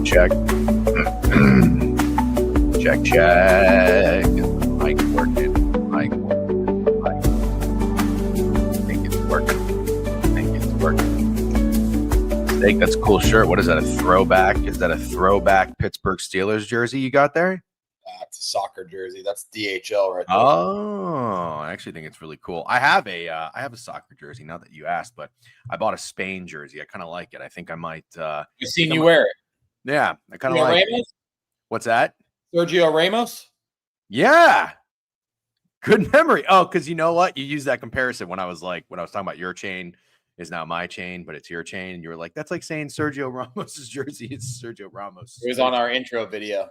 Check. check. Mic working. I think it's working. Steak, that's a cool shirt. What is that, a throwback? Is that a throwback Pittsburgh Steelers jersey you got there? It's a soccer jersey. That's DHL right there. Oh, I actually think it's really cool. I have a soccer jersey, now that you asked, but I bought a Spain jersey. I kind of like it. I think I might. I've seen you wear it. Yeah, I kind of like it. What's that? Sergio Ramos? Yeah. Good memory. Oh, because you know what? You used that comparison when I was talking about your chain is now my chain, but it's your chain. And you were like, that's like saying Sergio Ramos's jersey. It's Sergio Ramos. It was on our intro video.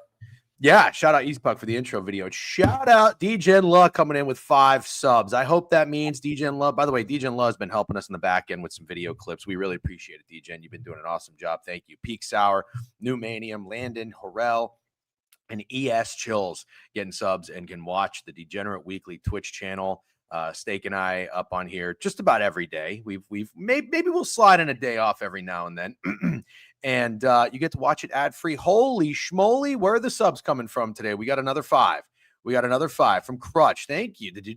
Yeah. Shout out East Puck for the intro video. Shout out DGen Law coming in with 5 subs. I hope that means DGen Law. By the way, DGen Law has been helping us in the back end with some video clips. We really appreciate it, DGen. You've been doing an awesome job. Thank you. Peak Sour, New Manium, Landon, Horrell, and ES Chills getting subs and can watch the Degenerate Weekly Twitch channel. Steak and I up on here just about every day. We've maybe we'll slide in a day off every now and then. And you get to watch it ad-free. Holy schmoly, where are the subs coming from today? We got another 5. We got another 5 from Crutch. Thank you. Did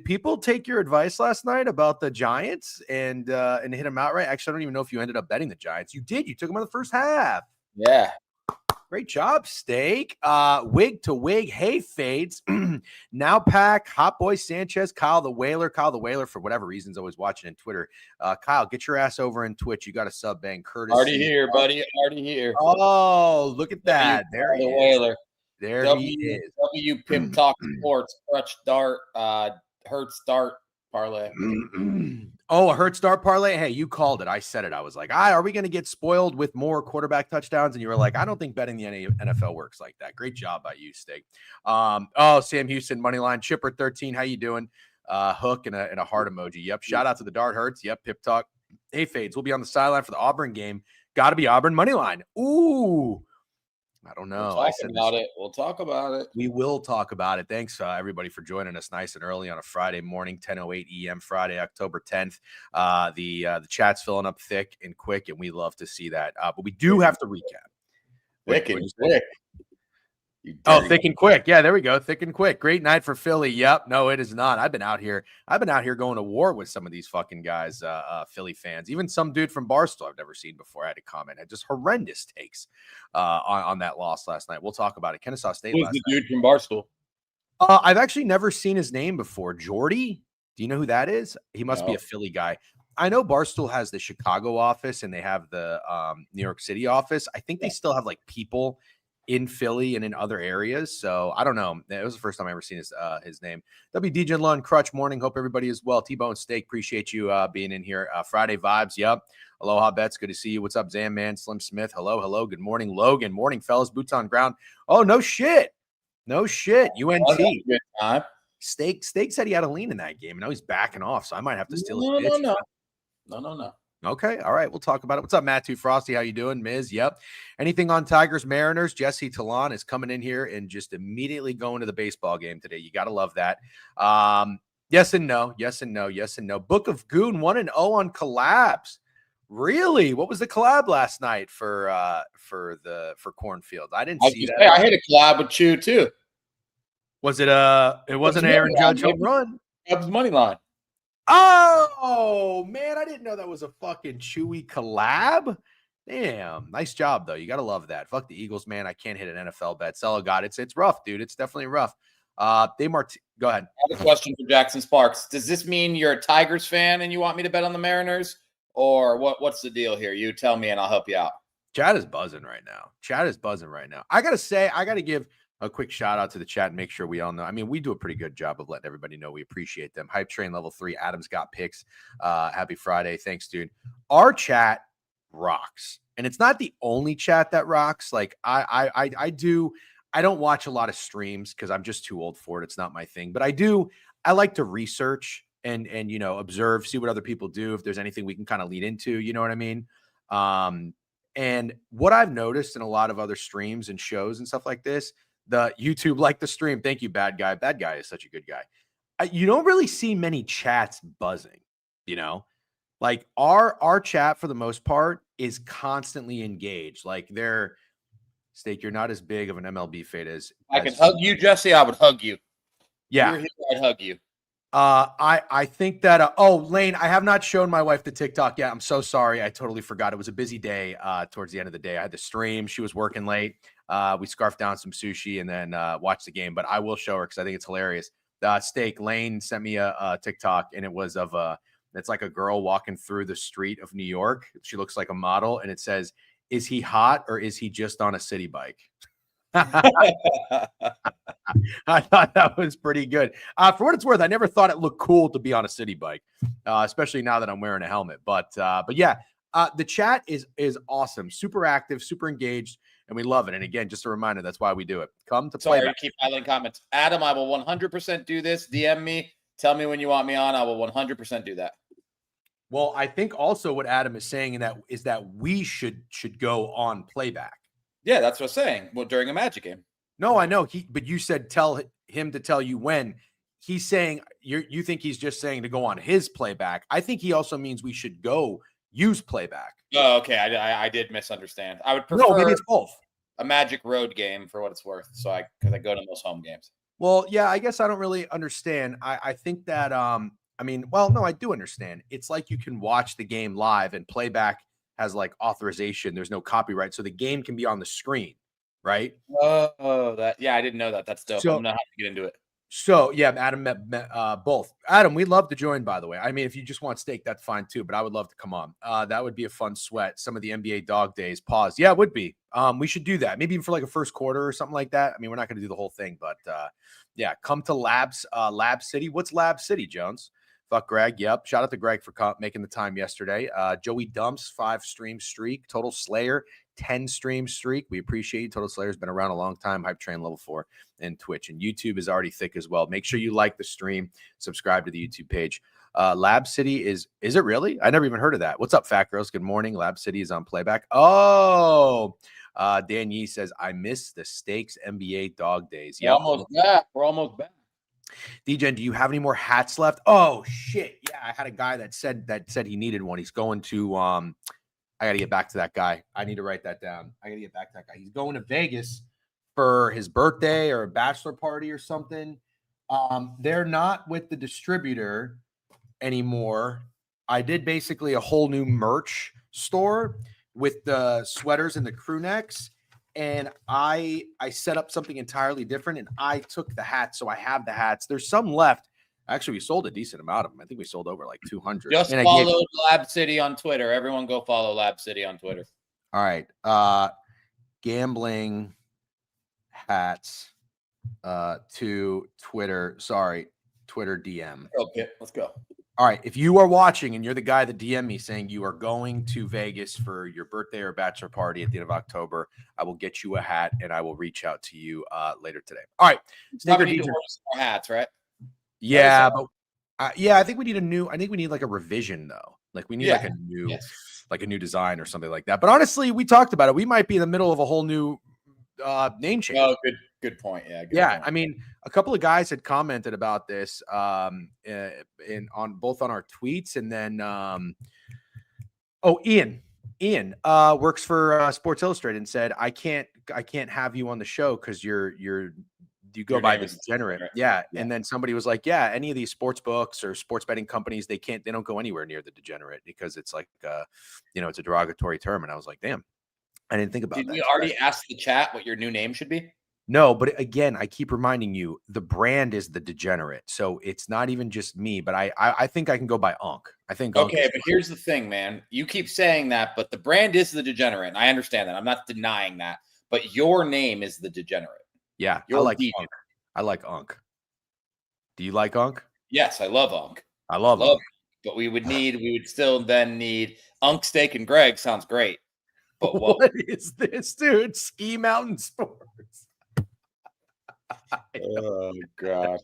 people take your advice last night about the Giants and hit them outright? Actually, I don't even know if you ended up betting the Giants. You did. You took them on the first half. Yeah. Great job, Steak. Wig to wig. Hey, fades. Now Pack, Hot Boy Sanchez, Kyle the Whaler, for whatever reason, is always watching in Twitter. Kyle, get your ass over in Twitch. You got a sub bang courtesy. Already here, buddy. Already here. Oh, look at that. There he is. Whaler. There he is. W Pimp Talk Sports, Crutch Dart, Hertz Dart parlay. Oh, a Hertz Dart parlay. Hey, you called it. I said it. I was like, are we going to get spoiled with more quarterback touchdowns? And you were like, I don't think betting the NFL works like that. Great job by you, Steak. Sam Houston, money line, Chipper 13. How you doing? Hook and a heart emoji. Yep. Shout out to the Dart Hertz. Yep. Pip Talk. Hey, Fades. We'll be on the sideline for the Auburn game. Got to be Auburn money line. Ooh. I don't know. We'll talk about it. We will talk about it. Thanks, everybody, for joining us nice and early on a Friday morning, 10:08 a.m. Friday, October 10th. The chat's filling up thick and quick, and we love to see that. But we do have to recap. Thick and quick. Oh, thick and quick. Yeah, there we go. Thick and quick. Great night for Philly. Yep. No, it is not. I've been out here going to war with some of these fucking guys, Philly fans. Even some dude from Barstool I've never seen before. I had to comment. Just horrendous takes on that loss last night. We'll talk about it. Kennesaw State. Who's the dude from Barstool? I've actually never seen his name before. Jordy. Do you know who that is? He must be a Philly guy. I know Barstool has the Chicago office and they have the New York City office. I think they still have like people in Philly and in other areas. So I don't know. It was the first time I ever seen his name. WDJ Lund, Crutch morning. Hope everybody is well. T-Bone Steak. Appreciate you being in here. Friday vibes. Yep. Aloha Bets. Good to see you. What's up, Zam Man? Slim Smith. Hello. Good morning, Logan. Morning, fellas. Boots on ground. Oh, no shit. UNT. Good time. Steak said he had a lean in that game, and now he's backing off. So I might have to steal his pitch. No. Okay. All right. We'll talk about it. What's up, Matthew Frosty? How you doing? Miz? Yep. Anything on Tigers, Mariners? Jesse Talon is coming in here and just immediately going to the baseball game today. You got to love that. Yes and no. Book of Goon 1-0 on collabs. Really? What was the collab last night for Cornfield? I didn't see that. I hit a collab with Chew too. Was it it wasn't Aaron Judge home run? Cubs money line. Oh, man, I didn't know that was a fucking Chewy collab. Damn, nice job, though. You got to love that. Fuck the Eagles, man. I can't hit an NFL bet. Sella got it. It's rough, dude. It's definitely rough. Go ahead. I have a question for Jackson Sparks. Does this mean you're a Tigers fan and you want me to bet on the Mariners? Or what's the deal here? You tell me and I'll help you out. Chad is buzzing right now. I got to say, I got to give a quick shout out to the chat and make sure we all know. I mean, we do a pretty good job of letting everybody know we appreciate them. Hype Train level 3. Adam's got picks. Happy Friday. Thanks, dude. Our chat rocks. And it's not the only chat that rocks. Like I don't watch a lot of streams because I'm just too old for it. It's not my thing. But I like to research and observe, see what other people do. If there's anything we can kind of lead into, you know what I mean? And what I've noticed in a lot of other streams and shows and stuff like this, the YouTube like the stream. Thank you, bad guy. Bad guy is such a good guy. You don't really see many chats buzzing, like our chat for the most part is constantly engaged. Like Steak, you're not as big of an MLB fade as I could hug you, Jesse. I would hug you. Yeah. You're here, I'd hug you. I think that Lane, I have not shown my wife the TikTok yet. I'm so sorry. I totally forgot. It was a busy day towards the end of the day. I had to stream. She was working late. We scarfed down some sushi and then watched the game, but I will show her because I think it's hilarious. Steak, Lane sent me a TikTok, and it was of it's like a girl walking through the street of New York. She looks like a model, and it says, "Is he hot or is he just on a city bike?" I thought that was pretty good. For what it's worth, I never thought it looked cool to be on a city bike, especially now that I'm wearing a helmet. But yeah, the chat is awesome, super active, super engaged, and we love it. And again, just a reminder, that's why we do it. Come to play. Sorry, keep piling comments. Adam, I will 100% do this. DM me. Tell me when you want me on. I will 100% do that. Well, I think also what Adam is saying is that we should go on playback. Yeah, that's what I'm saying. Well, during a Magic game. No, I know. But you said tell him to tell you when. He's saying you think he's just saying to go on his playback. I think he also means we should go use playback. Oh, okay. I did misunderstand. I would prefer no, maybe it's both. A Magic road game for what it's worth. So because I go to most home games. Well, yeah, I guess I don't really understand. I think that no, I do understand. It's like you can watch the game live and playback has like authorization. There's no copyright, so the game can be on the screen, right? Oh, I didn't know that. That's dope. So, I'm gonna have to get into it. So yeah, Adam met both. Adam, we'd love to join, by the way. I mean, if you just want steak, that's fine too. But I would love to come on. That would be a fun sweat. Some of the NBA dog days. Pause. Yeah, it would be. We should do that. Maybe even for like a first quarter or something like that. I mean, we're not going to do the whole thing, but yeah, come to Lab City. What's Lab City, Jones? Fuck Greg. Yep. Shout out to Greg for making the time yesterday. Joey Dumps, 5 stream streak. Total Slayer, 10 stream streak. We appreciate you. Total Slayer's been around a long time. Hype Train level 4 and Twitch. And YouTube is already thick as well. Make sure you like the stream. Subscribe to the YouTube page. Lab City is it really? I never even heard of that. What's up, Fat Girls? Good morning. Lab City is on playback. Oh, Dan Yee says, I miss the Stakes NBA dog days. Yeah, we're almost back. DJen, do you have any more hats left? Oh shit. Yeah, I had a guy that said he needed one. He's going to I gotta get back to that guy. I need to write that down. I gotta get back to that guy. He's going to Vegas for his birthday or a bachelor party or something. They're not with the distributor anymore. I did basically a whole new merch store with the sweaters and the crew necks. And I set up something entirely different, and I took the hats. So I have the hats. There's some left. Actually, we sold a decent amount of them. I think we sold over like 200. Just follow Lab City on Twitter. Everyone go follow Lab City on Twitter. All right. Gambling hats to Twitter. Sorry, Twitter DM. Okay, let's go. All right. If you are watching and you're the guy that DM me saying you are going to Vegas for your birthday or bachelor party at the end of October, I will get you a hat and I will reach out to you later today. All right. Sneaker need to order some more hats, right? Yeah, but I think we need like a revision though. Like we need like a new design or something like that. But honestly, we talked about it. We might be in the middle of a whole new name change. Oh, good point. Yeah. Point. I mean, a couple of guys had commented about this on both on our tweets and then Ian works for Sports Illustrated and said, I can't have you on the show because you go by the Degenerate. Right? Yeah. And then somebody was like, yeah, any of these sports books or sports betting companies, they don't go anywhere near the Degenerate because it's like it's a derogatory term. And I was like, damn, I didn't think about that. Did we already ask the chat what your new name should be? No, but again, I keep reminding you, the brand is the Degenerate. So it's not even just me, but I think I can go by Unk. I think. Okay, but here's the thing, man. You keep saying that, but the brand is the Degenerate. And I understand that. I'm not denying that. But your name is the Degenerate. Yeah, I You're like DJ. Unk. I like Unk. Do you like Unk? Yes, I love Unk. I love Love, Unk. but we would still then need Unk, Steak, and Greg. Sounds great. But what? What is this, dude? Ski Mountain Sports. Oh God.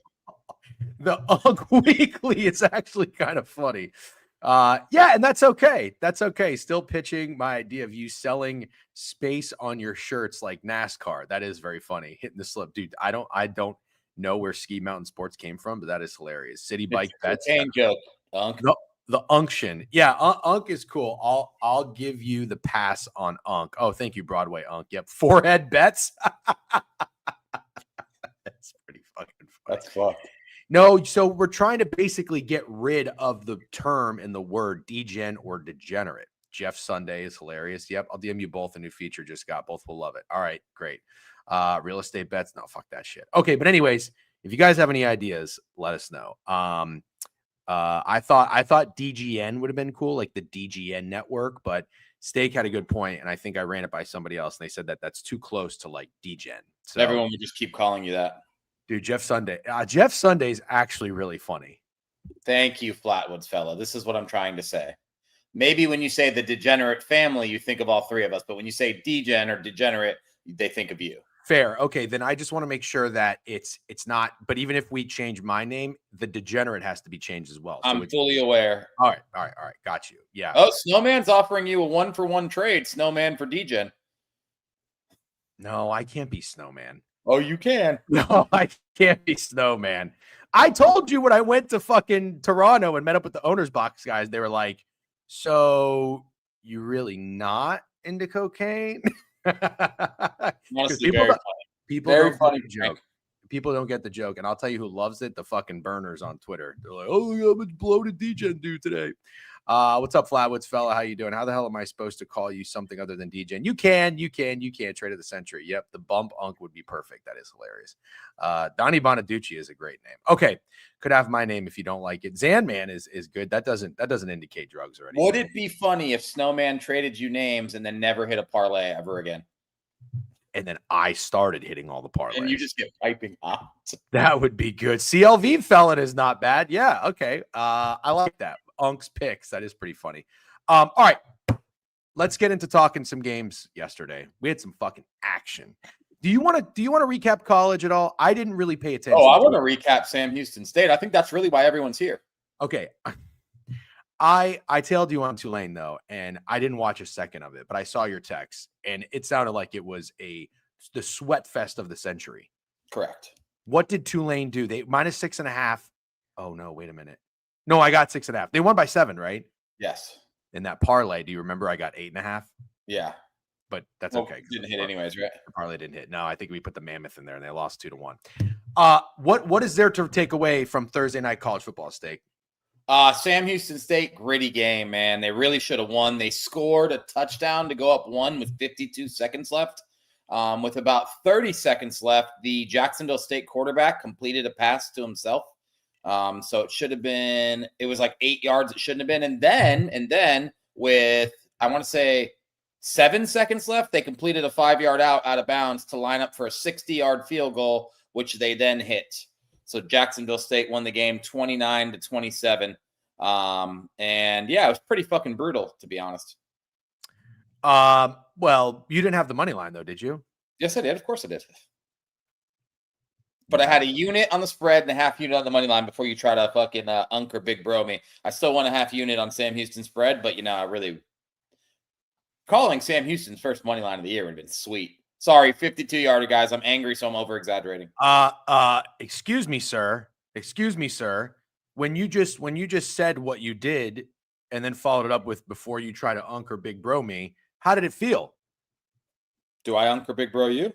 The Unk Weekly is actually kind of funny. Yeah, and that's okay. That's okay. Still pitching my idea of you selling space on your shirts like NASCAR. That is very funny. Hitting the slip, dude. I don't know where Ski Mountain Sports came from, but that is hilarious. City Bike Bets. Cocaine joke, Unk. The unction. Yeah, Unk is cool. I'll give you the pass on Unk. Oh, thank you, Broadway Unk. Yep. Forehead bets. That's pretty fucking funny. That's fucked. No, so we're trying to basically get rid of the term and the word degen or degenerate. Jeff Sunday is hilarious. Yep, I'll DM you both. A new feature just got. Both will love it. All right, great. Real estate bets. No, fuck that shit. Okay, but anyways, if you guys have any ideas, let us know. I thought DGN would have been cool, like the DGN network, but Steak had a good point, and I think I ran it by somebody else, and they said that that's too close to like DGen. So Everyone would just keep calling you that. dude, Jeff Sunday. Jeff Sunday's actually really funny. Thank you, Flatwoods fella. This is what I'm trying to say. Maybe when you say the degenerate family, you think of all three of us, but when you say degen or degenerate, they think of you. Fair. Okay, then I just want to make sure that it's not. But even if we change my name, the degenerate has to be changed as well. So I'm fully aware. All right. Got you. Yeah. Oh, Snowman's offering you a 1-for-1 trade. Snowman for degen. No, I can't be Snowman. Oh, you can. No, I can't be Snowman. I told you when I went to fucking Toronto and met up with the owner's box guys, they were like, "So you really not into cocaine?" Honestly, very funny joke. People don't get the joke, and I'll tell you who loves it: the fucking burners on Twitter. They're like, "Oh, yeah, I'm a bloated degen dude today." What's up, Flatwoods fella? How you doing? How the hell am I supposed to call you something other than degen? You can. Trade of the century. Yep, the bump unk would be perfect. That is hilarious. Donnie Bonaducci is a great name. Okay, could have my name if you don't like it. Zanman is good. That doesn't indicate drugs or anything. Would it be funny if Snowman traded you names and then never hit a parlay ever again? And then I started hitting all the parlays. And you just get piping out. That would be good. CLV felon is not bad. Yeah, okay. I like that. Unk's picks. That is pretty funny. All right. Let's get into talking some games yesterday. We had some fucking action. Do you want to recap college at all? I didn't really pay attention. Oh, I want to recap Sam Houston State. I think that's really why everyone's here. Okay. I tailed you on Tulane though, and I didn't watch a second of it, but I saw your text, and it sounded like it was the sweat fest of the century. Correct. What did Tulane do? They -6.5. Oh no, wait a minute. No, I got 6.5. They won by 7, right? Yes. In that parlay, do you remember I got 8.5? Yeah. But that's okay. Didn't hit anyways, right? The parlay didn't hit. No, I think we put the Mammoth in there and they lost 2-1. What is there to take away from Thursday night college football, Steak? Sam Houston State, gritty game, man. They really should have won. They scored a touchdown to go up 1 with 52 seconds left. With about 30 seconds left, the Jacksonville State quarterback completed a pass to himself. So it should have been, it was like 8 yards. It shouldn't have been. And then with, I want to say 7 seconds left, they completed a 5-yard out of bounds to line up for a 60-yard field goal, which they then hit. So Jacksonville State won the game 29-27. And yeah, it was pretty fucking brutal, to be honest. Well, you didn't have the money line though, did you? Yes, I did. Of course I did. But I had a unit on the spread and a half unit on the money line before you try to fucking unk or big bro me. I still won a half unit on Sam Houston spread, but I really calling Sam Houston's first money line of the year would have been sweet. Sorry, 52-yarder guys. I'm angry, so I'm over exaggerating. Excuse me, sir. When you just said what you did and then followed it up with before you try to unk or big bro me, how did it feel? Do I unk or big bro you?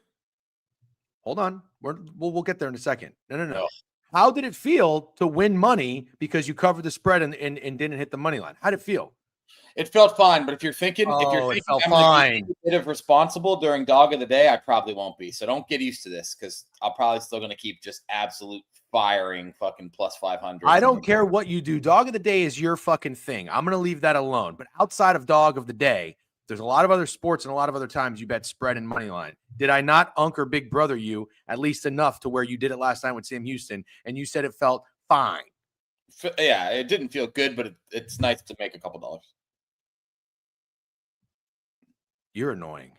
Hold on. We'll get there in a second. No. How did it feel to win money because you covered the spread and didn't hit the money line? How did it feel? It felt fine, but if you're thinking it felt I'm fine. a bit of responsible during dog of the day, I probably won't be. So don't get used to this because I'm probably still going to keep just absolute firing fucking plus 500. I don't care what you do. Dog of the day is your fucking thing. I'm going to leave that alone. But outside of dog of the day, There's a lot of other sports and a lot of other times you bet spread and money line. Did I not unk or big brother you at least enough to where you did it last night with Sam Houston and you said it felt fine? Yeah, it didn't feel good, but it's nice to make a couple dollars. You're annoying.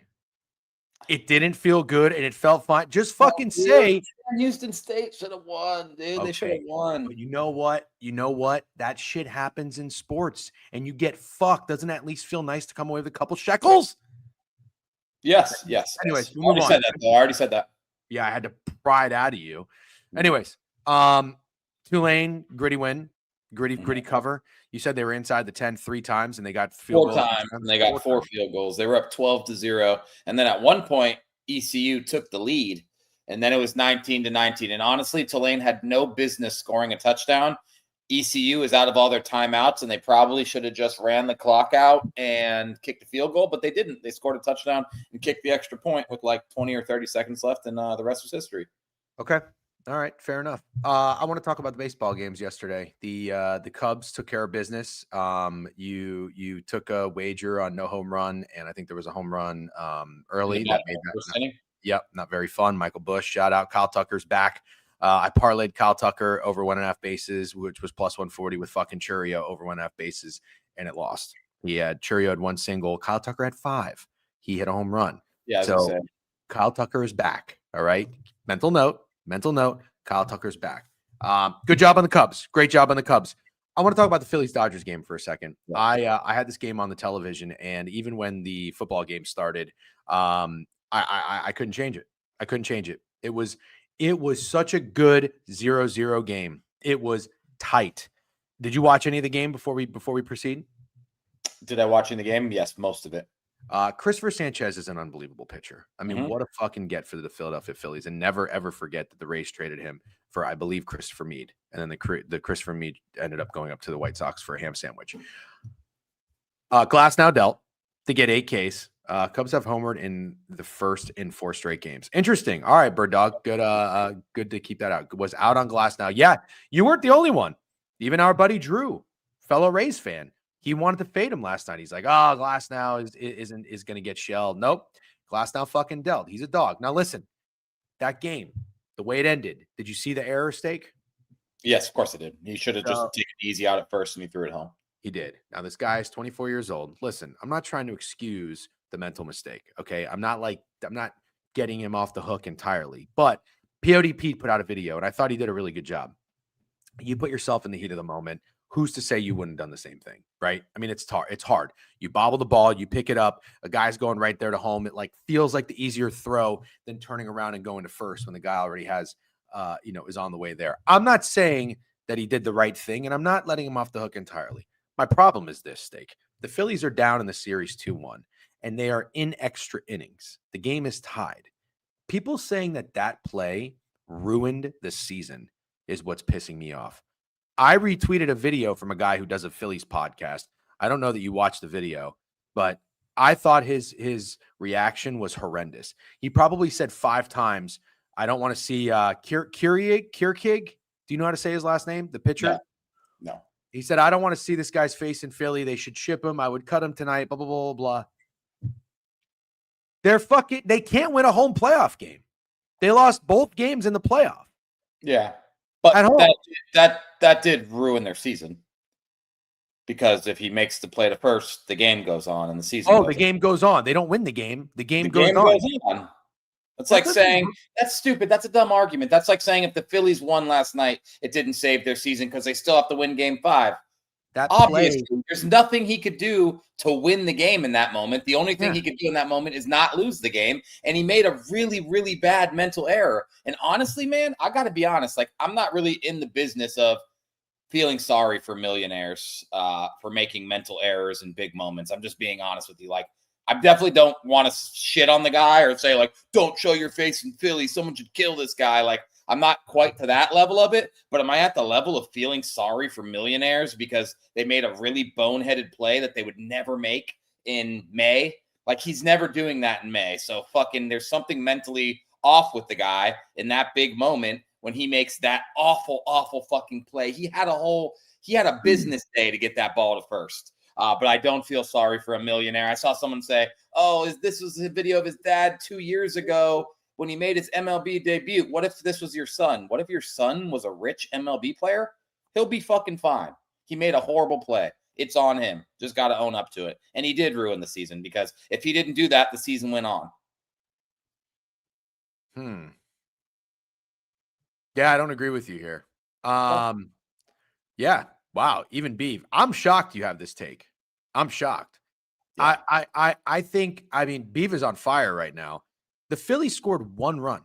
It didn't feel good and it felt fine. Just fucking say Houston State should have won, dude. Okay. They should have won. But you know what? You know what? That shit happens in sports and you get fucked. Doesn't that at least feel nice to come away with a couple shekels? Yes. Anyways, I already said that, though. I already said that. Yeah, I had to pry it out of you. Anyways, Tulane, gritty win, gritty cover. You said they were inside the 10 3 times and they got four times, and they got 4 field goals. They were up 12-0. And then at one point, ECU took the lead, and then it was 19-19. And honestly, Tulane had no business scoring a touchdown. ECU is out of all their timeouts, and they probably should have just ran the clock out and kicked a field goal, but they didn't. They scored a touchdown and kicked the extra point with like 20 or 30 seconds left, and the rest was history. Okay. All right, fair enough. I want to talk about the baseball games yesterday. The Cubs took care of business. You took a wager on no home run, and I think there was a home run early. That made that not very fun. Michael Busch, shout out. Kyle Tucker's back. I parlayed Kyle Tucker over 1.5 bases, which was plus 140 with fucking Churio over 1.5 bases, and it lost. Churio had 1 single. Kyle Tucker had 5. He hit a home run. Yeah, so Kyle Tucker is back. All right. Mental note. Kyle Tucker's back. Good job on the Cubs. Great job on the Cubs. I want to talk about the Phillies-Dodgers game for a second. Yeah. I had this game on the television, and even when the football game started, I couldn't change it. It was such a good 0-0 game. It was tight. Did you watch any of the game before we proceed? Did I watch in the game? Yes, most of it. Christopher Sanchez is an unbelievable pitcher. I mean, what a fucking get for the Philadelphia Phillies, and never ever forget that the Rays traded him for, I believe, Christopher Meade, and then the Christopher Meade ended up going up to the White Sox for a ham sandwich. Glass now dealt to get 8 Ks. Cubs have homered in the first in 4 straight games. Interesting. All right, Bird Dog. Good to keep that out. Was out on Glass now. Yeah, you weren't the only one. Even our buddy Drew, fellow Rays fan, he wanted to fade him last night. He's like, "Oh, Glass now is going to get shelled." Nope, Glass now fucking dealt. He's a dog. Now listen, that game, the way it ended. Did you see the error stake? Yes, of course I did. He should have just taken it easy out at first, and he threw it home. He did. Now this guy is 24 years old. Listen, I'm not trying to excuse the mental mistake. Okay, I'm not getting him off the hook entirely. But POD Pete put out a video, and I thought he did a really good job. You put yourself in the heat of the moment. Who's to say you wouldn't have done the same thing, right? I mean, it's hard. You bobble the ball, you pick it up. A guy's going right there to home. It like feels like the easier throw than turning around and going to first when the guy already has, is on the way there. I'm not saying that he did the right thing, and I'm not letting him off the hook entirely. My problem is this, Steak. The Phillies are down in the series 2-1, and they are in extra innings. The game is tied. People saying that play ruined the season is what's pissing me off. I retweeted a video from a guy who does a Phillies podcast. I don't know that you watched the video, but I thought his reaction was horrendous. He probably said 5 times, "I don't want to see Kierkegaard." Do you know how to say his last name? The pitcher? No. He said, "I don't want to see this guy's face in Philly. They should ship him. I would cut him tonight, blah, blah, blah, blah." They can't win a home playoff game. They lost both games in the playoff. Yeah. But that did ruin their season. Because if he makes the play to first, the game goes on and the season game goes on. They don't win the game. The game goes on. It's like saying, that's stupid. That's a dumb argument. That's like saying if the Phillies won last night, it didn't save their season because they still have to win game 5. Obviously, there's nothing he could do to win the game in that moment. The only thing he could do in that moment is not lose the game. And he made a really, really bad mental error. And honestly, man, I got to be honest. Like, I'm not really in the business of feeling sorry for millionaires for making mental errors in big moments. I'm just being honest with you. Like, I definitely don't want to shit on the guy or say, like, don't show your face in Philly. Someone should kill this guy. Like, I'm not quite to that level of it, but am I at the level of feeling sorry for millionaires because they made a really boneheaded play that they would never make in May? Like, he's never doing that in May. So fucking there's something mentally off with the guy in that big moment when he makes that awful, awful fucking play. He had a business day to get that ball to first. But I don't feel sorry for a millionaire. I saw someone say, "Oh, this was a video of his dad 2 years ago when he made his MLB debut. What if this was your son? What if your son was a rich MLB player? He'll be fucking fine. He made a horrible play. It's on him. Just got to own up to it." And he did ruin the season, because if he didn't do that, the season went on. Yeah, I don't agree with you here. Yeah. Wow. Even Beeve. I'm shocked you have this take. I'm shocked. Yeah. I think, Beeve is on fire right now. The Phillies scored 1 run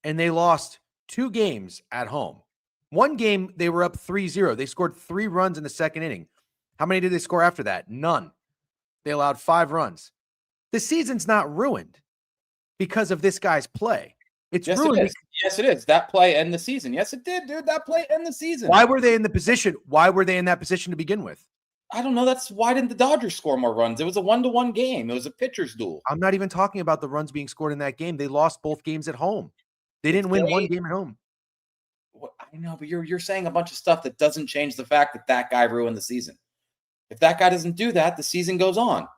and they lost 2 games at home. 1 game, they were up 3-0. They scored 3 runs in the second inning. How many did they score after that? None. They allowed 5 runs. The season's not ruined because of this guy's play. It's ruined. It is. Yes, it is. That play end the season. Yes, it did, dude. That play end the season. Why were they in the position? Why were they in that position to begin with? I don't know. Why didn't the Dodgers score more runs? It was a 1-1 game. It was a pitcher's duel. I'm not even talking about the runs being scored in that game. They lost both games at home. They didn't win 1 game at home. I know, but you're saying a bunch of stuff that doesn't change the fact that guy ruined the season. If that guy doesn't do that, the season goes on.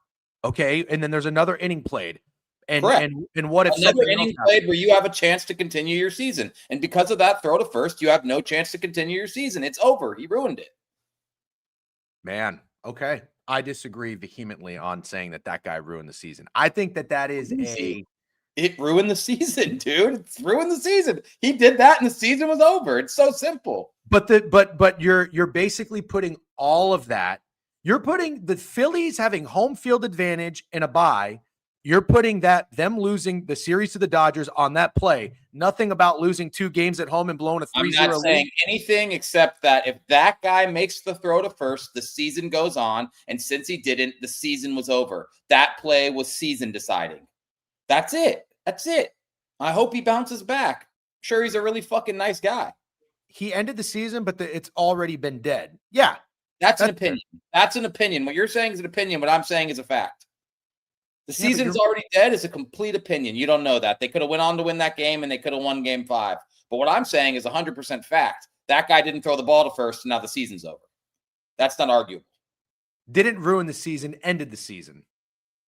Okay, and then there's another inning played. And what if another inning played where you have a chance to continue your season? And because of that throw to first, you have no chance to continue your season. It's over. He ruined it. Man, okay. I disagree vehemently on saying that guy ruined the season. I think that is It ruined the season, dude. It's ruined the season. He did that and the season was over. It's so simple. But you're basically putting all of that. You're putting the Phillies having home field advantage in a bye. You're putting them losing the series to the Dodgers on that play. Nothing about losing 2 games at home and blowing a 3-0 lead. I'm not saying anything except that if that guy makes the throw to first, the season goes on. And since he didn't, the season was over. That play was season deciding. That's it. That's it. I hope he bounces back. Sure, he's a really fucking nice guy. He ended the season, but it's already been dead. Yeah. That's an opinion. That's an opinion. What you're saying is an opinion. What I'm saying is a fact. The season's already dead is a complete opinion. You don't know that. They could have went on to win that game and they could have won game 5. But what I'm saying is 100% fact. That guy didn't throw the ball to first and now the season's over. That's not arguable. Didn't ruin the season, ended the season.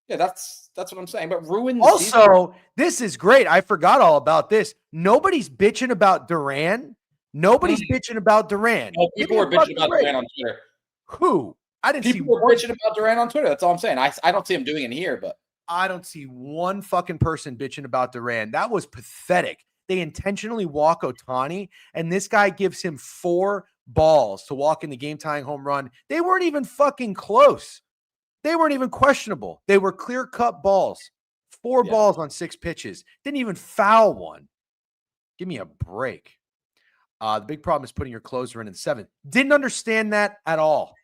Yeah, that's what I'm saying. But ruin the season. Also, this is great. I forgot all about this. Nobody's bitching about Duran. Nobody's bitching about Duran. Oh, people were bitching about Duran on Twitter. Who? I didn't see. People were bitching about Duran on Twitter. That's all I'm saying. I don't see him doing it here, but I don't see one fucking person bitching about Duran. That was pathetic. They intentionally walk Ohtani, and this guy gives him 4 balls to walk in the game-tying home run. They weren't even fucking close. They weren't even questionable. They were clear-cut balls. 4 balls on 6 pitches. Didn't even foul one. Give me a break. The big problem is putting your closer in 7th. Didn't understand that at all.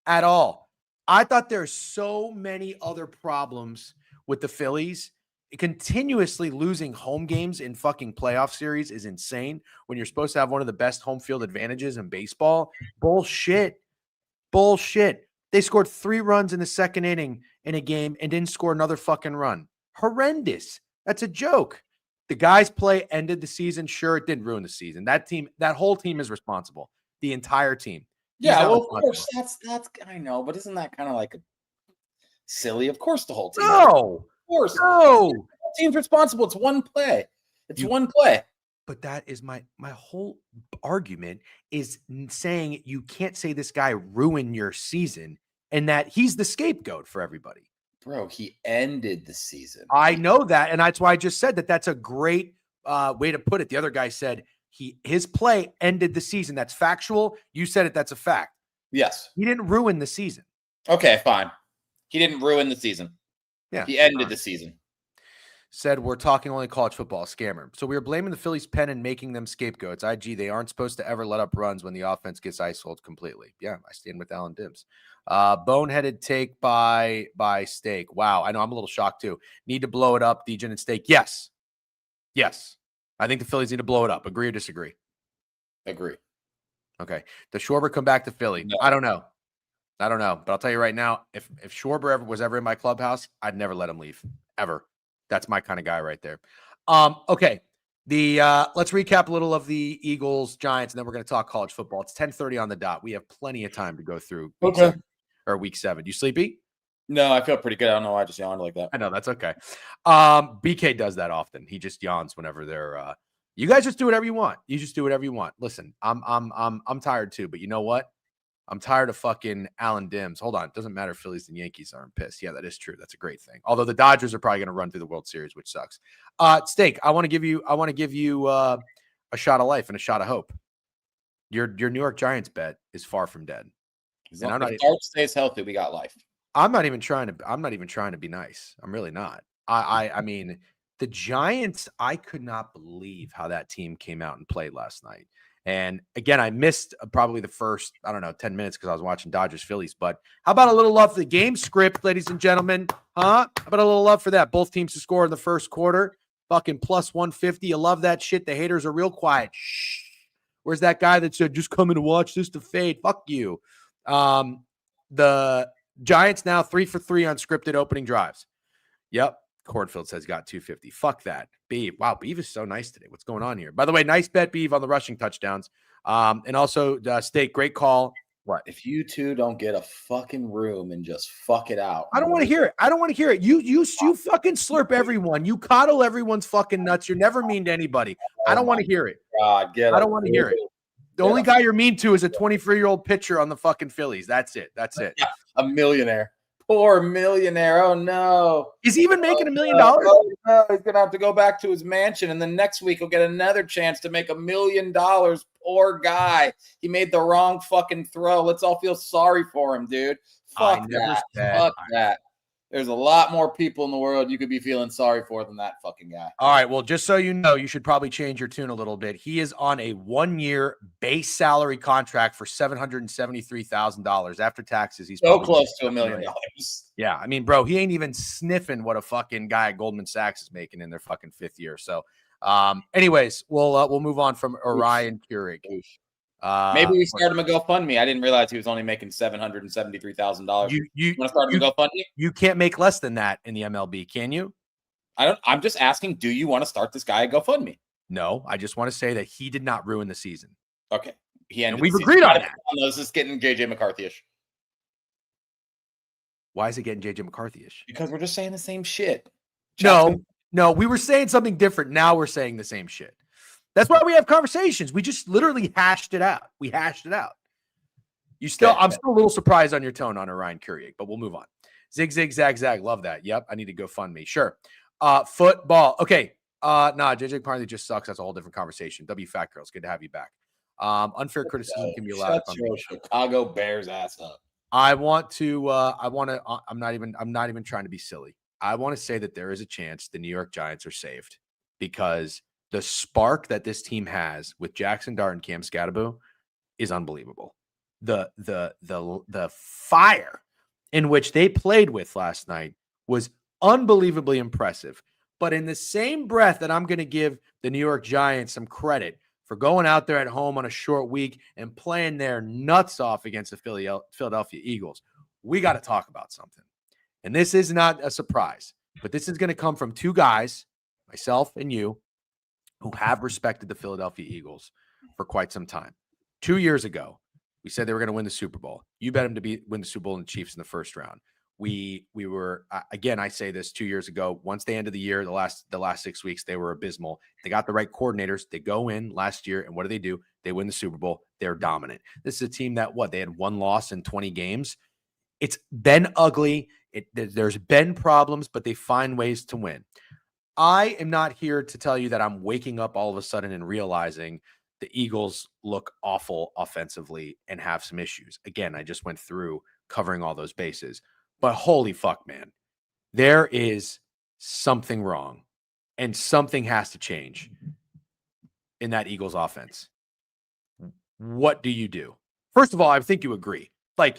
At all. I thought there's so many other problems with the Phillies. Continuously losing home games in fucking playoff series is insane when you're supposed to have one of the best home field advantages in baseball. Bullshit. They scored 3 runs in the second inning in a game and didn't score another fucking run. Horrendous. That's a joke. The guy's play ended the season. Sure, it didn't ruin the season. That whole team is responsible. The entire team. Yeah, well, of course, that's I know, but isn't that kind of like silly? Of course, the whole team. No, of course, no. The team's responsible. It's one play. One play. But that is my whole argument is saying you can't say this guy ruined your season and that he's the scapegoat for everybody. Bro, he ended the season. I know that, and that's why I just said that's a great way to put it. The other guy said his play ended the season. That's factual. You said it. That's a fact. Yes. He didn't ruin the season. Okay, fine. He didn't ruin the season. Yeah. He ended the season. Said we're talking only college football, scammer. So we were blaming the Phillies pen and making them scapegoats. IG, they aren't supposed to ever let up runs when the offense gets isolated completely. Yeah, I stand with Alan Dibbs. Boneheaded take by Steak. Wow, I know I'm a little shocked too. Need to blow it up, DJ and Steak. Yes. I think the Phillies need to blow it up. Agree or disagree? Agree. Okay. Does Schwarber come back to Philly? No. I don't know. But I'll tell you right now, if Schwarber was ever in my clubhouse, I'd never let him leave. Ever. That's my kind of guy right there. Okay. Let's recap a little of the Eagles, Giants, and then we're going to talk college football. It's 10:30 on the dot. We have plenty of time to go through. Okay. or week 7. You sleepy? No, I feel pretty good. I don't know why I just yawned like that. I know, that's okay. BK does that often. He just yawns whenever they're you guys just do whatever you want. You just do whatever you want. Listen, I'm tired too, but you know what? I'm tired of fucking Alan Dims. Hold on. It doesn't matter if Phillies and Yankees aren't pissed. Yeah, that is true. That's a great thing. Although the Dodgers are probably going to run through the World Series, which sucks. Steak, I want to give you a shot of life and a shot of hope. Your New York Giants bet is far from dead. As long as Dart stays healthy, we got life. I'm not even trying to be nice. I'm really not. I mean, the Giants, I could not believe how that team came out and played last night. And again, I missed probably the first, 10 minutes because I was watching Dodgers Phillies. But how about a little love for the game script, ladies and gentlemen? Huh? How about a little love for that? Both teams to score in the first quarter. Fucking plus 150. You love that shit. The haters are real quiet. Shh. Where's that guy that said, just coming to watch this to fade? Fuck you. The Giants now 3 for 3 on scripted opening drives. Yep. Cornfield says got 250. Fuck that. Beeve. Wow, Beeve is so nice today. What's going on here? By the way, nice bet, Beeve, on the rushing touchdowns. And also, Steak, great call. What? If you two don't get a fucking room and just fuck it out. I don't want to hear it. I don't want to hear it. You fucking slurp everyone. You coddle everyone's fucking nuts. You're never mean to anybody. I don't want to hear it. God, I don't want to hear it. The only guy you're mean to is a 23-year-old pitcher on the fucking Phillies. That's it. That's it. Yeah, a millionaire. Poor millionaire. Oh, no. He's even making $1 million. Oh, no. He's going to have to go back to his mansion, and then next week he'll get another chance to make $1 million. Poor guy. He made the wrong fucking throw. Let's all feel sorry for him, dude. Fuck that. Fuck that. There's a lot more people in the world you could be feeling sorry for than that fucking guy. All right. Well, just so you know, you should probably change your tune a little bit. He is on a 1-year base salary contract for $773,000 after taxes. He's so close to $1 million. Yeah. I mean, bro, he ain't even sniffing what a fucking guy at Goldman Sachs is making in their fucking 5th year. So, anyways, we'll move on from Orion Keurig. Maybe we start him a GoFundMe. I didn't realize he was only making $773,000. You want to start him a GoFundMe? You can't make less than that in the MLB, can you? I'm just asking, do you want to start this guy a GoFundMe? No, I just want to say that he did not ruin the season. Okay. We've agreed on that. This is getting JJ McCarthy-ish. Why is it getting JJ McCarthy-ish? Because we're just saying the same shit. No, we were saying something different. Now we're saying the same shit. That's why we have conversations. We just literally hashed it out. We hashed it out. I'm still a little surprised on your tone on Orion Keurig, but we'll move on. Zig, zig, zag, zag. Love that. Yep. I need to go fund me. Sure. Football. Okay. JJ McCarthy just sucks. That's a whole different conversation. W Fat Girls. Good to have you back. Unfair criticism can be allowed. Shut your Chicago Bears ass up. I'm not even trying to be silly. I want to say that there is a chance the New York Giants are saved because the spark that this team has with Jackson Dart and Cam Scatterbo is unbelievable. The fire in which they played with last night was unbelievably impressive. But in the same breath that I'm going to give the New York Giants some credit for going out there at home on a short week and playing their nuts off against the Philadelphia Eagles, we got to talk about something. And this is not a surprise, but this is going to come from two guys, myself and you, who have respected the Philadelphia Eagles for quite some time. 2 years ago, we said they were going to win the Super Bowl. You bet them to win the Super Bowl and the Chiefs in the first round. We were, again, I say this 2 years ago, once they ended the year, the last 6 weeks, they were abysmal. They got the right coordinators. They go in last year, and what do? They win the Super Bowl. They're dominant. This is a team that, they had 1 loss in 20 games. It's been ugly. There's been problems, but they find ways to win. I am not here to tell you that I'm waking up all of a sudden and realizing the Eagles look awful offensively and have some issues. Again, I just went through covering all those bases. But holy fuck, man, there is something wrong and something has to change in that Eagles offense. What do you do? First of all, I think you agree. Do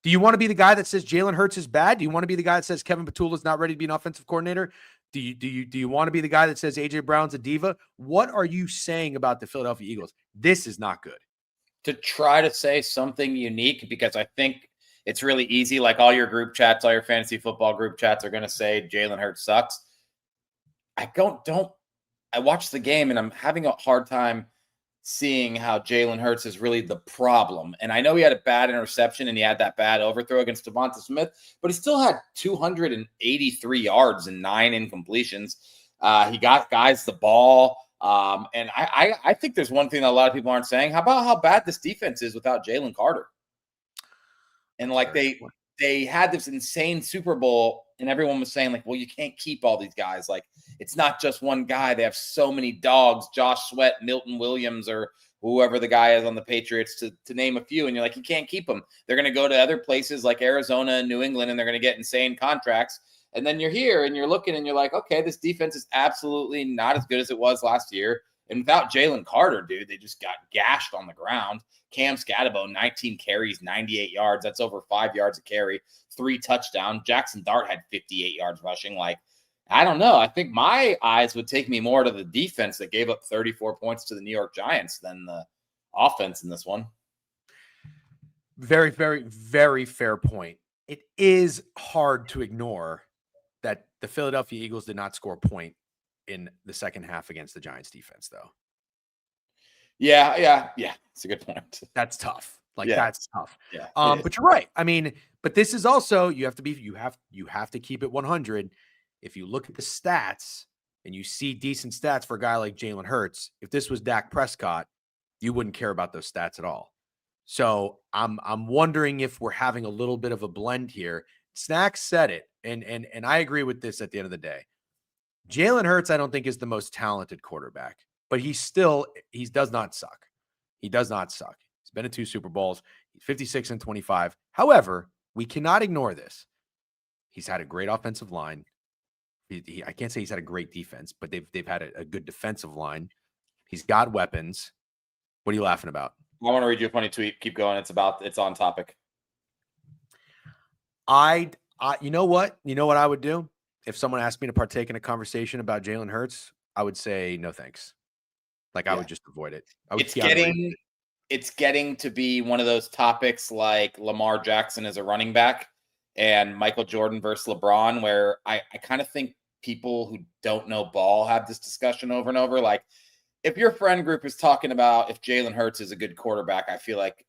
you want to be the guy that says Jalen Hurts is bad? Do you want to be the guy that says Kevin Patula is not ready to be an offensive coordinator? Do you want to be the guy that says AJ Brown's a diva? What are you saying about the Philadelphia Eagles? This is not good. To try to say something unique, because I think it's really easy. Like all your group chats, all your fantasy football group chats are going to say Jalen Hurts sucks. I watched the game and I'm having a hard time seeing how Jalen Hurts is really the problem. And I know he had a bad interception and he had that bad overthrow against Devonta Smith, but he still had 283 yards and 9 incompletions. He got guys the ball. And I think there's one thing that a lot of people aren't saying. How about how bad this defense is without Jalen Carter? And like they had this insane Super Bowl, and everyone was saying, like, well, you can't keep all these guys. Like, it's not just one guy. They have so many dogs, Josh Sweat, Milton Williams, or whoever the guy is on the Patriots, to name a few. And you're like, you can't keep them. They're going to go to other places like Arizona and New England, and they're going to get insane contracts. And then you're here and you're looking and you're like, okay, this defense is absolutely not as good as it was last year. And without Jalen Carter, dude, they just got gashed on the ground. Cam Scatabo, 19 carries, 98 yards. That's over 5 yards a carry, 3 touchdowns. Jackson Dart had 58 yards rushing. Like, I don't know. I think my eyes would take me more to the defense that gave up 34 points to the New York Giants than the offense in this one. Very, very, very fair point. It is hard to ignore that the Philadelphia Eagles did not score a point in the second half against the Giants defense, though. Yeah. It's a good point. That's tough. That's tough. Yeah. But you're right. I mean, but this is also, you have to keep it 100. If you look at the stats and you see decent stats for a guy like Jalen Hurts, if this was Dak Prescott, you wouldn't care about those stats at all. So I'm wondering if we're having a little bit of a blend here. Snacks said it, and I agree with this at the end of the day. Jalen Hurts, I don't think, is the most talented quarterback, but he does not suck. He does not suck. He's been in 2 Super Bowls. He's 56-25. However, we cannot ignore this. He's had a great offensive line. I can't say he's had a great defense, but they've had a good defensive line. He's got weapons. What are you laughing about? I want to read you a funny tweet. Keep going. It's on topic. You know what? You know what I would do? If someone asked me to partake in a conversation about Jalen Hurts, I would say no thanks. I would just avoid it. It's getting to be one of those topics like Lamar Jackson as a running back and Michael Jordan versus LeBron, where I kind of think people who don't know ball have this discussion over and over. Like, if your friend group is talking about if Jalen Hurts is a good quarterback, I feel like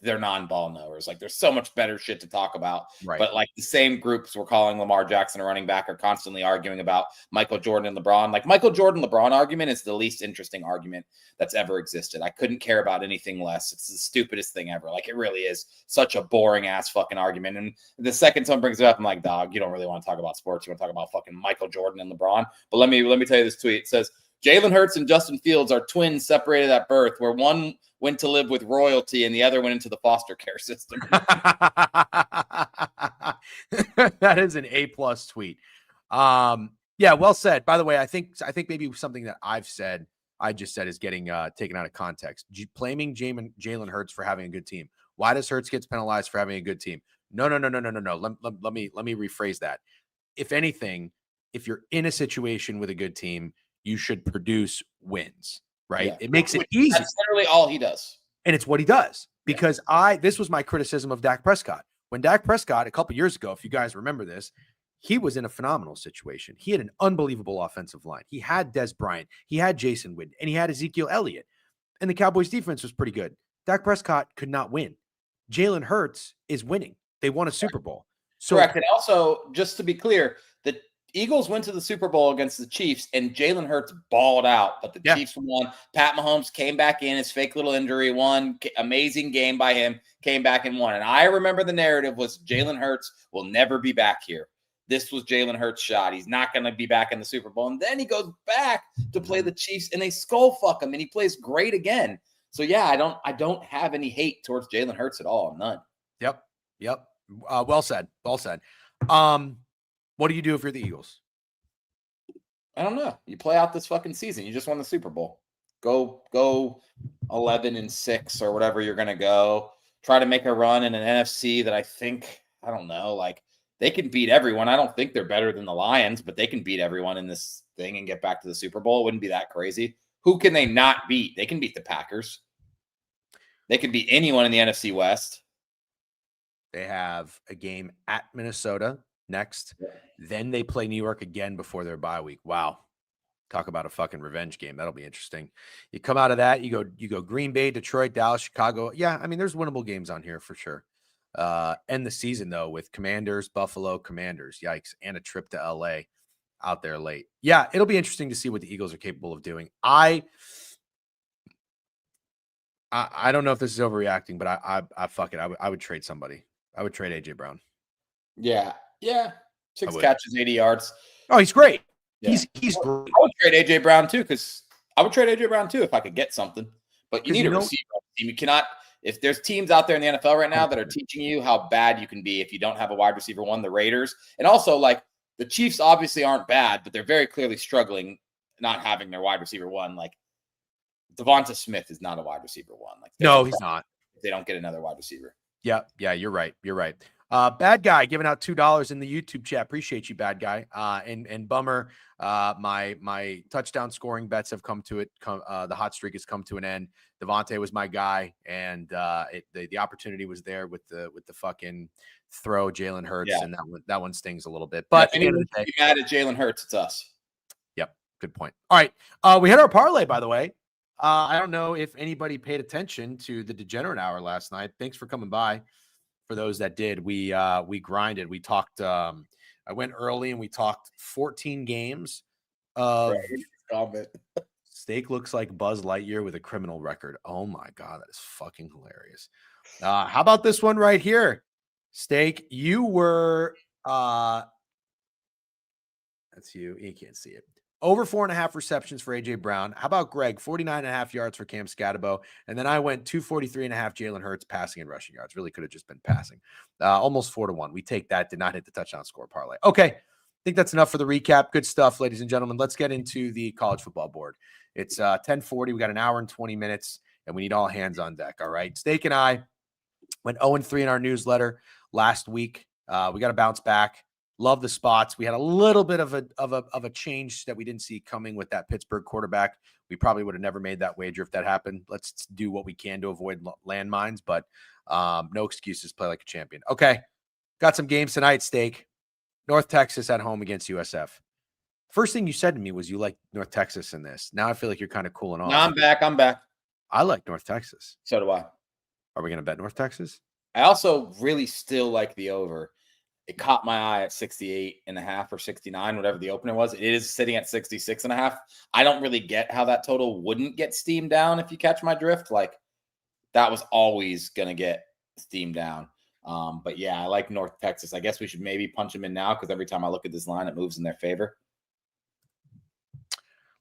they're non-ball knowers. Like, there's so much better shit to talk about. Right. But like the same groups we're calling Lamar Jackson a running back are constantly arguing about Michael Jordan and LeBron. Like, Michael Jordan LeBron argument is the least interesting argument that's ever existed. I couldn't care about anything less. It's the stupidest thing ever. Like, it really is such a boring ass fucking argument. And the second someone brings it up, I'm like, dog, you don't really want to talk about sports. You want to talk about fucking Michael Jordan and LeBron. But let me tell you this tweet. It says, Jalen Hurts and Justin Fields are twins separated at birth, where one went to live with royalty and the other went into the foster care system. That is an A+ tweet. Yeah, well said. By the way, I think maybe something that I just said is getting taken out of context. Blaming Jalen Hurts for having a good team. Why does Hurts get penalized for having a good team? No. Let me rephrase that. If anything, if you're in a situation with a good team, you should produce wins, right? Yeah. It makes it easy. That's literally all he does. And it's what he does. Because this was my criticism of Dak Prescott. When Dak Prescott, a couple years ago, if you guys remember this, he was in a phenomenal situation. He had an unbelievable offensive line. He had Des Bryant. He had Jason Witten. And he had Ezekiel Elliott. And the Cowboys defense was pretty good. Dak Prescott could not win. Jalen Hurts is winning. They won a Super Bowl. So, correct. And also, just to be clear, the Eagles went to the Super Bowl against the Chiefs, and Jalen Hurts balled out, but the Chiefs won. Pat Mahomes came back in, his fake little injury, won. Amazing game by him, came back and won. And I remember the narrative was Jalen Hurts will never be back here. This was Jalen Hurts' shot. He's not going to be back in the Super Bowl. And then he goes back to play the Chiefs, and they skull fuck him, and he plays great again. So, yeah, I don't have any hate towards Jalen Hurts at all. None. Yep. Well said. What do you do if you're the Eagles? I don't know. You play out this fucking season. You just won the Super Bowl. Go 11-6 or whatever you're going to go. Try to make a run in an NFC that I don't know, like they can beat everyone. I don't think they're better than the Lions, but they can beat everyone in this thing and get back to the Super Bowl. It wouldn't be that crazy. Who can they not beat? They can beat the Packers. They can beat anyone in the NFC West. They have a game at Minnesota next. Then they play New York again before their bye week. Wow. Talk about a fucking revenge game. That'll be interesting. You come out of that, you go Green Bay, Detroit, Dallas, Chicago. Yeah, I mean, there's winnable games on here for sure. End the season though with Commanders, Buffalo, Commanders. Yikes, and a trip to LA out there late. Yeah, it'll be interesting to see what the Eagles are capable of doing. I don't know if this is overreacting, but I fuck it. I would trade somebody. I would trade AJ Brown. Yeah. I 6 would. catches, 80 yards. Oh, he's great. Yeah. He's great. I would trade AJ Brown too, because I would trade AJ Brown too if I could get something. But you need a receiver on the team. You cannot. If there's teams out there in the NFL right now that are teaching you how bad you can be if you don't have a wide receiver one, the Raiders, and also like the Chiefs obviously aren't bad, but they're very clearly struggling not having their wide receiver one. Like Devonta Smith is not a wide receiver one. Like no, he's not. If they don't get another wide receiver. Yeah, you're right. You're right. Bad guy giving out $2 in the YouTube chat. Appreciate you, bad guy. And bummer. My touchdown scoring bets have come to it. The hot streak has come to an end. Devontae was my guy, and the opportunity was there with the fucking throw Jalen Hurts, and that one stings a little bit. But if anyone be mad at Jalen Hurts, it's us. Yep, good point. All right, we had our parlay, by the way. I don't know if anybody paid attention to the Degenerate Hour last night. Thanks for coming by. For those that did, we grinded. We talked. I went early and we talked 14 games of. Steak looks like Buzz Lightyear with a criminal record. Oh my god, that is fucking hilarious. How about this one right here, Steak? You were. That's you. You can't see it. Over 4.5 receptions for AJ Brown. How about Greg? 49.5 yards for Cam Scatabo. And then I went 243.5 Jalen Hurts passing and rushing yards. Really could have just been passing. Almost 4-1. We take that. Did not hit the touchdown score parlay. Okay. I think that's enough for the recap. Good stuff, ladies and gentlemen. Let's get into the college football board. It's 10:40. We got an hour and 20 minutes, and we need all hands on deck. All right. Steak and I went 0-3 in our newsletter last week. We got to bounce back. Love the spots. We had a little bit of a change that we didn't see coming with that Pittsburgh quarterback. We probably would have never made that wager if that happened. Let's do what we can to avoid landmines, but no excuses. Play like a champion. Okay, got some games tonight. Steak. North Texas at home against USF. First thing you said to me was you like North Texas in this. Now I feel like you're kind of cooling off. No, I'm back. I like North Texas. So do I. Are we going to bet North Texas? I also really still like the over. It caught my eye at 68.5 or 69, whatever the opener was. It is sitting at 66.5. I don't really get how that total wouldn't get steamed down, if you catch my drift. Like, that was always going to get steamed down. But yeah, I like North Texas. I guess we should maybe punch them in now, because every time I look at this line, it moves in their favor.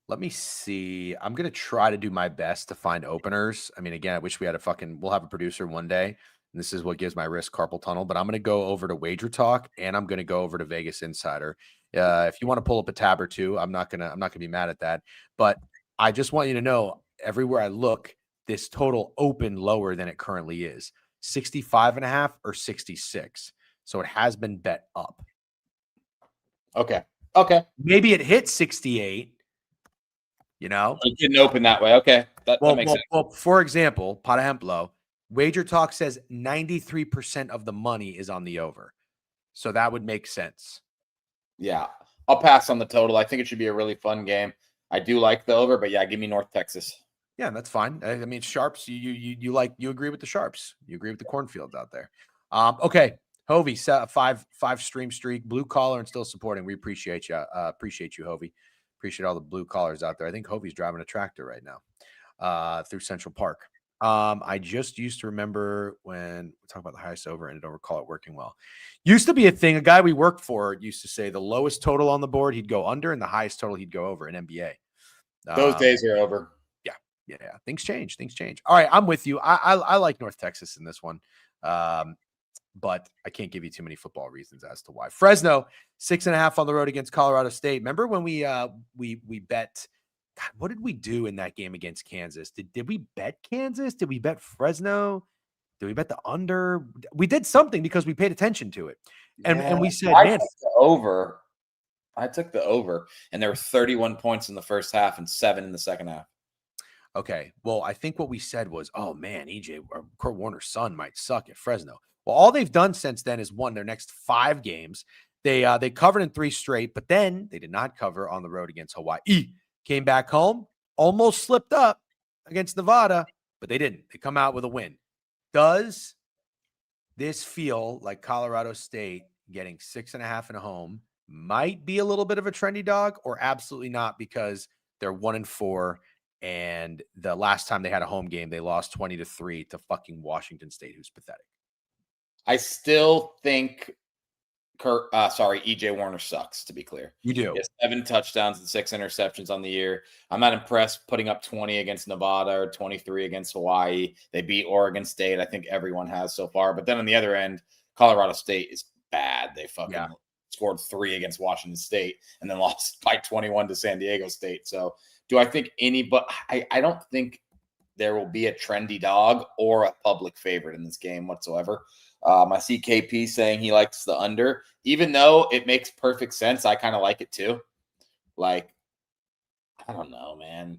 Let me see. I'm going to try to do my best to find openers. I mean, again, I wish we had we'll have a producer one day. And this is what gives my wrist carpal tunnel, but I'm going to go over to Wager Talk and I'm going to go over to Vegas Insider. If you want to pull up a tab or two, I'm not going to be mad at that, but I just want you to know everywhere I look, this total opened lower than it currently is, 65.5 or 66. So it has been bet up. Okay. Maybe it hit 68. You know, it didn't open that way. Okay. That makes sense. Well, for example, Potahemplo, Wager Talk says 93% of the money is on the over. So that would make sense. Yeah. I'll pass on the total. I think it should be a really fun game. I do like the over, but yeah, give me North Texas. Yeah, that's fine. I mean, Sharps, you agree with the Sharps. You agree with the cornfields out there. Okay. Hovey, 5 stream streak, blue collar and still supporting. We appreciate you. Appreciate you, Hovey. Appreciate all the blue collars out there. I think Hovey's driving a tractor right now through Central Park. I just used to remember when we talk about the highest over and I don't recall it working well. Used to be a thing. A guy we worked for used to say the lowest total on the board, he'd go under, and the highest total he'd go over in NBA. Those days are over. Yeah. Things change. All right. I'm with you. I like North Texas in this one. But I can't give you too many football reasons as to why. Fresno 6.5 on the road against Colorado State. Remember when we bet, God, what did we do in that game against Kansas? Did we bet Kansas? Did we bet Fresno? Did we bet the under? We did something because we paid attention to it. And we said, man, took the over. I took the over, and there were 31 points in the first half and 7 in the second half. Okay. Well, I think what we said was, oh man, EJ or Kurt Warner's son might suck at Fresno. Well, all they've done since then is won their next 5 games. They covered in 3 straight, but then they did not cover on the road against Hawaii. came back home, almost slipped up against Nevada, but they didn't. They come out with a win. Does this feel like Colorado State getting 6.5 at home might be a little bit of a trendy dog, or absolutely not, because they're 1-4, and the last time they had a home game, they lost 20-3 to fucking Washington State, who's pathetic. I still think EJ Warner sucks, to be clear. You do. He has 7 touchdowns and 6 interceptions on the year. I'm not impressed putting up 20 against Nevada or 23 against Hawaii. They beat Oregon State. I think everyone has so far. But then on the other end, Colorado State is bad. They fucking scored 3 against Washington State and then lost by 21 to San Diego State. So do I think I don't think there will be a trendy dog or a public favorite in this game whatsoever. I see KP saying he likes the under, even though it makes perfect sense. I kind of like it too. Like, I don't know, man.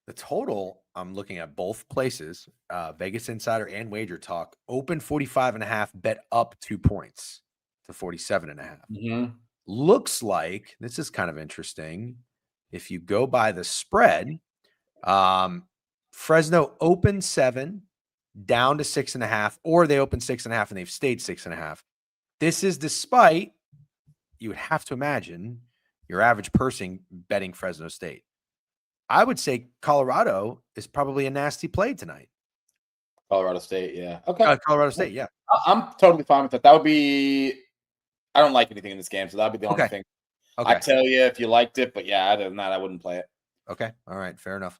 The total, I'm looking at both places, Vegas Insider and Wager Talk, open 45.5, bet up 2 points to 47.5. Mm-hmm. Looks like, this is kind of interesting, if you go by the spread, Fresno opened 7, down to 6.5, or they opened 6.5 and they've stayed 6.5. This is despite, you would have to imagine, your average person betting Fresno State. I would say Colorado is probably a nasty play tonight. Colorado State, yeah. Okay. Colorado State, yeah. I'm totally fine with that. That would be, I don't like anything in this game, so that would be the only thing. Okay. I tell you if you liked it, but yeah, other than that, I wouldn't play it. Okay. All right. Fair enough.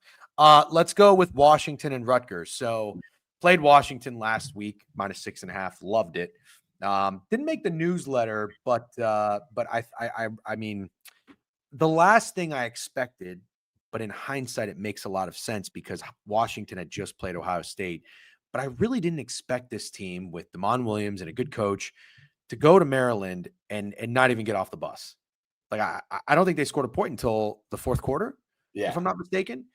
Let's go with Washington and Rutgers. So played Washington last week, -6.5. Loved it. Didn't make the newsletter, but I mean, the last thing I expected, but in hindsight, it makes a lot of sense because Washington had just played Ohio State. But I really didn't expect this team with Damon Williams and a good coach to go to Maryland and not even get off the bus. Like, I don't think they scored a point until the fourth quarter, if I'm not mistaken.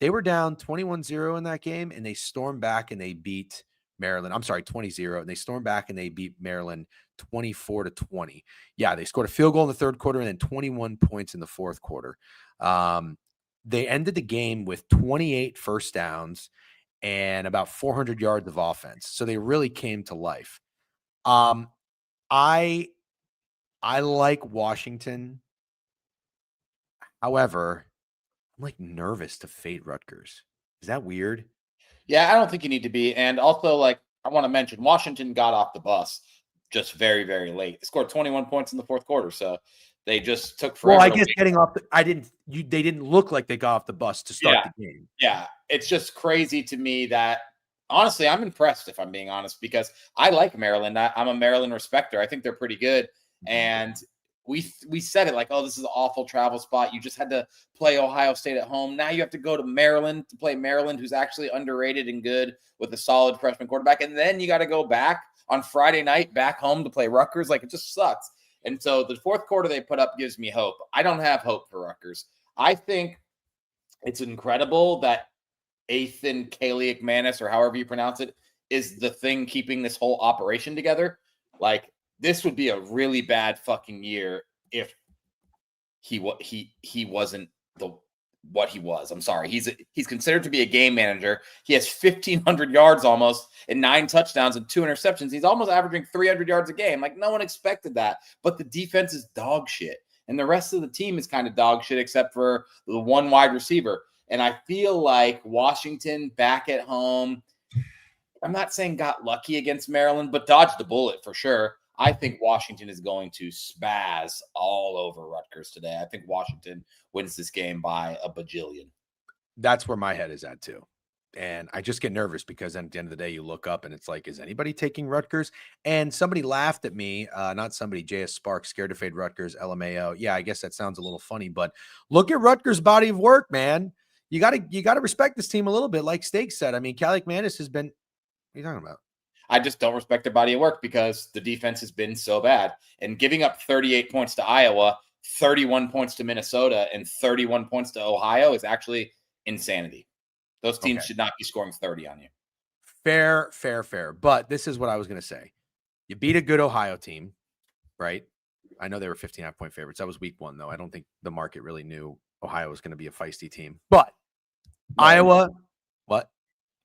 They were down 21-0 in that game, and they stormed back and they beat Maryland. I'm sorry, 20-0. And they stormed back and they beat Maryland 24-20. Yeah, they scored a field goal in the third quarter and then 21 points in the fourth quarter. They ended the game with 28 first downs and about 400 yards of offense. So they really came to life. I like Washington. However, I'm like nervous to fade Rutgers. Is that weird? Yeah, I don't think you need to be. And also, like, I want to mention Washington got off the bus just very, very late. They scored 21 points in the fourth quarter. So they just took forever. Well, I guess getting off they didn't look like they got off the bus to start the game. Yeah. It's just crazy to me that, honestly, I'm impressed, if I'm being honest, because I like Maryland. I'm a Maryland respecter. I think they're pretty good. And we said it like, oh, this is an awful travel spot. You just had to play Ohio State at home. Now you have to go to Maryland to play Maryland, who's actually underrated and good with a solid freshman quarterback. And then you got to go back on Friday night back home to play Rutgers. Like, it just sucks. And so the fourth quarter they put up gives me hope. I don't have hope for Rutgers. I think it's incredible that Ethan Kaliakmanis, or however you pronounce it, is the thing keeping this whole operation together. Like, this would be a really bad fucking year if he wasn't what he was. I'm sorry. He's considered to be a game manager. He has 1,500 yards almost and 9 touchdowns and 2 interceptions. He's almost averaging 300 yards a game. Like, no one expected that. But the defense is dog shit. And the rest of the team is kind of dog shit except for the one wide receiver. And I feel like Washington back at home, I'm not saying got lucky against Maryland, but dodged the bullet for sure. I think Washington is going to spaz all over Rutgers today. I think Washington wins this game by a bajillion. That's where my head is at too. And I just get nervous because at the end of the day, you look up and it's like, is anybody taking Rutgers? And somebody laughed at me, not somebody, JS Sparks, scared to fade Rutgers, LMAO. Yeah, I guess that sounds a little funny, but look at Rutgers' body of work, man. You gotta respect this team a little bit. Like Steak said, I mean, Kaliakmanis has been, what are you talking about? I just don't respect their body of work because the defense has been so bad. And giving up 38 points to Iowa, 31 points to Minnesota, and 31 points to Ohio is actually insanity. Those teams should not be scoring 30 on you. Fair. But this is what I was going to say. You beat a good Ohio team, right? I know they were 15.5-point favorites. That was week 1, though. I don't think the market really knew Ohio was going to be a feisty team. But No, Iowa, what?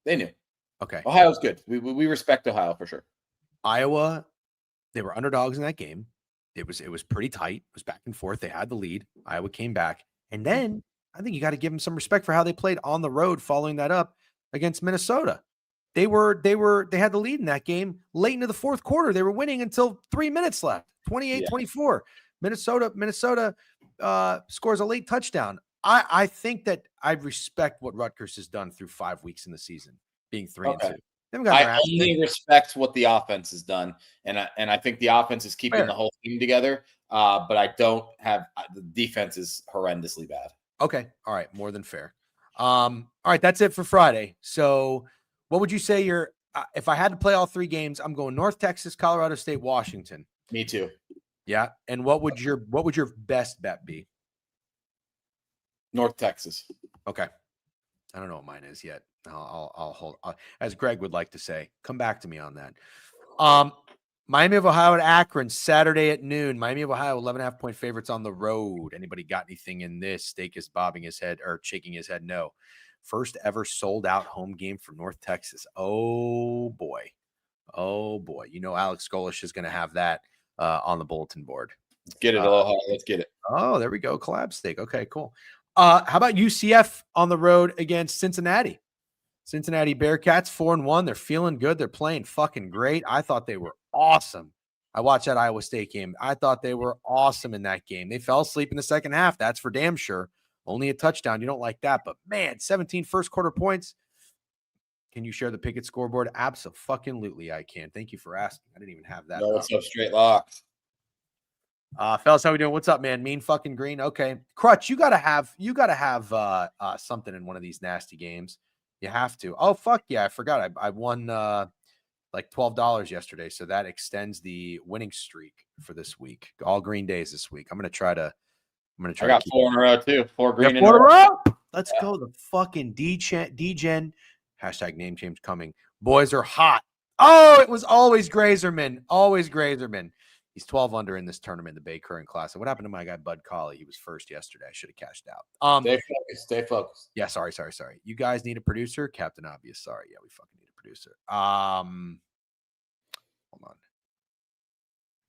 They knew. Okay. Ohio's good. We respect Ohio for sure. Iowa, they were underdogs in that game. It was pretty tight. It was back and forth. They had the lead. Iowa came back. And then I think you got to give them some respect for how they played on the road following that up against Minnesota. They had the lead in that game late into the fourth quarter. They were winning until 3 minutes left, 28-24. Minnesota scores a late touchdown. I think that I respect what Rutgers has done through 5 weeks in the season, being 3-2. They haven't gotten their I ass only kicked. respect what the offense has done, and I think the offense is keeping Fair. the whole team together. But I don't have the defense is horrendously bad. Okay. All right. More than fair. All right. That's it for Friday. So what would you say if I had to play all 3 games, I'm going North Texas, Colorado State, Washington. Me too. Yeah. And what would your best bet be? North Texas. Okay. I don't know what mine is yet. I'll hold, as Greg would like to say, come back to me on that. Miami of Ohio at Akron, Saturday at noon. Miami of Ohio, 11.5-point favorites on the road. Anybody got anything in this? Steak is bobbing his head or shaking his head. No. First ever sold out home game for North Texas. Oh boy. You know, Alex Golish is going to have that on the bulletin board. Get it, Aloha. Let's get it. Oh, there we go. Collab steak. Okay, cool. How about UCF on the road against Cincinnati? Cincinnati Bearcats 4-1. They're feeling good. They're playing fucking great. I thought they were awesome. I watched that Iowa State game. I thought they were awesome in that game. They fell asleep in the second half. That's for damn sure. Only a touchdown. You don't like that. But man, 17 first quarter points. Can you share the Pickett scoreboard? Absolutely, I can. Thank you for asking. I didn't even have that. No, what's up, straight locks? Fellas, how we doing? What's up, man? Mean fucking green. Okay. Crutch, you gotta have something in one of these nasty games. You have to. Oh, fuck yeah. I forgot. I won like $12 yesterday. So that extends the winning streak for this week. All green days this week. I'm gonna try to I got 4 in a row too. 4 green in a row. row. Let's go. The fucking D-Gen. Hashtag name change coming. Boys are hot. Oh, it was always Grazerman. Always Grazerman. He's 12 under in this tournament, the Bay Current Classic. What happened to my guy, Bud Colley? He was first yesterday. I should have cashed out. Stay focused. Yeah, sorry. You guys need a producer? Captain Obvious. Sorry. Yeah, we fucking need a producer. Hold on.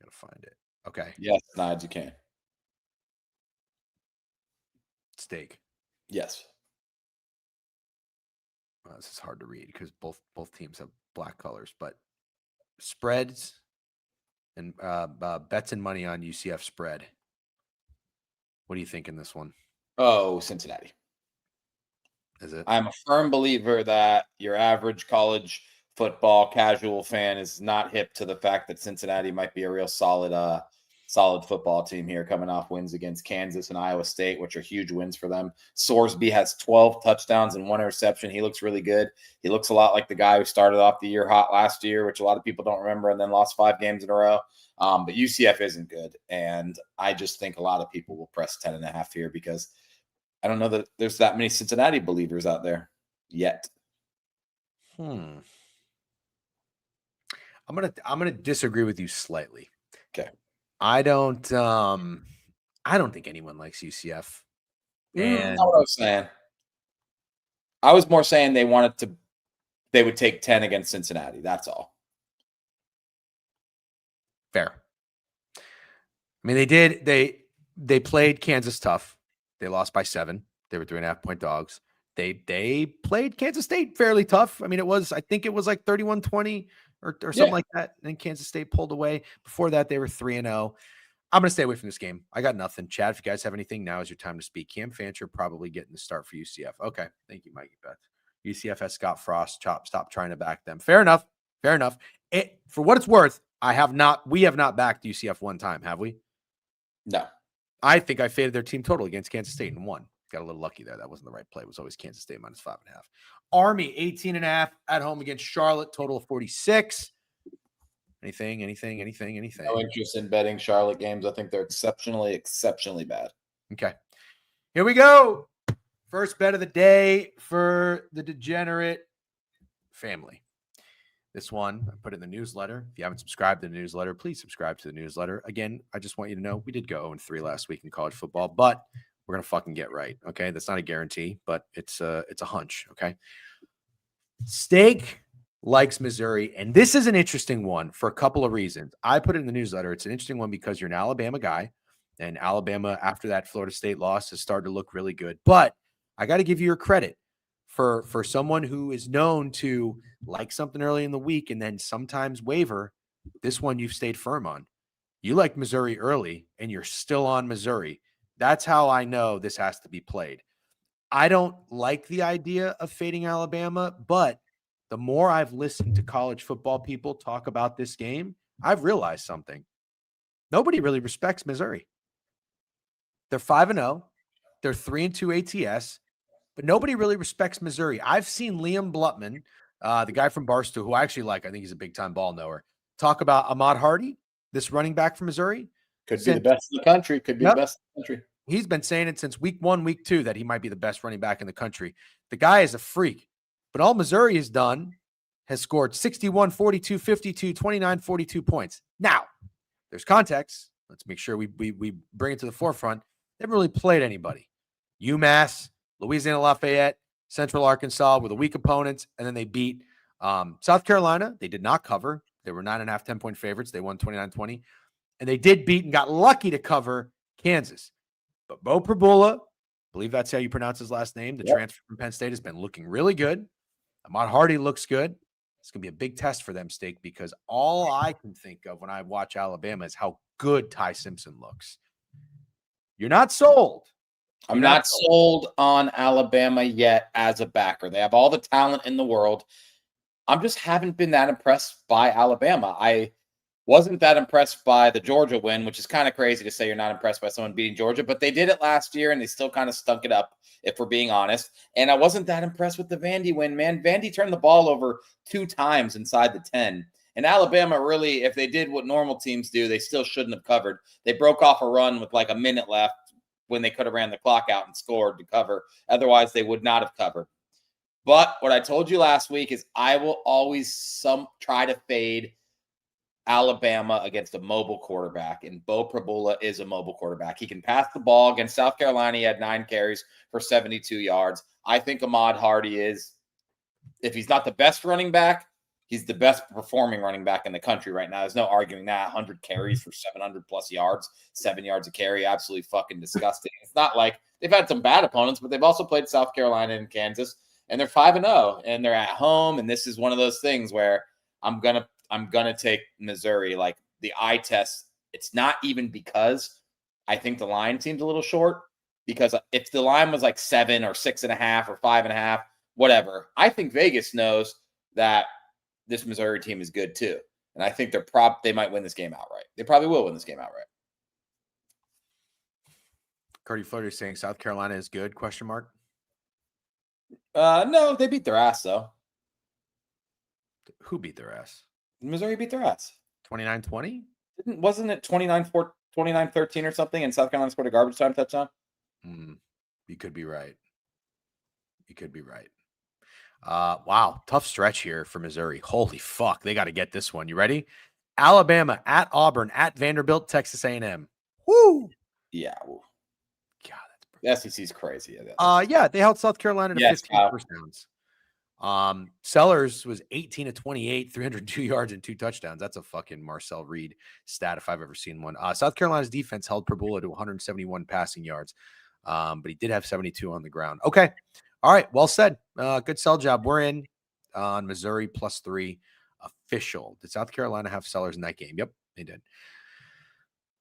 Gotta find it. Okay. Yes, nods you can. Steak. Yes. This is hard to read because both teams have black colors, but spreads and bets and money on UCF spread. What do you think in this one? Oh, Cincinnati. Is it? I'm a firm believer that your average college football casual fan is not hip to the fact that Cincinnati might be a real solid football team here, coming off wins against Kansas and Iowa State, which are huge wins for them. Sorsby has 12 touchdowns and 1 interception. He looks really good. He looks a lot like the guy who started off the year hot last year, which a lot of people don't remember, and then lost 5 games in a row. But UCF isn't good, and I just think a lot of people will press 10.5 here because I don't know that there's that many Cincinnati believers out there yet. I'm gonna disagree with you slightly. Okay. I don't think anyone likes UCF. And Not what I was saying. I was more saying they would take 10 against Cincinnati. That's all. Fair. I mean, they played Kansas tough. They lost by 7. They were 3.5-point dogs. They played Kansas State fairly tough. I mean, I think it was like 31-20 or something like that. And then Kansas State pulled away. Before that, they were 3-0. I'm going to stay away from this game. I got nothing. Chad, if you guys have anything, now is your time to speak. Cam Fancher probably getting the start for UCF. Okay. Thank you, Mikey Beth. UCF has Scott Frost. Stop trying to back them. Fair enough. For what it's worth, we have not backed UCF one time, have we? No. I think I faded their team total against Kansas State and won. Got a little lucky there. That wasn't the right play. It was always Kansas State minus 5.5. Army 18.5 at home against Charlotte. Total of 46. Anything? No interest in betting Charlotte games. I think they're exceptionally bad. Okay. Here we go. First bet of the day for the degenerate family. This one, I put it in the newsletter. If you haven't subscribed to the newsletter, please subscribe to the newsletter. Again, I just want you to know we did go 0-3 last week in college football, but we're going to fucking get right. Okay. That's not a guarantee, but it's a hunch. Okay. Steak likes Missouri. And this is an interesting one for a couple of reasons. I put it in the newsletter. It's an interesting one because you're an Alabama guy, and Alabama, after that Florida State loss, has started to look really good. But I got to give you your credit for someone who is known to like something early in the week and then sometimes waver. This one you've stayed firm on. You like Missouri early and you're still on Missouri. That's how I know this has to be played. I don't like the idea of fading Alabama, but the more I've listened to college football people talk about this game, I've realized something. Nobody really respects Missouri. They're 5-0. They're 3-2 ATS, but nobody really respects Missouri. I've seen Liam Blutman, the guy from Barstool, who I actually like. I think he's a big-time ball knower, talk about Ahmad Hardy, this running back from Missouri. Could be the best in the country. Could be the best in the country. He's been saying it since week 1, week 2, that he might be the best running back in the country. The guy is a freak. But all Missouri has done has scored 61, 42, 52, 29, 42 points. Now, there's context. Let's make sure we bring it to the forefront. They haven't really played anybody. UMass, Louisiana Lafayette, Central Arkansas were the weak opponents, and then they beat South Carolina. They did not cover. They were 9.5, 10-point favorites. They won 29-20. And they did beat and got lucky to cover Kansas. But Bo Prabula, I believe that's how you pronounce his last name, the transfer from Penn State, has been looking really good. Ahmad Hardy looks good. It's going to be a big test for them, Steak, because all I can think of when I watch Alabama is how good Ty Simpson looks. You're not sold. I'm not sold on Alabama yet as a backer. They have all the talent in the world. I just haven't been that impressed by Alabama. I wasn't that impressed by the Georgia win, which is kind of crazy to say you're not impressed by someone beating Georgia, but they did it last year and they still kind of stunk it up, if we're being honest. And I wasn't that impressed with the Vandy win, man. Vandy turned the ball over 2 times inside the 10. And Alabama really, if they did what normal teams do, they still shouldn't have covered. They broke off a run with like a minute left when they could have ran the clock out and scored to cover. Otherwise, they would not have covered. But what I told you last week is I will always try to fade Alabama against a mobile quarterback, and Bo Prabula is a mobile quarterback. He can pass the ball. Against South Carolina, he had 9 carries for 72 yards. I think Ahmad Hardy is, if he's not the best running back, he's the best performing running back in the country right now. There's no arguing that. 100 carries for 700-plus yards, 7 yards a carry, absolutely fucking disgusting. It's not like they've had some bad opponents, but they've also played South Carolina and Kansas, and they're 5-0, and they're at home, and this is one of those things where I'm gonna take Missouri. Like the eye test, it's not even because I think the line seems a little short, because if the line was like 7 or 6.5 or 5.5, whatever, I think Vegas knows that this Missouri team is good too. And I think they might win this game outright. They probably will win this game outright. Cardi Flutter saying South Carolina is good, ? No, they beat their ass though. Who beat their ass? Missouri beat their ass. 29-20? Wasn't it 29-13 or something, and South Carolina scored a garbage time touchdown? You could be right. Wow, tough stretch here for Missouri. Holy fuck, they got to get this one. You ready? Alabama, at Auburn, at Vanderbilt, Texas A&M. Woo! Yeah. God, that's the SEC's crazy. Yeah, they held South Carolina to 15 first downs. Sellers was 18-28, 302 yards and 2 touchdowns. That's a fucking Marcel Reed stat if I've ever seen one. South Carolina's defense held Prabula to 171 passing yards, but he did have 72 on the ground. Okay. All right. Well said. Good sell job. We're in on Missouri +3 official. Did South Carolina have Sellers in that game? Yep, they did.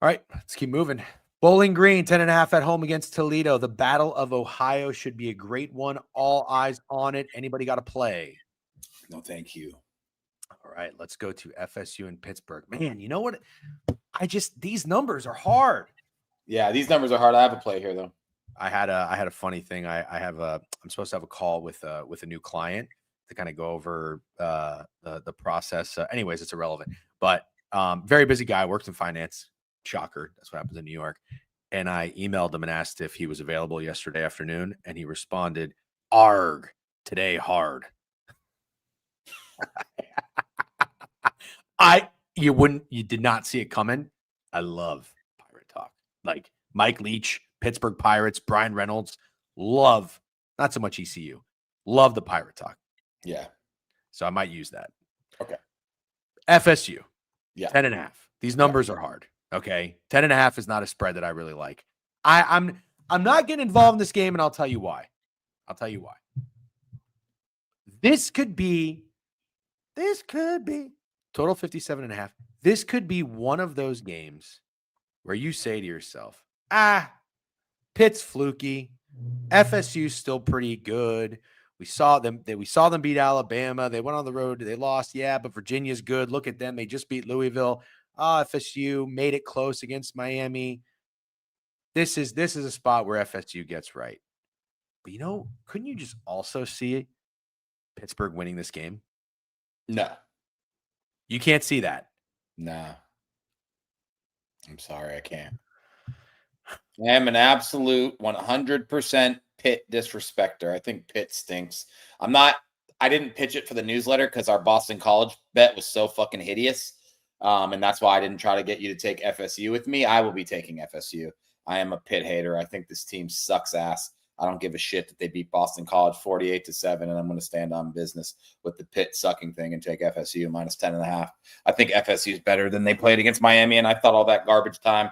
All right. Let's keep moving. Bowling Green, 10.5 at home against Toledo. The Battle of Ohio should be a great one. All eyes on it. Anybody got to play? No, thank you. All right, let's go to FSU and Pittsburgh. Man, you know what? These numbers are hard. Yeah, these numbers are hard. I have a play here though. I had a funny thing. I'm supposed to have a call with a new client to kind of go over the process. Anyways, it's irrelevant. But very busy guy, works in finance. Shocker. That's what happens in New York. And I emailed him and asked if he was available yesterday afternoon. And he responded, "Arg, today hard." You did not see it coming. I love Pirate Talk. Like Mike Leach, Pittsburgh Pirates, Brian Reynolds. Love, not so much ECU. Love the Pirate Talk. Yeah. So I might use that. Okay. FSU. Yeah. 10.5. These numbers are hard. Okay. 10.5 is not a spread that I really like. I'm not getting involved in this game, and I'll tell you why. This could be total 57.5. This could be one of those games where you say to yourself, Pitt's fluky. FSU's still pretty good. We saw them beat Alabama. They went on the road. They lost. Yeah, but Virginia's good. Look at them. They just beat Louisville. FSU made it close against Miami. This is a spot where FSU gets right. But couldn't you just also see Pittsburgh winning this game? No. You can't see that. No. I'm sorry, I can't. I am an absolute 100% Pitt disrespecter. I think Pitt stinks. I didn't pitch it for the newsletter because our Boston College bet was so fucking hideous. And that's why I didn't try to get you to take FSU with me. I will be taking FSU. I am a Pitt hater. I think this team sucks ass. I don't give a shit that they beat Boston College 48-7, and I'm going to stand on business with the Pitt sucking thing and take FSU minus 10.5. I think FSU is better than they played against Miami, and I thought all that garbage time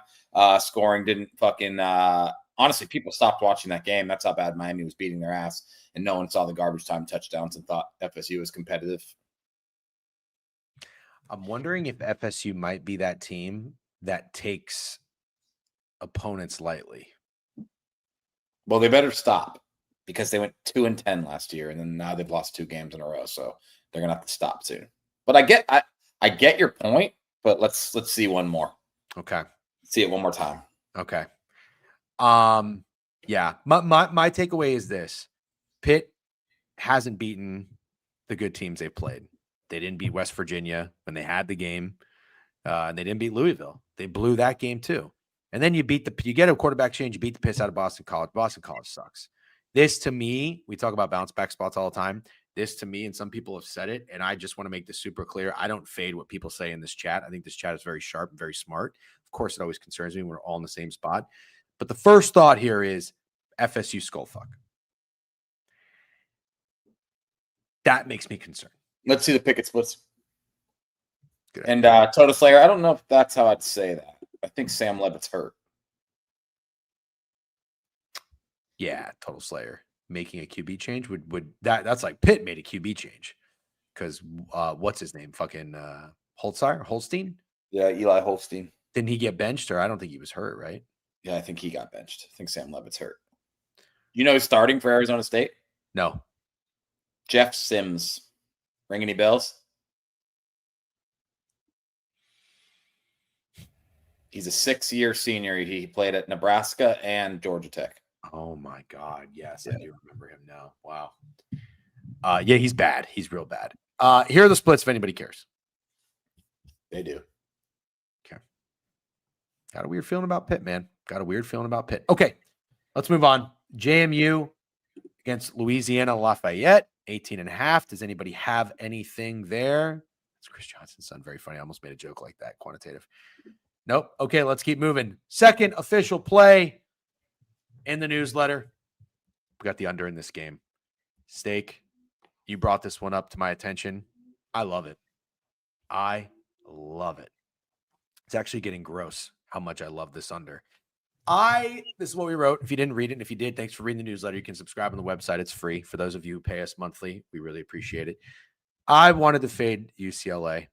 scoring didn't fucking honestly, people stopped watching that game. That's how bad Miami was beating their ass, and no one saw the garbage time touchdowns and thought FSU was competitive. I'm wondering if FSU might be that team that takes opponents lightly. Well, they better stop because they went 2-10 last year, and then now they've lost 2 games in a row. So they're gonna have to stop soon. But I get your point. But let's see one more. Okay, see it one more time. Okay. Yeah. My takeaway is this: Pitt hasn't beaten the good teams they've played. They didn't beat West Virginia when they had the game, and they didn't beat Louisville. They blew that game too. And then you get a quarterback change, you beat the piss out of Boston College. Boston College sucks. This to me, we talk about bounce back spots all the time. This to me, and some people have said it, and I just want to make this super clear. I don't fade what people say in this chat. I think this chat is very sharp and very smart. Of course, it always concerns me when we're all in the same spot. But the first thought here is FSU skullfuck. That makes me concerned. Let's see the picket splits. Good. And Total Slayer, I don't know if that's how I'd say that. I think Sam Levitt's hurt. Yeah, Total Slayer making a QB change would that's like Pitt made a QB change because what's his name? Fucking Holstein? Yeah, Eli Holstein. Didn't he get benched, or I don't think he was hurt, right? Yeah, I think he got benched. I think Sam Levitt's hurt. You know who's starting for Arizona State? No. Jeff Sims. Ring any bells? He's a 6-year senior. He played at Nebraska and Georgia Tech. Oh my God. Yes, I do remember him now. Wow. Yeah, he's bad. He's real bad. Here are the splits if anybody cares. They do. Okay. Got a weird feeling about Pitt, man. Got a weird feeling about Pitt. Okay. Let's move on. JMU against Louisiana Lafayette, 18.5. Does anybody have anything there? It's Chris Johnson's son. Very funny. I almost made a joke like that. Quantitative. Nope. Okay, let's keep moving. Second official play in the newsletter. We got the under in this game. Steak, you brought this one up to my attention. I love it. It's actually getting gross how much I love this under. This is what we wrote. If you didn't read it, and if you did, thanks for reading the newsletter. You can subscribe on the website. It's free. For those of you who pay us monthly, we really appreciate it. I wanted to fade UCLA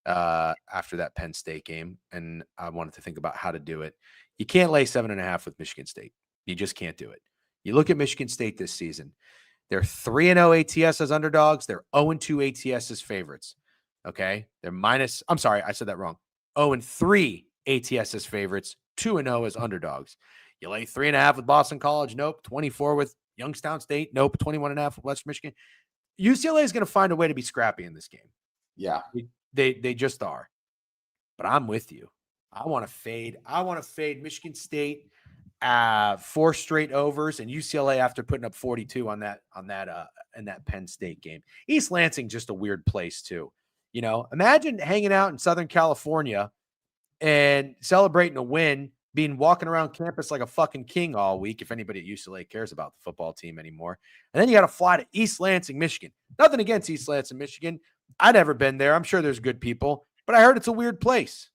after that Penn State game, and I wanted to think about how to do it. You can't lay 7.5 with Michigan State. You just can't do it. You look at Michigan State this season. They're 3-0 ATS as underdogs. They're 0-2 ATS as favorites. Okay? I'm sorry, I said that wrong. 0-3 ATS as favorites, 2-0 as underdogs. You lay 3.5 with Boston College. Nope. 24 with Youngstown State. Nope. 21.5 with Western Michigan. UCLA is going to find a way to be scrappy in this game. Yeah. They just are. But I'm with you. I want to fade Michigan State 4 straight overs, and UCLA after putting up 42 in that Penn State game. East Lansing just a weird place too. Imagine hanging out in Southern California and celebrating a win, being walking around campus like a fucking king all week, if anybody at UCLA cares about the football team anymore. And then you got to fly to East Lansing, Michigan. Nothing against East Lansing, Michigan. I've never been there. I'm sure there's good people, but I heard it's a weird place.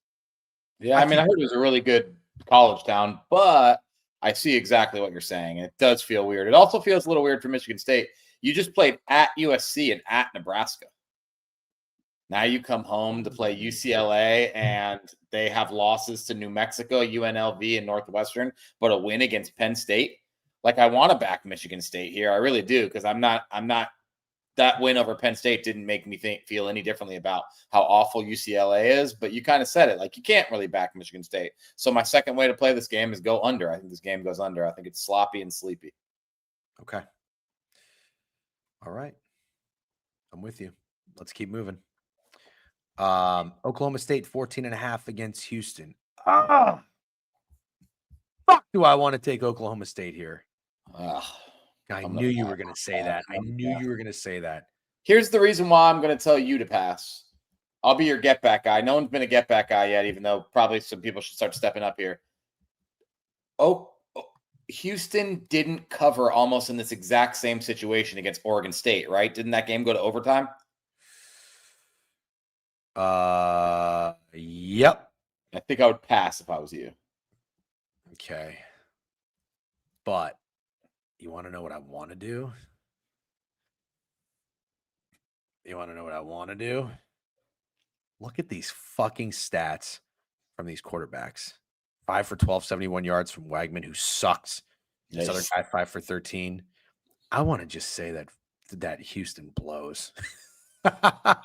Yeah, I heard it was a really good college town, but I see exactly what you're saying. It does feel weird. It also feels a little weird for Michigan State. You just played at USC and at Nebraska. Now you come home to play UCLA, and they have losses to New Mexico, UNLV, and Northwestern, but a win against Penn State. Like, I want to back Michigan State here. I really do, because I'm not. That win over Penn State didn't make me feel any differently about how awful UCLA is. But you kind of said it. Like, you can't really back Michigan State. So my second way to play this game is go under. I think this game goes under. I think it's sloppy and sleepy. Okay. All right. I'm with you. Let's keep moving. Oklahoma State 14.5 against Houston. Fuck do I want to take Oklahoma State here? I knew you were going to say that. I knew you were going to say that. Here's the reason why I'm going to tell you to pass. I'll be your get back guy. No one's been a get back guy yet, even though probably some people should start stepping up here. Houston didn't cover almost in this exact same situation against Oregon State, right? Didn't that game go to overtime? Yep. I think I would pass if I was you. Okay. But you want to know what I want to do? Look at these fucking stats from these quarterbacks. 5 for 12, 71 yards from Wagman, who sucks. This other guy, 5 for 13. I want to just say that Houston blows. But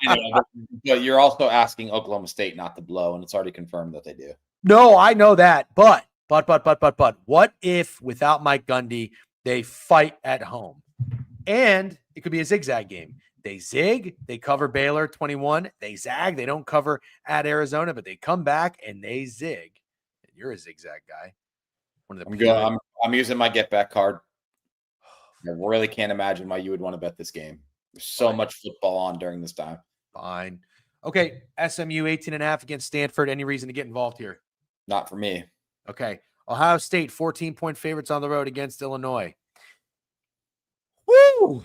you're also asking Oklahoma State not to blow, and it's already confirmed that they do. No, I know that. But what if without Mike Gundy, they fight at home? And it could be a zigzag game. They zig, they cover Baylor 21, they zag, they don't cover at Arizona, but they come back and they zig. And you're a zigzag guy. I'm using my get back card. I really can't imagine why you would want to bet this game. There's so much football on during this time. Fine. Okay, SMU 18.5 against Stanford. Any reason to get involved here? Not for me. Okay. Ohio State 14-point favorites on the road against Illinois. Woo!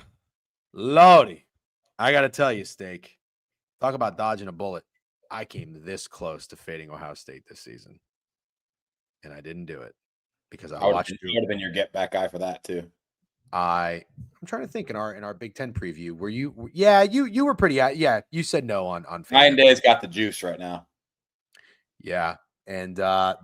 Lordy. I got to tell you, Steak, talk about dodging a bullet. I came this close to fading Ohio State this season, and I didn't do it because I watched. You would have been your get back guy for that too. I'm trying to think in our Big Ten preview. Were you? Yeah, you were pretty. Yeah, you said no on. 9 days got the juice right now. Yeah, and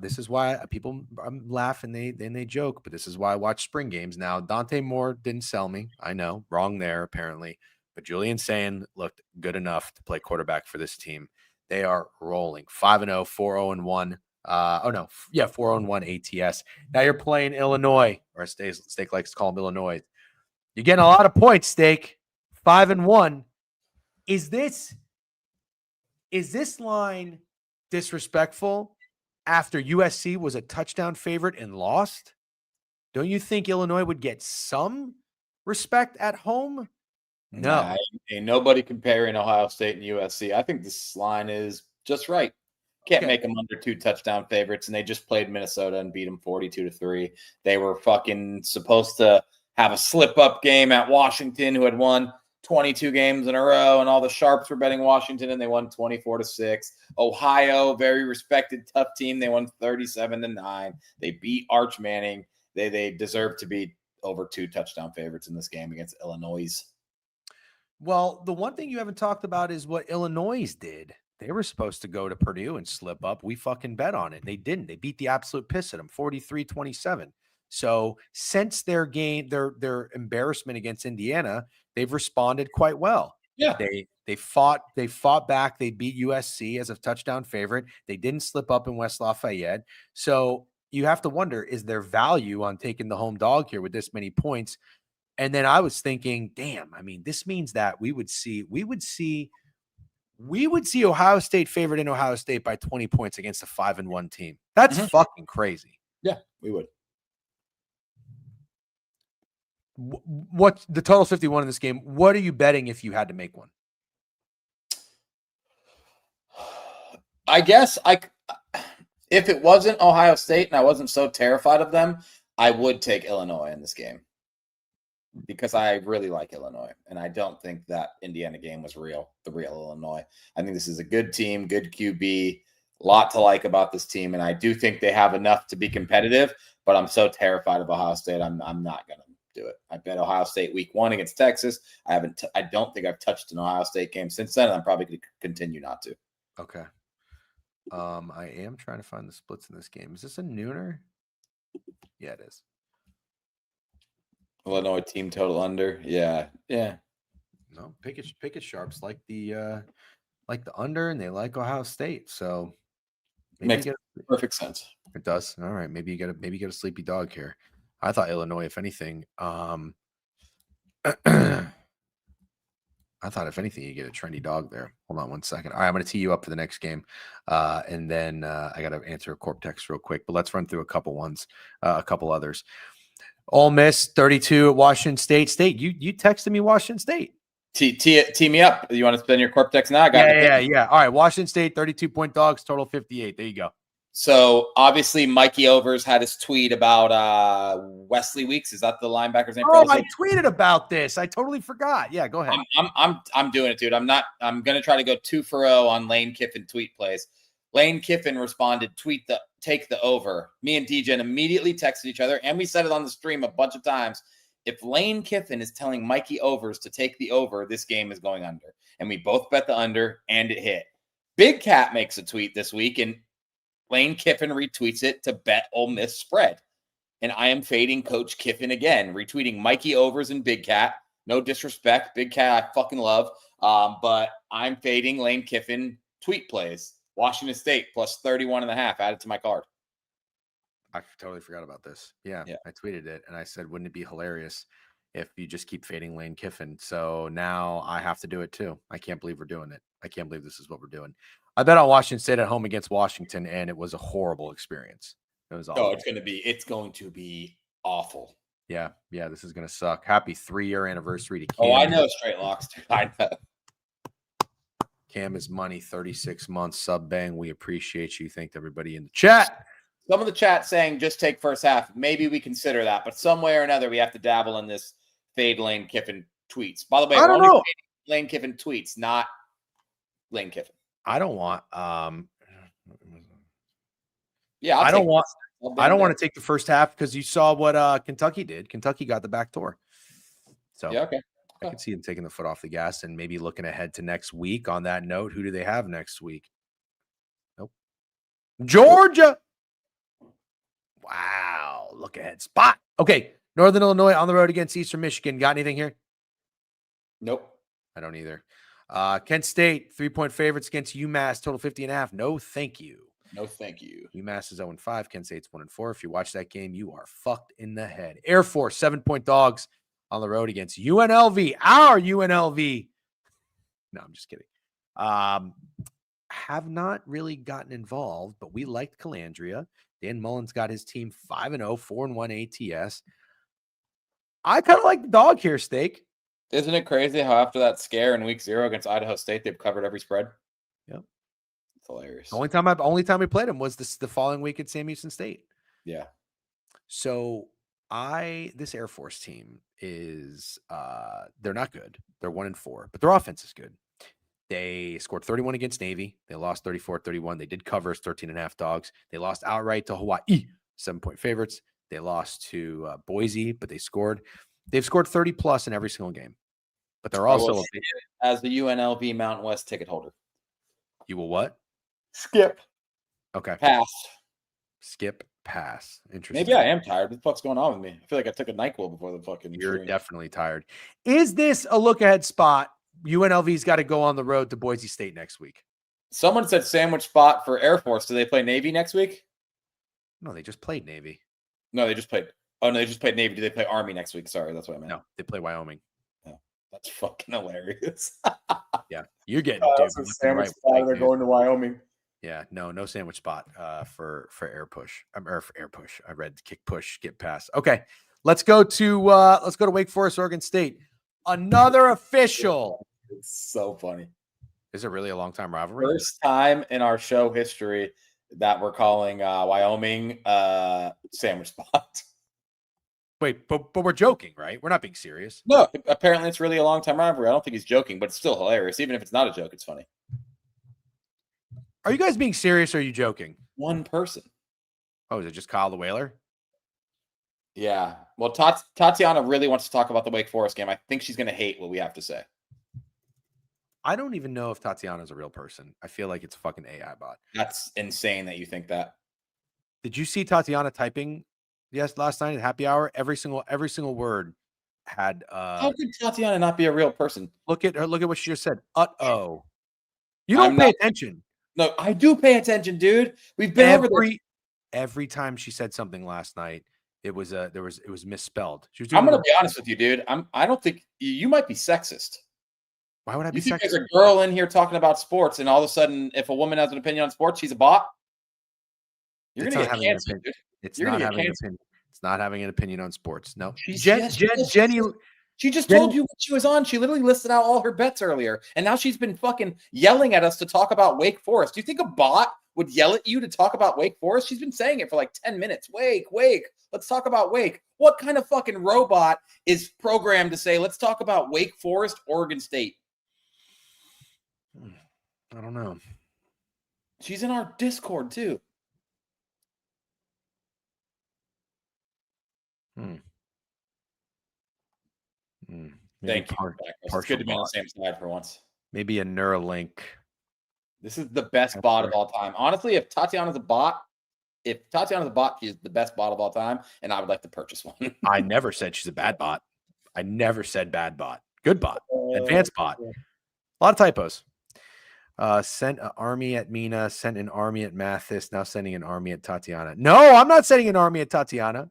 this is why people laugh and they joke, but this is why I watch spring games now. Dante Moore didn't sell me. I know, wrong there apparently. But Julian Sand looked good enough to play quarterback for this team. They are rolling 5-0, 4-0-1. 4-1 ATS. Now you're playing Illinois, or Steak likes to call them Illinois. You're getting a lot of points, Steak. 5-1. Is this line disrespectful after USC was a touchdown favorite and lost? Don't you think Illinois would get some respect at home? No. Ain't nobody comparing Ohio State and USC. I think this line is just right. Can't make them under 2 touchdown favorites, and they just played Minnesota and beat them 42-3. They were fucking supposed to have a slip-up game at Washington, who had won 22 games in a row, and all the sharps were betting Washington, and they won 24-6. Ohio, very respected, tough team. They won 37-9. They beat Arch Manning. They deserve to be over 2 touchdown favorites in this game against Illinois. Well, the one thing you haven't talked about is what Illinois did. They were supposed to go to Purdue and slip up. We fucking bet on it. They didn't. They beat the absolute piss at them, 43-27. So since their game, their embarrassment against Indiana, they've responded quite well. Yeah. They fought back. They beat USC as a touchdown favorite. They didn't slip up in West Lafayette. So you have to wonder, is there value on taking the home dog here with this many points? And then I was thinking, damn, I mean, this means that we would see Ohio State favored in Ohio State by 20 points against a 5-1 team. That's fucking crazy. Yeah, we would. What the total 51 in this game? What are you betting if you had to make one? I guess if it wasn't Ohio State and I wasn't so terrified of them, I would take Illinois in this game because I really like Illinois, and I don't think that Indiana game was the real Illinois. I think this is a good team, good QB, a lot to like about this team, and I do think they have enough to be competitive. But I'm so terrified of Ohio State, I'm not gonna do it. I bet Ohio State week 1 against Texas. I don't think I've touched an Ohio State game since then, and I'm probably going to continue not to. Okay. I am trying to find the splits in this game. Is this a nooner? Yeah, it is. Illinois team total under. Yeah. No, Pickett Sharps like the under, and they like Ohio State. So makes perfect sense. It does. All right. Maybe you get a sleepy dog here. I thought Illinois, if anything, I thought if anything, you get a trendy dog there. Hold on one second. All right, I'm going to tee you up for the next game, and then I got to answer a corp text real quick. But let's run through a couple others. Ole Miss 32 at Washington State. You texted me Washington State. Tee me up. You want to spend your corp text now? Yeah. All right, Washington State 32-point dogs, total 58. There you go. So obviously Mikey Overs had his tweet about Wesley Weeks. Is that the linebacker's name? Oh, I tweeted about this. I totally forgot. Yeah, go ahead. I'm doing it, dude. I'm gonna try to go 2 for 0 on Lane Kiffin tweet plays. Lane Kiffin responded, take the over. Me and DJ immediately texted each other, and we said it on the stream a bunch of times. If Lane Kiffin is telling Mikey Overs to take the over, this game is going under. And we both bet the under, and it hit. Big Cat makes a tweet this week, and Lane Kiffin retweets it to bet Ole Miss spread. And I am fading Coach Kiffin again, retweeting Mikey Overs and Big Cat. No disrespect. Big Cat I fucking love. But I'm fading Lane Kiffin tweet plays. Washington State plus 31.5 added to my card. I totally forgot about this. Yeah, I tweeted it, and I said, wouldn't it be hilarious if you just keep fading Lane Kiffin? So now I have to do it too. I can't believe we're doing it. I can't believe this is what we're doing. I bet on Washington State at home against Washington, and it was a horrible experience. It was awful. Oh, it's going to be awful. Yeah, this is going to suck. Happy 3-year anniversary to Cam. Oh, I know straight locks, dude. I know. Cam is money, 36 months, sub bang. We appreciate you. Thank everybody in the chat. Some of the chat saying just take first half. Maybe we consider that, but some way or another, we have to dabble in this fade Lane Kiffin tweets. By the way, I don't know. Lane Kiffin tweets, not Lane Kiffin. I don't want. Yeah, I don't want to take the first half because you saw what Kentucky did. Kentucky got the back door. So yeah, okay. I can see them taking the foot off the gas and maybe looking ahead to next week. On that note, who do they have next week? Nope. Georgia. Wow. Look ahead spot. Okay. Northern Illinois on the road against Eastern Michigan. Got anything here? Nope. I don't either. Kent State, 3-point favorites against UMass, total 50.5. No, thank you. No, thank you. UMass is 0-5. Kent State's 1-4. If you watch that game, you are fucked in the head. Air Force, 7-point dogs on the road against UNLV. Our UNLV. No, I'm just kidding. Have not really gotten involved, but we liked Calandria. Dan Mullen's got his team 5-0, 4-1 ATS. I kind of like the dog here, Steak. Isn't it crazy how after that scare in week 0 against Idaho State, they've covered every spread? Yep. It's hilarious. The only time we played them was the following week at Sam Houston State. Yeah. So this Air Force team is they're not good. They're 1-4, but their offense is good. They scored 31 against Navy. They lost 34-31. They did cover as 13.5 dogs. They lost outright to Hawaii, 7-point favorites. They lost to Boise, but they scored. They've scored 30 plus in every single game, but they're also as the UNLV Mountain West ticket holder. You will what? Skip. Okay. Pass. Skip. Pass. Interesting. Maybe I am tired. What the fuck's going on with me? I feel like I took a NyQuil before the fucking. You're stream. Definitely tired. Is this a look ahead spot? UNLV's got to go on the road to Boise State next week. Someone said sandwich spot for Air Force. Do they play Navy next week? No, they just played Navy. No, they just played. Oh, no, they just played Navy. Do they play Army next week? Sorry, that's what I meant. No, they play Wyoming. Oh, that's fucking hilarious. Yeah, you're getting sandwich spot. They're going to Wyoming. Yeah, no sandwich spot for air push. Or for air push. I read kick push, skip pass. Okay, let's go to Wake Forest, Oregon State. Another official. It's so funny. Is it really a long time rivalry? First time in our show history that we're calling Wyoming sandwich spot. Wait, but we're joking, right? We're not being serious. No, apparently it's really a long time rivalry. I don't think he's joking, but it's still hilarious. Even if it's not a joke, it's funny. Are you guys being serious or are you joking? One person. Oh, is it just Kyle the Whaler? Yeah. Well, Tatiana really wants to talk about the Wake Forest game. I think she's going to hate what we have to say. I don't even know if Tatiana's a real person. I feel like it's a fucking AI bot. That's insane that you think that. Did you see Tatiana typing last night at happy hour? Every single word had How could Tatiana not be a real person? look at her, look at what she just said. Uh-oh. You don't pay attention. No, I do pay attention, dude. We've been over this. Every time she said something last night, it was misspelled. She was I'm going to be honest with you, dude. I don't think you might be sexist. Why would I be You think sexist? there's a girl in here talking about sports, and all of a sudden, if a woman has an opinion on sports, she's a bot? You're going to get canceled, dude. It's not having an opinion. It's not having an opinion on sports. No. Jenny. She just told you what she was on. She literally listed out all her bets earlier, and now she's been fucking yelling at us to talk about Wake Forest. Do you think a bot would yell at you to talk about Wake Forest? She's been saying it for like 10 minutes. Wake. Let's talk about Wake. What kind of fucking robot is programmed to say, let's talk about Wake Forest, Oregon State? I don't know. She's in our Discord too. Thank you. It's good to be on the same side for once. Maybe a Neuralink. This is the best bot of all time. Honestly, if Tatiana's a bot, she's the best bot of all time, and I would like to purchase one. I never said she's a bad bot. I never said bad bot. Good bot. Advanced bot. A lot of typos. Sent an army at Mina, sent an army at Mathis, now sending an army at Tatiana. No, I'm not sending an army at Tatiana.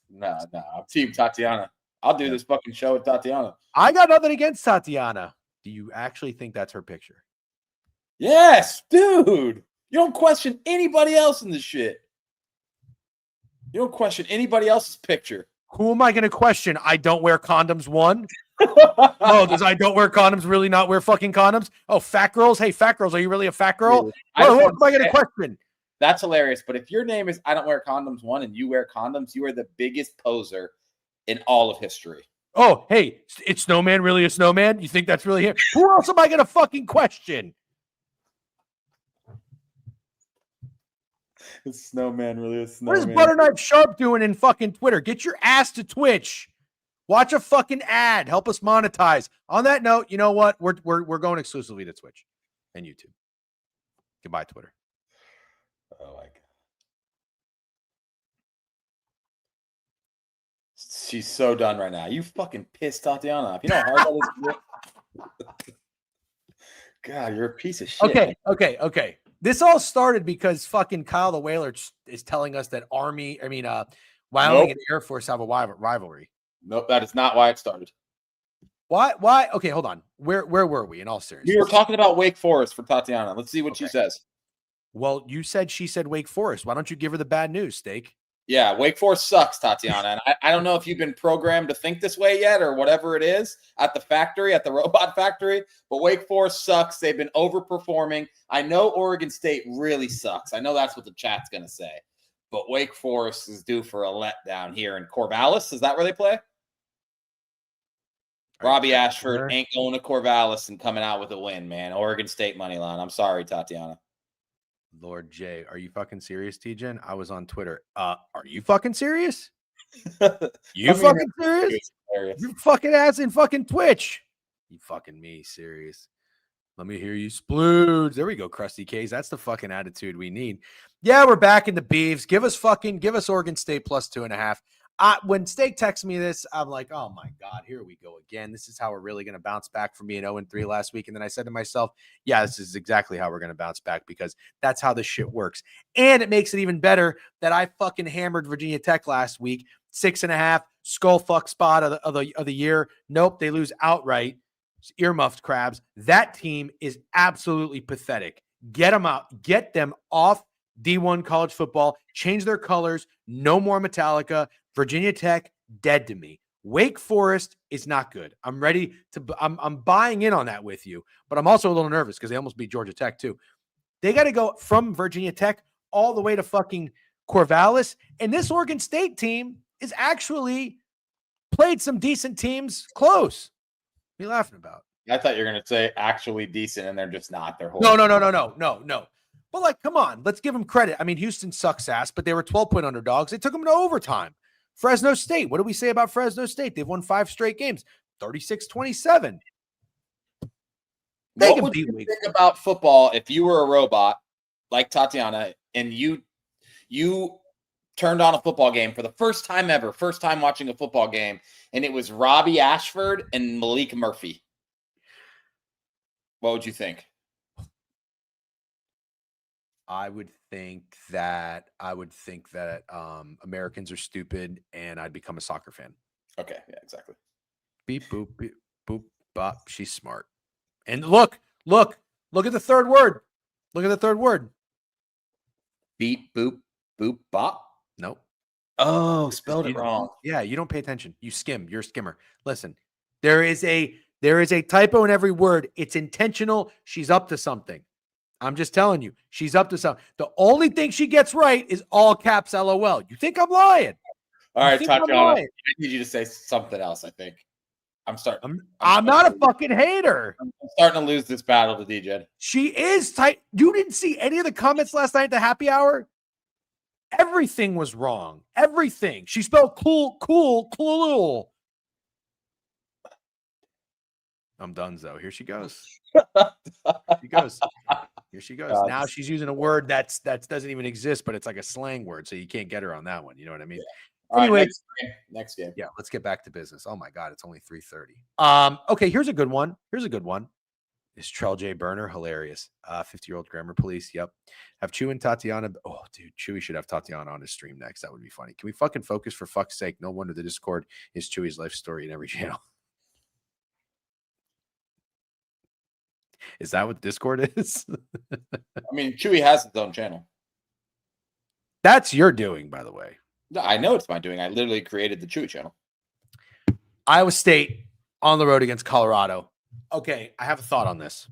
No, I'm Team Tatiana. I'll do this fucking show with Tatiana. I got nothing against Tatiana. Do you actually think that's her picture? Yes, dude. You don't question anybody else in this shit. You don't question anybody else's picture. Who am I going to question? I don't wear condoms, one. Oh, does I don't wear condoms really not wear fucking condoms? Oh, fat girls. Hey, fat girls, are you really a fat girl? Who am I going to question? That's hilarious. But if your name is I don't wear condoms, one, and you wear condoms, you are the biggest poser in all of history. Oh, hey, it's Snowman really a snowman? You think that's really him? Who else am I going to fucking question? Is Snowman really a snowman? What is Butterknife Sharp doing in fucking Twitter? Get your ass to Twitch. Watch a fucking ad. Help us monetize. On that note, you know what? We're going exclusively to Twitch and YouTube. Goodbye, Twitter. Oh my god. She's so done right now. You fucking pissed Tatiana off. You know how hard that is? God, you're a piece of shit. Okay. This all started because fucking Kyle the Whaler is telling us that Wyoming and Air Force have a rivalry. Nope, that is not why it started. Why? Okay, hold on. Where were we in all seriousness? We were talking about Wake Forest for Tatiana. Let's see what she says. Well, she said Wake Forest. Why don't you give her the bad news, Steak? Yeah, Wake Forest sucks, Tatiana. And I don't know if you've been programmed to think this way yet or whatever it is at the robot factory, but Wake Forest sucks. They've been overperforming. I know Oregon State really sucks. I know that's what the chat's going to say. But Wake Forest is due for a letdown here in Corvallis. Is that where they play? Robbie Ashford ain't going to Corvallis and coming out with a win, man. Oregon State money line. I'm sorry, Tatiana. Lord J, are you fucking serious, T-Gen? I was on Twitter. Are you fucking serious? You fucking serious? You fucking ass in fucking Twitch. You fucking me serious. Let me hear you splooge. There we go, Krusty K's. That's the fucking attitude we need. Yeah, we're back in the beeves. Give us Oregon State plus 2.5. When Steak texts me this, I'm like, oh my God, here we go again. This is how we're really going to bounce back from being 0-3 last week. And then I said to myself, yeah, this is exactly how we're going to bounce back because that's how this shit works. And it makes it even better that I fucking hammered Virginia Tech last week. 6.5 skull fuck spot of the year. Nope, they lose outright. Earmuffed crabs. That team is absolutely pathetic. Get them out. Get them off D1 college football. Change their colors. No more Metallica. Virginia Tech, dead to me. Wake Forest is not good. I'm ready to. I'm buying in on that with you, but I'm also a little nervous because they almost beat Georgia Tech too. They got to go from Virginia Tech all the way to fucking Corvallis, and this Oregon State team is actually played some decent teams close. What are you laughing about? I thought you were going to say actually decent, and they're just not. They're horrible. No. But like, come on, let's give them credit. I mean, Houston sucks ass, but they were 12-point underdogs. They took them to overtime. Fresno State. What do we say about Fresno State? They've won 5 straight games, 36-27. What would you think about football if you were a robot like Tatiana and you turned on a football game for the first time ever, first time watching a football game, and it was Robbie Ashford and Malik Murphy? What would you think? I would think that Americans are stupid, and I'd become a soccer fan. Okay, yeah, exactly. Beep boop beep boop bop. She's smart. And look at the third word. Look at the third word. Beep boop boop bop. Nope. Oh, spelled it wrong. Yeah, you don't pay attention. You skim. You're a skimmer. Listen, there is a typo in every word. It's intentional. She's up to something. I'm just telling you, she's up to something. The only thing she gets right is all caps LOL. You think I'm lying? All right, Tatiana, I need you to say something else, I think. I'm not a fucking hater. I'm starting to lose this battle to DJ. She is tight. You didn't see any of the comments last night at the happy hour? Everything was wrong. Everything. She spelled cool. I'm done, though. Here she goes. Here she goes. Now she's using a word that doesn't even exist, but it's like a slang word, so you can't get her on that one. You know what I mean? Yeah. Anyway, right, next game. Yeah, let's get back to business. Oh my God, it's only 3:30. Okay, here's a good one. Is Trell J. Burner hilarious? 50-year-old grammar police. Yep. Have Chewy and Tatiana. Oh, dude, Chewy should have Tatiana on his stream next. That would be funny. Can we fucking focus for fuck's sake? No wonder the Discord is Chewy's life story in every channel. Is that what Discord is? I mean, Chewy has his own channel. That's your doing, by the way. No, I know it's my doing. I literally created the Chewy channel. Iowa State on the road against Colorado. Okay, I have a thought on this.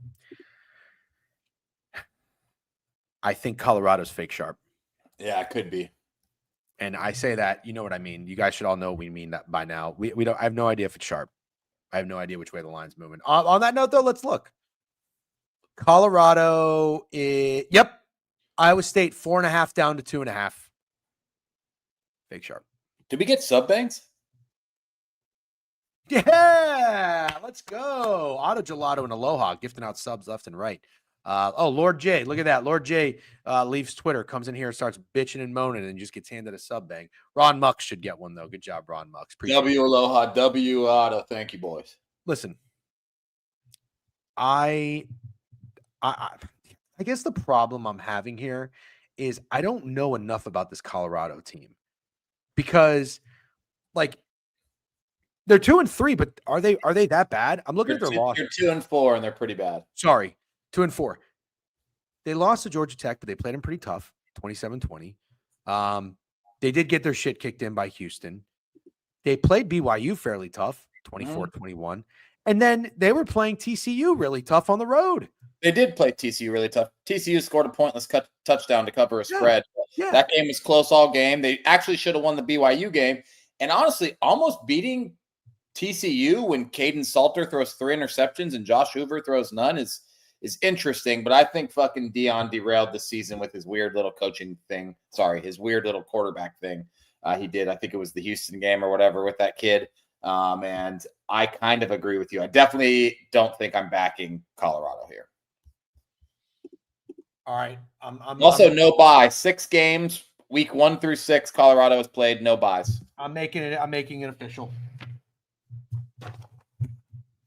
I think Colorado's fake sharp. Yeah, it could be. And I say that, you know what I mean. You guys should all know we mean that by now. We don't. I have no idea if it's sharp. I have no idea which way the line's moving. On that note, though, let's look. Colorado, yep. Iowa State 4.5 down to 2.5. Fake sharp. Did we get sub banks? Yeah, let's go. Auto Gelato and Aloha gifting out subs left and right. Lord J, look at that. Lord J leaves Twitter, comes in here and starts bitching and moaning and just gets handed a sub bang. Ron Mux should get one, though. Good job, Ron Mux. W Aloha, W Auto. Thank you, boys. Listen, I guess the problem I'm having here is I don't know enough about this Colorado team because, like, they're 2-3, but are they that bad? I'm looking at their losses. They're 2-4, and they're pretty bad. Sorry, 2-4. They lost to Georgia Tech, but they played them pretty tough, 27-20. They did get their shit kicked in by Houston. They played BYU fairly tough, 24-21. And then they were playing TCU really tough on the road. They did play TCU really tough. TCU scored a pointless touchdown to cover a spread. Yeah. That game was close all game. They actually should have won the BYU game. And honestly, almost beating TCU when Caden Salter throws 3 interceptions and Josh Hoover throws none is interesting. But I think fucking Deion derailed the season with his weird little coaching thing. Sorry, his weird little quarterback thing he did. I think it was the Houston game or whatever with that kid. And I kind of agree with you. I definitely don't think I'm backing Colorado here. All right. No bye. 6 games, week 1 through 6. Colorado has played, no buys. I'm making it official.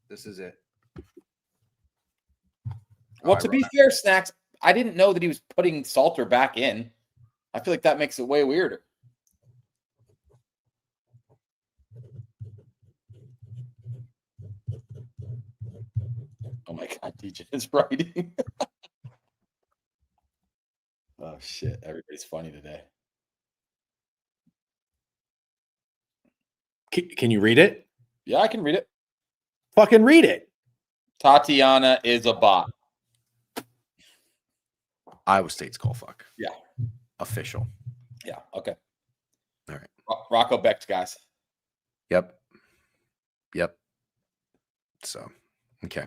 This is it. Well, to be fair, Snacks, I didn't know that he was putting Salter back in. I feel like that makes it way weirder. Oh my God, DJ is writing. Oh shit, everybody's funny today. Can you read it? Yeah, I can read it. Fucking read it. Tatiana is a bot. Iowa State's call fuck. Yeah. Official. Yeah. Okay. All right. Rocco Becht, guys. Yep. So, okay.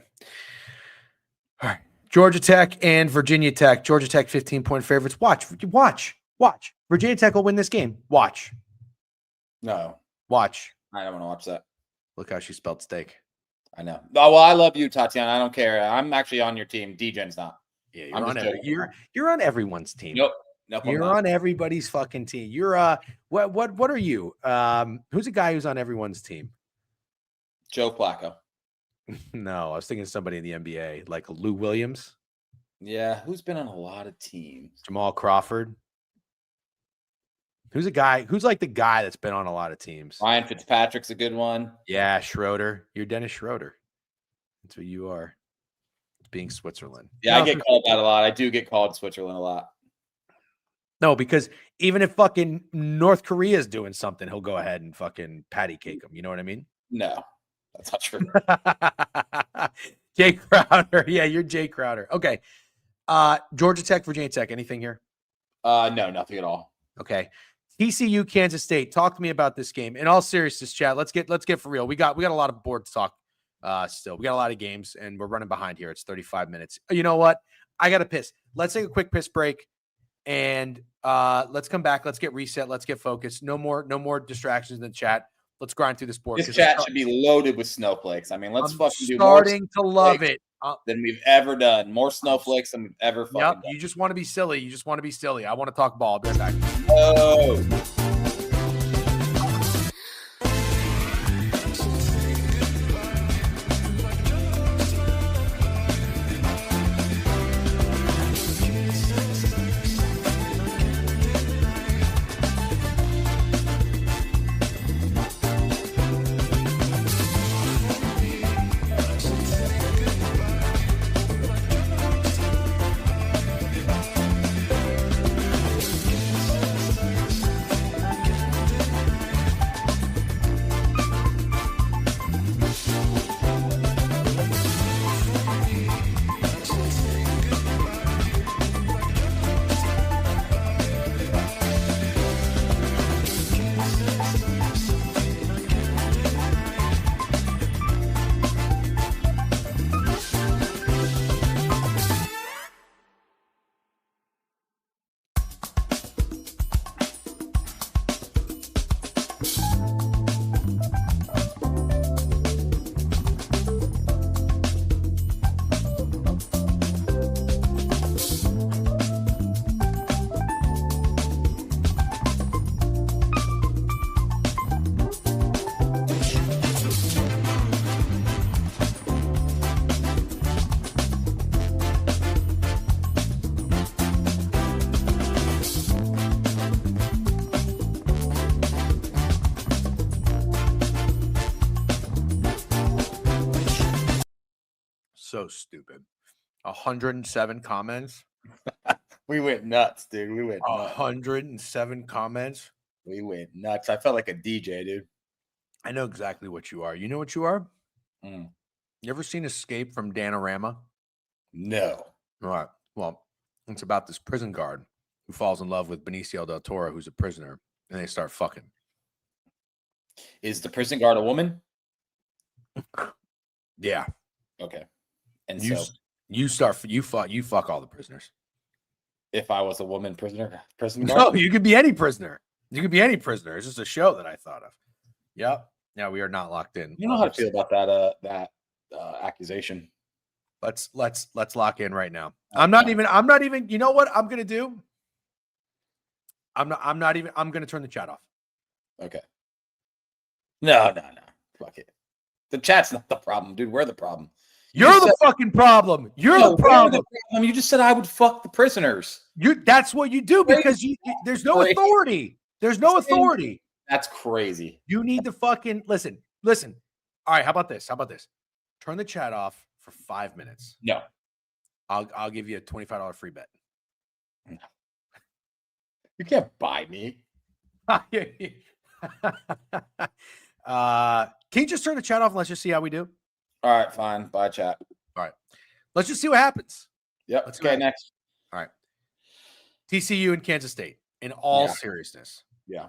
All right. Georgia Tech and Virginia Tech. Georgia Tech 15-point favorites. Watch. Virginia Tech will win this game. Watch. No. Watch. I don't want to watch that. Look how she spelled steak. I know. Oh, well, I love you, Tatiana. I don't care. I'm actually on your team. DJ's not. Yeah, you're on everyone's team. Nope. You're on everybody's fucking team. You're what are you? Who's a guy who's on everyone's team? Joe Flacco. No, I was thinking somebody in the NBA, like Lou Williams. Yeah, who's been on a lot of teams? Jamal Crawford. Who's a guy? Who's like the guy that's been on a lot of teams? Ryan Fitzpatrick's a good one. Yeah, Schroeder. You're Dennis Schroeder. That's who you are. Being Switzerland. Yeah, I get called that a lot. I do get called Switzerland a lot. No, because even if fucking North Korea is doing something, he'll go ahead and fucking patty cake them. You know what I mean? No, that's not true. Jay Crowder. Yeah, you're Jay Crowder. Okay. Georgia Tech, Virginia Tech. Anything here? No, nothing at all. Okay. TCU, Kansas State. Talk to me about this game. In all seriousness, chat. Let's get for real. We got a lot of board talk. Still, we got a lot of games, and we're running behind here. It's 35 minutes. You know what? I got to piss. Let's take a quick piss break, and let's come back. Let's get reset. Let's get focused. No more distractions in the chat. Let's grind through this board. This chat should be loaded with snowflakes. I mean, let's fucking do more. Starting to love it than we've ever done. More snowflakes than we've ever fucking done. You just want to be silly. I want to talk ball. I'll be right back. Oh. So stupid. 107 comments. We went nuts, dude. We went 107 comments. We went nuts. I felt like a DJ, dude. I know exactly what you are. You know what you are? You ever seen Escape from Danorama? No. All right. Well, it's about this prison guard who falls in love with Benicio del Toro, who's a prisoner, and they start fucking. Is the prison guard a woman? Yeah. Okay. And you fuck all the prisoners. If I was a woman prison guard? No, you could be any prisoner. You could be any prisoner. It's just a show that I thought of. Yep. Yeah, we are not locked in. You know how to feel about that accusation. Let's lock in right now. I'm not even, you know what I'm gonna do? I'm gonna turn the chat off. Okay. No. Fuck it. The chat's not the problem, dude. We're the problem. You're the fucking problem. You're the problem. You just said I would fuck the prisoners. That's what you do because there's no authority. There's no authority. That's crazy. You need to fucking listen. All right, how about this? Turn the chat off for 5 minutes. No. I'll give you a $25 free bet. No. You can't buy me. Can you just turn the chat off and let's just see how we do? All right, fine. Bye, chat. All right. Let's just see what happens. Yep. Let's Okay, next. All right. TCU and Kansas State. In all seriousness. Yeah.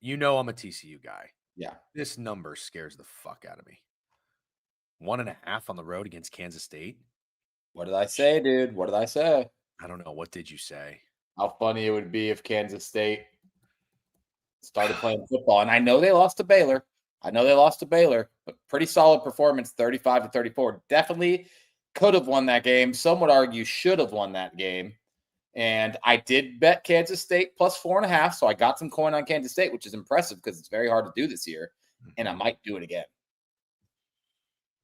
You know I'm a TCU guy. Yeah. This number scares the fuck out of me. 1.5 on the road against Kansas State. What did I say, dude? What did I say? I don't know. What did you say? How funny it would be if Kansas State started playing football. And I know they lost to Baylor. But pretty solid performance, 35-34. Definitely could have won that game. Some would argue should have won that game. And I did bet Kansas State plus 4.5. So I got some coin on Kansas State, which is impressive because it's very hard to do this year. And I might do it again.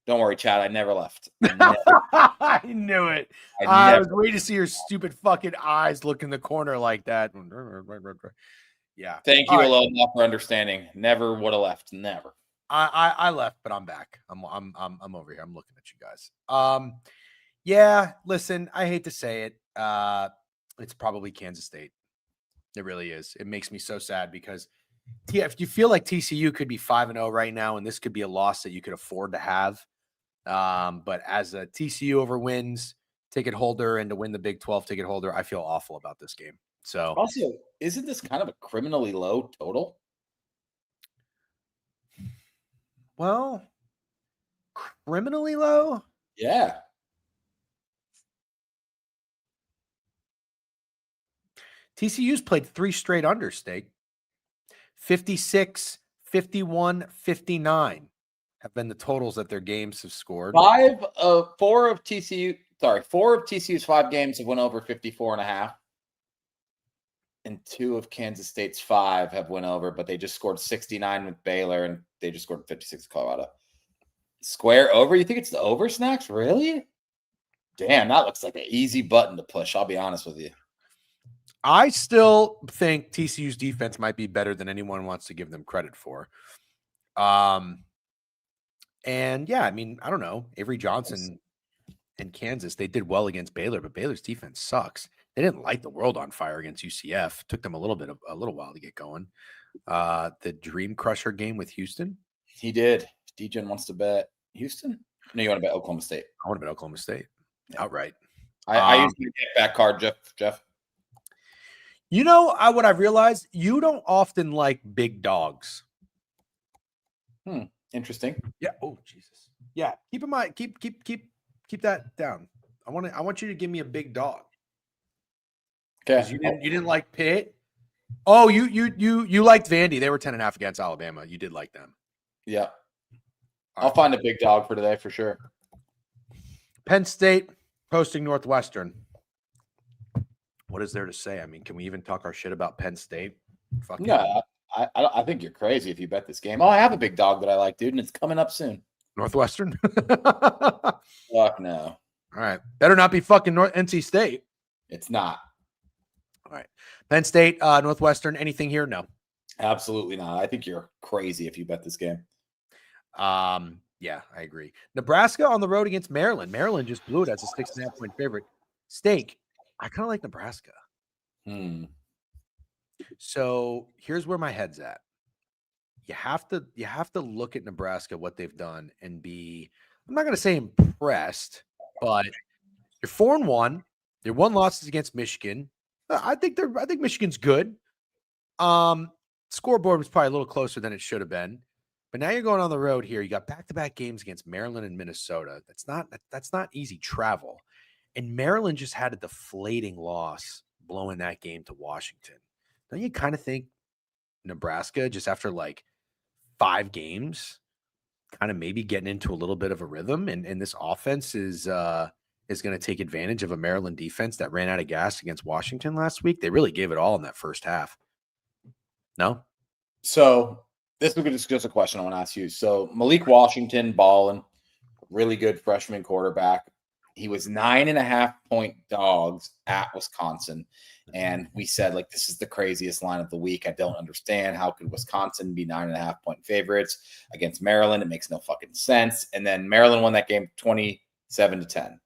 Don't worry, Chad. I never left. I knew it. I was waiting to see your stupid fucking eyes look in the corner like that. Yeah. Thank you, Alone, for understanding. Never would have left. Never. I left, but I'm back. I'm over here. I'm looking at you guys. Yeah. Listen, I hate to say it. It's probably Kansas State. It really is. It makes me so sad because if you feel like TCU could be 5-0 right now, and this could be a loss that you could afford to have. But as a TCU over wins ticket holder and to win the Big 12 ticket holder, I feel awful about this game. So also, isn't this kind of a criminally low total? Well, criminally low? Yeah. TCU's played 3 straight under, Steak. 56, 51, 59 have been the totals that their games have scored. 4 of TCU's 5 games have went over 54.5. And 2 of Kansas State's 5 have went over, but they just scored 69 with Baylor and they just scored 56 with Colorado. Square over? You think it's the over, Snacks? Really? Damn, that looks like an easy button to push. I'll be honest with you. I still think TCU's defense might be better than anyone wants to give them credit for. And yeah, I mean, I don't know. Avery Johnson and Kansas, they did well against Baylor, but Baylor's defense sucks. They didn't light the world on fire against UCF. Took them a little while to get going. The Dream Crusher game with Houston. He did. DGen wants to bet Houston. No, you want to bet Oklahoma State. I want to bet Oklahoma State outright. I usually get back card, Jeff. You know what I've realized? You don't often like big dogs. Interesting. Yeah. Oh Jesus. Yeah. Keep in mind. Keep that down. I want you to give me a big dog. Okay. You didn't like Pitt. Oh, you liked Vandy. They were 10.5 against Alabama. You did like them. Yeah. I'll find a big dog for today for sure. Penn State hosting Northwestern. What is there to say? I mean, can we even talk our shit about Penn State? Yeah, I think you're crazy if you bet this game. Oh, I have a big dog that I like, dude, and it's coming up soon. Northwestern? Fuck no. All right. Better not be fucking NC State. It's not. All right. Penn State, Northwestern, anything here? No. Absolutely not. I think you're crazy if you bet this game. Yeah, I agree. Nebraska on the road against Maryland. Maryland just blew it as a 6.5 point favorite. Steak, I kind of like Nebraska. So here's where my head's at. You have to look at Nebraska, what they've done, and be, I'm not going to say impressed, but you're 4-1. Their 1 losses against Michigan. I think Michigan's good. Scoreboard was probably a little closer than it should have been. But now you're going on the road here. You got back-to-back games against Maryland and Minnesota. That's not easy travel. And Maryland just had a deflating loss blowing that game to Washington. Don't you kind of think Nebraska, just after like 5 games, kind of maybe getting into a little bit of a rhythm, and this offense is going to take advantage of a Maryland defense that ran out of gas against Washington last week? They really gave it all in that first half. No? So this is just a question I want to ask you. So Malik Washington, balling, really good freshman quarterback. He was 9.5 point dogs at Wisconsin. And we said, like, this is the craziest line of the week. I don't understand. How could Wisconsin be 9.5 point favorites against Maryland? It makes no fucking sense. And then Maryland won that game 27-10.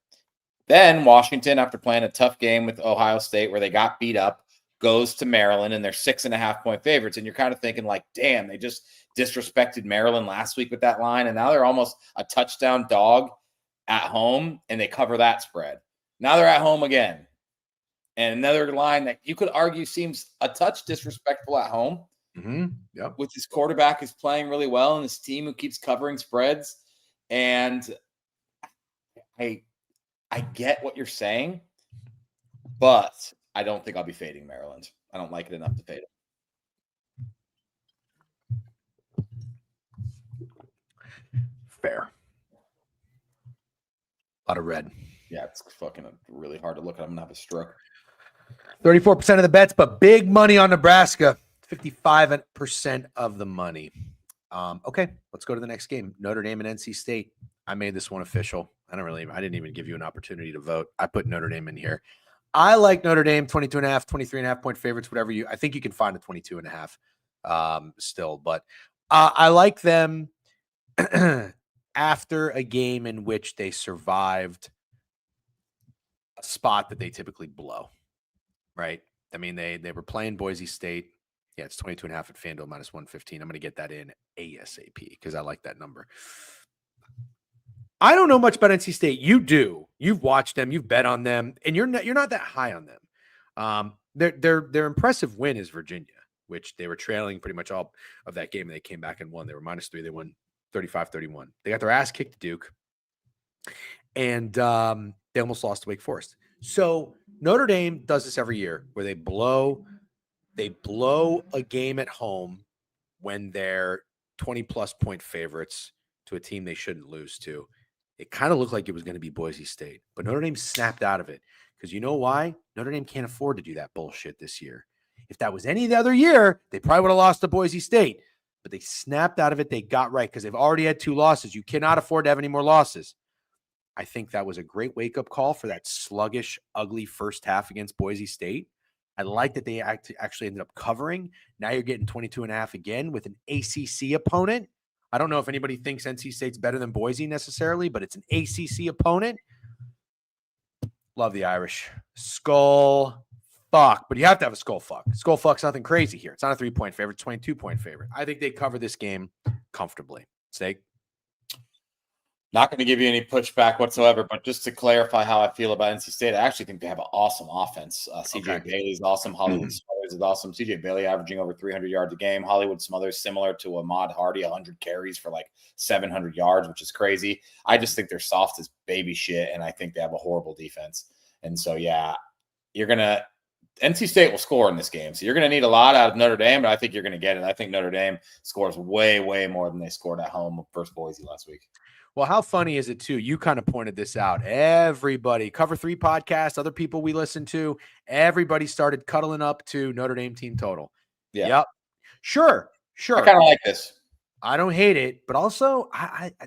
Then Washington, after playing a tough game with Ohio State where they got beat up, goes to Maryland, and they're 6.5-point favorites. And you're kind of thinking like, damn, they just disrespected Maryland last week with that line. And now they're almost a touchdown dog at home, and they cover that spread. Now they're at home again. And another line that you could argue seems a touch disrespectful at home. Yep. With his quarterback who's playing really well and his team who keeps covering spreads. And I get what you're saying, but I don't think I'll be fading Maryland. I don't like it enough to fade it. Fair. A lot of red. Yeah, it's fucking really hard to look at. I'm gonna have a stroke. 34% of the bets, but big money on Nebraska. 55% of the money. Okay, let's go to the next game. Notre Dame and NC State. I made this one official. I didn't even give you an opportunity to vote. I put Notre Dame in here. I like Notre Dame 22.5, 23.5 point favorites, whatever I think you can find a 22.5 still, but I like them after a game in which they survived a spot that they typically blow, right? I mean, they were playing Boise State. Yeah, it's 22.5 at FanDuel minus 115. I'm going to get that in ASAP because I like that number. I don't know much about NC State. You do. You've watched them. You've bet on them, and you're not that high on them. Their impressive win is Virginia, which they were trailing pretty much all of that game, and they came back and won. They were -3. They won 35-31. They got their ass kicked to Duke, and they almost lost to Wake Forest. So Notre Dame does this every year where they blow a game at home when they're 20-plus point favorites to a team they shouldn't lose to. It kind of looked like it was going to be Boise State, but Notre Dame snapped out of it because you know why? Notre Dame can't afford to do that bullshit this year. If that was any other year, they probably would have lost to Boise State, but they snapped out of it. They got right because they've already had 2 losses. You cannot afford to have any more losses. I think that was a great wake-up call for that sluggish, ugly first half against Boise State. I like that they actually ended up covering. Now you're getting 22.5 again with an ACC opponent. I don't know if anybody thinks NC State's better than Boise necessarily, but it's an ACC opponent. Love the Irish. Skull fuck, but you have to have a skull fuck. Skull fuck's nothing crazy here. It's not a 3-point favorite, it's 22-point favorite. I think they cover this game comfortably. Steak? Not going to give you any pushback whatsoever, but just to clarify how I feel about NC State, I actually think they have an awesome offense. CJ Bailey's awesome. Hollywood Smothers is awesome. CJ Bailey averaging over 300 yards a game. Hollywood Smothers similar to Ahmad Hardy, 100 carries for like 700 yards, which is crazy. I just think they're soft as baby shit, and I think they have a horrible defense. And so, yeah, NC State will score in this game. So you're going to need a lot out of Notre Dame, but I think you're going to get it. I think Notre Dame scores way, way more than they scored at home versus Boise last week. Well, how funny is it, too? You kind of pointed this out. Everybody, Cover 3 podcast, other people we listen to, everybody started cuddling up to Notre Dame team total. Yeah. Yep. Sure. I kind of like this. I don't hate it, but also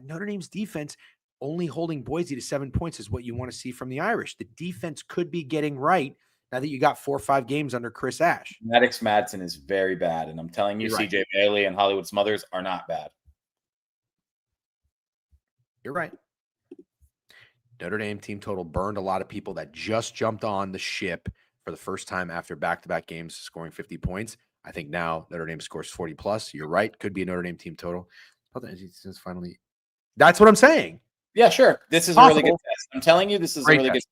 Notre Dame's defense only holding Boise to 7 points is what you want to see from the Irish. The defense could be getting right now that you got 4 or 5 games under Chris Ash. Maddox Madsen is very bad, and I'm telling you, CJ Bailey and Hollywood Smothers are not bad. You're right. Notre Dame team total burned a lot of people that just jumped on the ship for the first time after back-to-back games scoring 50 points. I think now Notre Dame scores 40 plus. You're right. Could be a Notre Dame team total. Finally, that's what I'm saying. Yeah, sure. This is a really good test. I'm telling you, this is a really good test.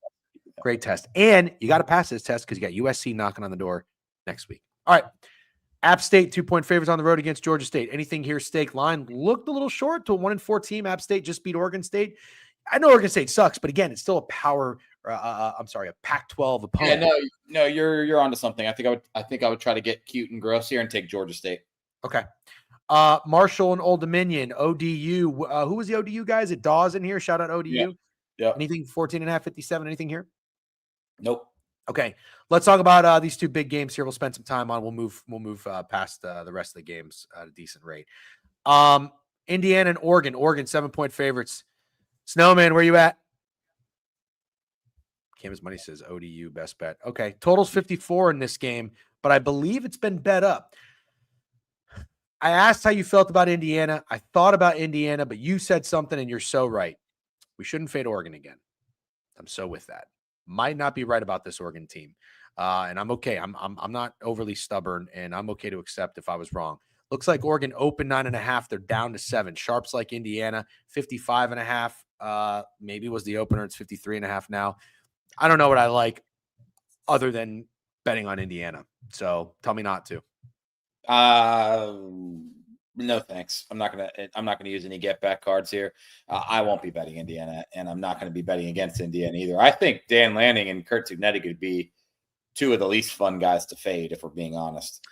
Great test. And you got to pass this test because you got USC knocking on the door next week. All right. App State, 2-point favorites on the road against Georgia State. Anything here? Stake line looked a little short to a 1-4 team. App State just beat Oregon State. I know Oregon State sucks, but again, it's still a Pac-12 opponent. Yeah, no, you're onto something. I think I would try to get cute and gross here and take Georgia State. Okay. Marshall and Old Dominion, ODU. Who was the ODU guys? It Dawes in here. Shout out ODU. Yeah. Anything 14.5, 57? Anything here? Nope. Okay, let's talk about these 2 big games here. We'll spend some time on. We'll move past the rest of the games at a decent rate. Indiana and Oregon. Oregon 7-point favorites. Snowman, where you at? Camus Money says ODU best bet. Okay, total's 54 in this game, but I believe it's been bet up. I asked how you felt about Indiana. I thought about Indiana, but you said something, and you're so right. We shouldn't fade Oregon again. I'm so with that. Might not be right about this Oregon team. And I'm okay. I'm not overly stubborn, and I'm okay to accept if I was wrong. Looks like Oregon open 9.5. They're down to 7. Sharps like Indiana, 55.5. Maybe was the opener. It's 53.5 now. I don't know what I like other than betting on Indiana. So tell me not to. No thanks. I'm not gonna use any get back cards here. I won't be betting Indiana, and I'm not going to be betting against Indiana either. I think Dan Lanning and Kurt Tugnetti could be two of the least fun guys to fade, if we're being honest.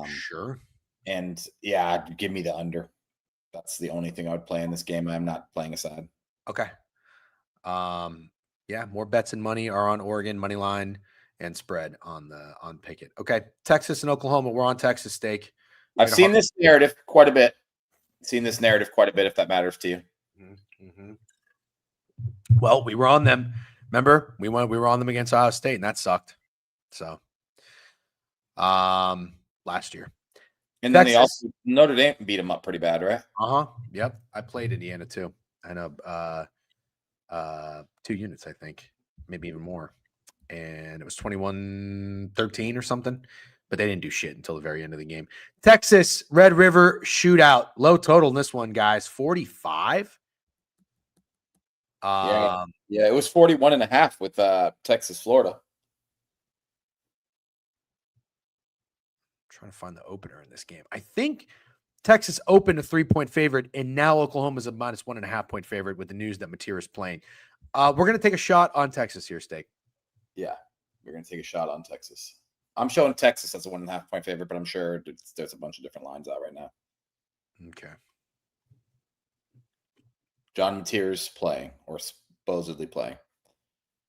Sure. And yeah, give me the under. That's the only thing I would play in this game. I'm not playing a side. Okay. Yeah, more bets and money are on Oregon money line and spread on Pickett. Okay, Texas and Oklahoma. We're on Texas stake. I've seen this narrative quite a bit. If that matters to you. Mm-hmm. Well, we were on them. Remember, we were on them against Ohio State, and that sucked. So, last year. And then Notre Dame beat them up pretty bad, right? Yep. I played Indiana too. I know 2 units, I think, maybe even more. And it was 21-13 or something, but they didn't do shit until the very end of the game. Texas Red River shootout, low total in this one, guys, 45. Yeah, it was 41.5 with Texas, Florida. Trying to find the opener in this game. I think Texas opened a 3-point favorite, and now Oklahoma's a minus 1.5 point favorite with the news that Mateer is playing. We're going to take a shot on Texas here, Steak. Yeah, we're going to take a shot on Texas. I'm showing Texas as a 1.5 point favorite, but I'm sure there's a bunch of different lines out right now. Okay. John Mateer's playing, or supposedly playing.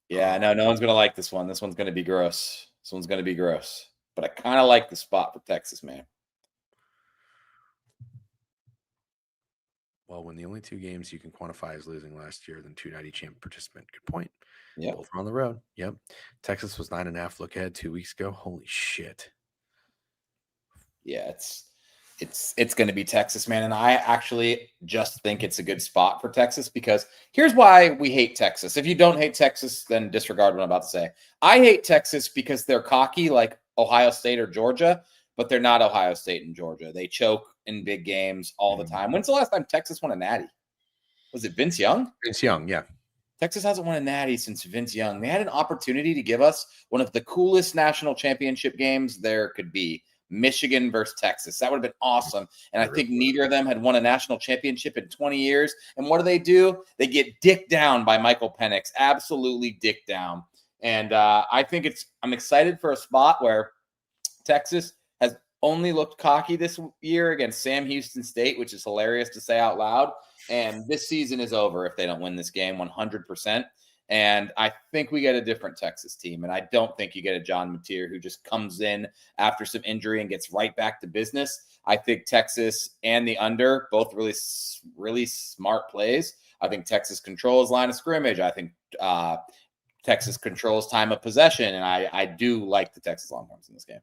Yeah, no one's going to like this one. This one's going to be gross. But I kind of like the spot for Texas, man. Well, when the only 2 games you can quantify as losing last year, then 290 champ participant. Good point. Yeah, both are on the road. Yep. Texas was 9.5 look ahead 2 weeks ago. Holy shit. Yeah, it's going to be Texas, man. And I actually just think it's a good spot for Texas, because here's why we hate Texas. If you don't hate Texas, then disregard what I'm about to say. I hate Texas because they're cocky like Ohio State or Georgia, but they're not Ohio State and Georgia. They choke in big games all the time. When's the last time Texas won a natty? Was it Vince Young? Vince Young, yeah. Texas hasn't won a natty since Vince Young. They had an opportunity to give us one of the coolest national championship games there could be. Michigan versus Texas. That would have been awesome. And I think neither of them had won a national championship in 20 years. And what do? They get dicked down by Michael Penix. Absolutely dicked down. And I think I'm excited for a spot where Texas has only looked cocky this year against Sam Houston State, which is hilarious to say out loud. And this season is over if they don't win this game 100%. And I think we get a different Texas team. And I don't think you get a John Mateer who just comes in after some injury and gets right back to business. I think Texas and the under, both really, really smart plays. I think Texas controls line of scrimmage. I think Texas controls time of possession. And I do like the Texas Longhorns in this game.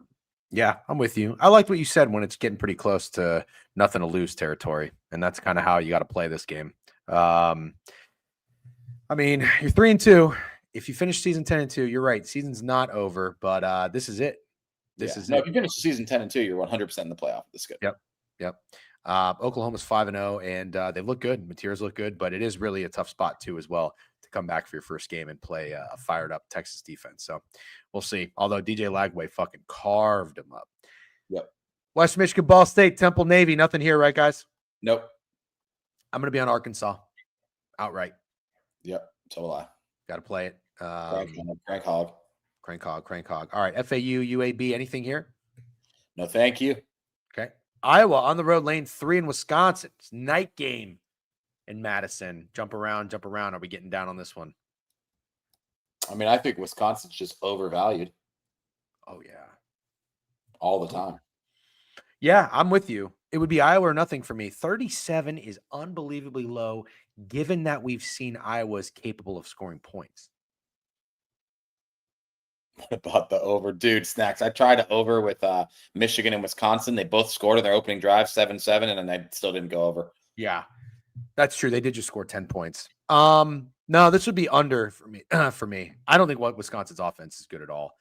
Yeah, I'm with you. I liked what you said when it's getting pretty close to nothing to lose territory. And that's kind of how you got to play this game. I mean, you're 3-2. If you finish season 10-2, you're right. Season's not over, but this is it. If you finish season 10-2, you're 100% in the playoff. This is good. Yep. Oklahoma's 5-0, and they look good. Materials look good, but it is really a tough spot too as well to come back for your first game and play a fired up Texas defense. So we'll see. Although DJ Lagway fucking carved them up. Yep. West Michigan, Ball State, Temple, Navy. Nothing here, right, guys? Nope. I'm going to be on Arkansas outright. Yep. So will I. Got to play it. Crank hog. All right. FAU, UAB. Anything here? No, thank you. Okay. Iowa on the road, lane 3 in Wisconsin. It's night game in Madison. Jump around. Are we getting down on this one? I mean, I think Wisconsin's just overvalued. Oh, yeah. All the time. Yeah, I'm with you. It would be Iowa or nothing for me. 37 is unbelievably low, given that we've seen Iowa's capable of scoring points. What about the over? Dude, Snacks. I tried to over with Michigan and Wisconsin. They both scored in their opening drive, 7-7, and then they still didn't go over. Yeah, that's true. They did just score 10 points. No, this would be under for me. I don't think Wisconsin's offense is good at all.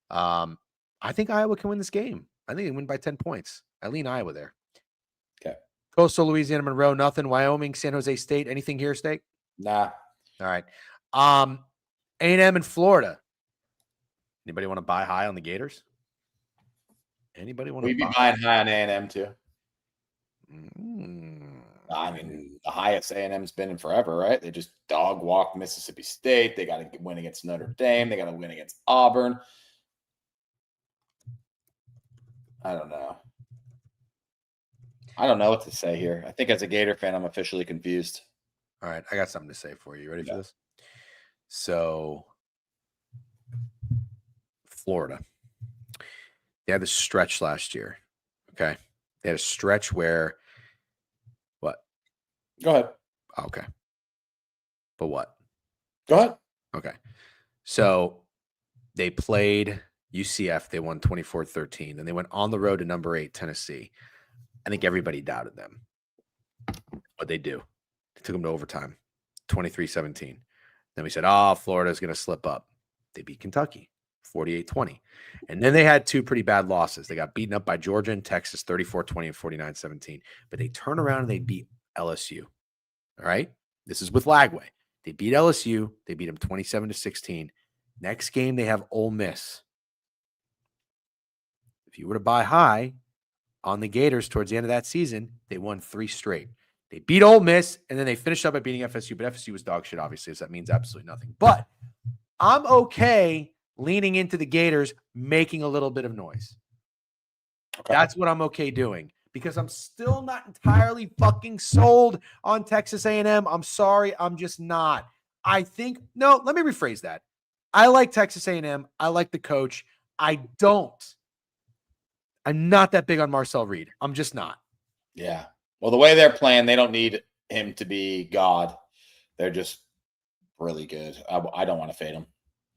I think Iowa can win this game. I think they win by 10 points. I lean Iowa there. Okay. Coastal Louisiana Monroe, nothing. Wyoming, San Jose State, anything here, State? Nah. All right. A&M and Florida. Anybody want to buy high on the Gators? Anybody want to We'd be buy? buying high on A&M too. Mm. I mean, the highest A&M's been in forever, right? They just dog walked Mississippi State. They got to win against Notre Dame. They got to win against Auburn. I don't know. I don't know what to say here. I think as a Gator fan, I'm officially confused. All right, I got something to say for you. Ready for Yeah. this? So, Florida. They had this stretch last year. Okay. They had a stretch where what? Go ahead. Okay. But what? Go ahead. Okay. So they played UCF. They won 24-13. Then they went on the road to number 8, Tennessee. I think everybody doubted them. What'd they do? They took them to overtime, 23-17. Then we said, Florida's going to slip up. They beat Kentucky, 48-20. And then they had two pretty bad losses. They got beaten up by Georgia and Texas, 34-20 and 49-17. But they turn around and they beat LSU. All right? This is with Lagway. They beat LSU. They beat them 27-16. Next game, they have Ole Miss. If you were to buy high on the Gators towards the end of that season, they won 3 straight. They beat Ole Miss, and then they finished up by beating FSU. But FSU was dog shit, obviously, so that means absolutely nothing. But I'm okay leaning into the Gators, making a little bit of noise. Okay. That's what I'm okay doing because I'm still not entirely fucking sold on Texas A&M. I'm sorry, I'm just not. Let me rephrase that. I like Texas A&M. I like the coach. I'm not that big on Marcel Reed. I'm just not. Yeah. Well, the way they're playing, they don't need him to be God. They're just really good. I don't want to fade them.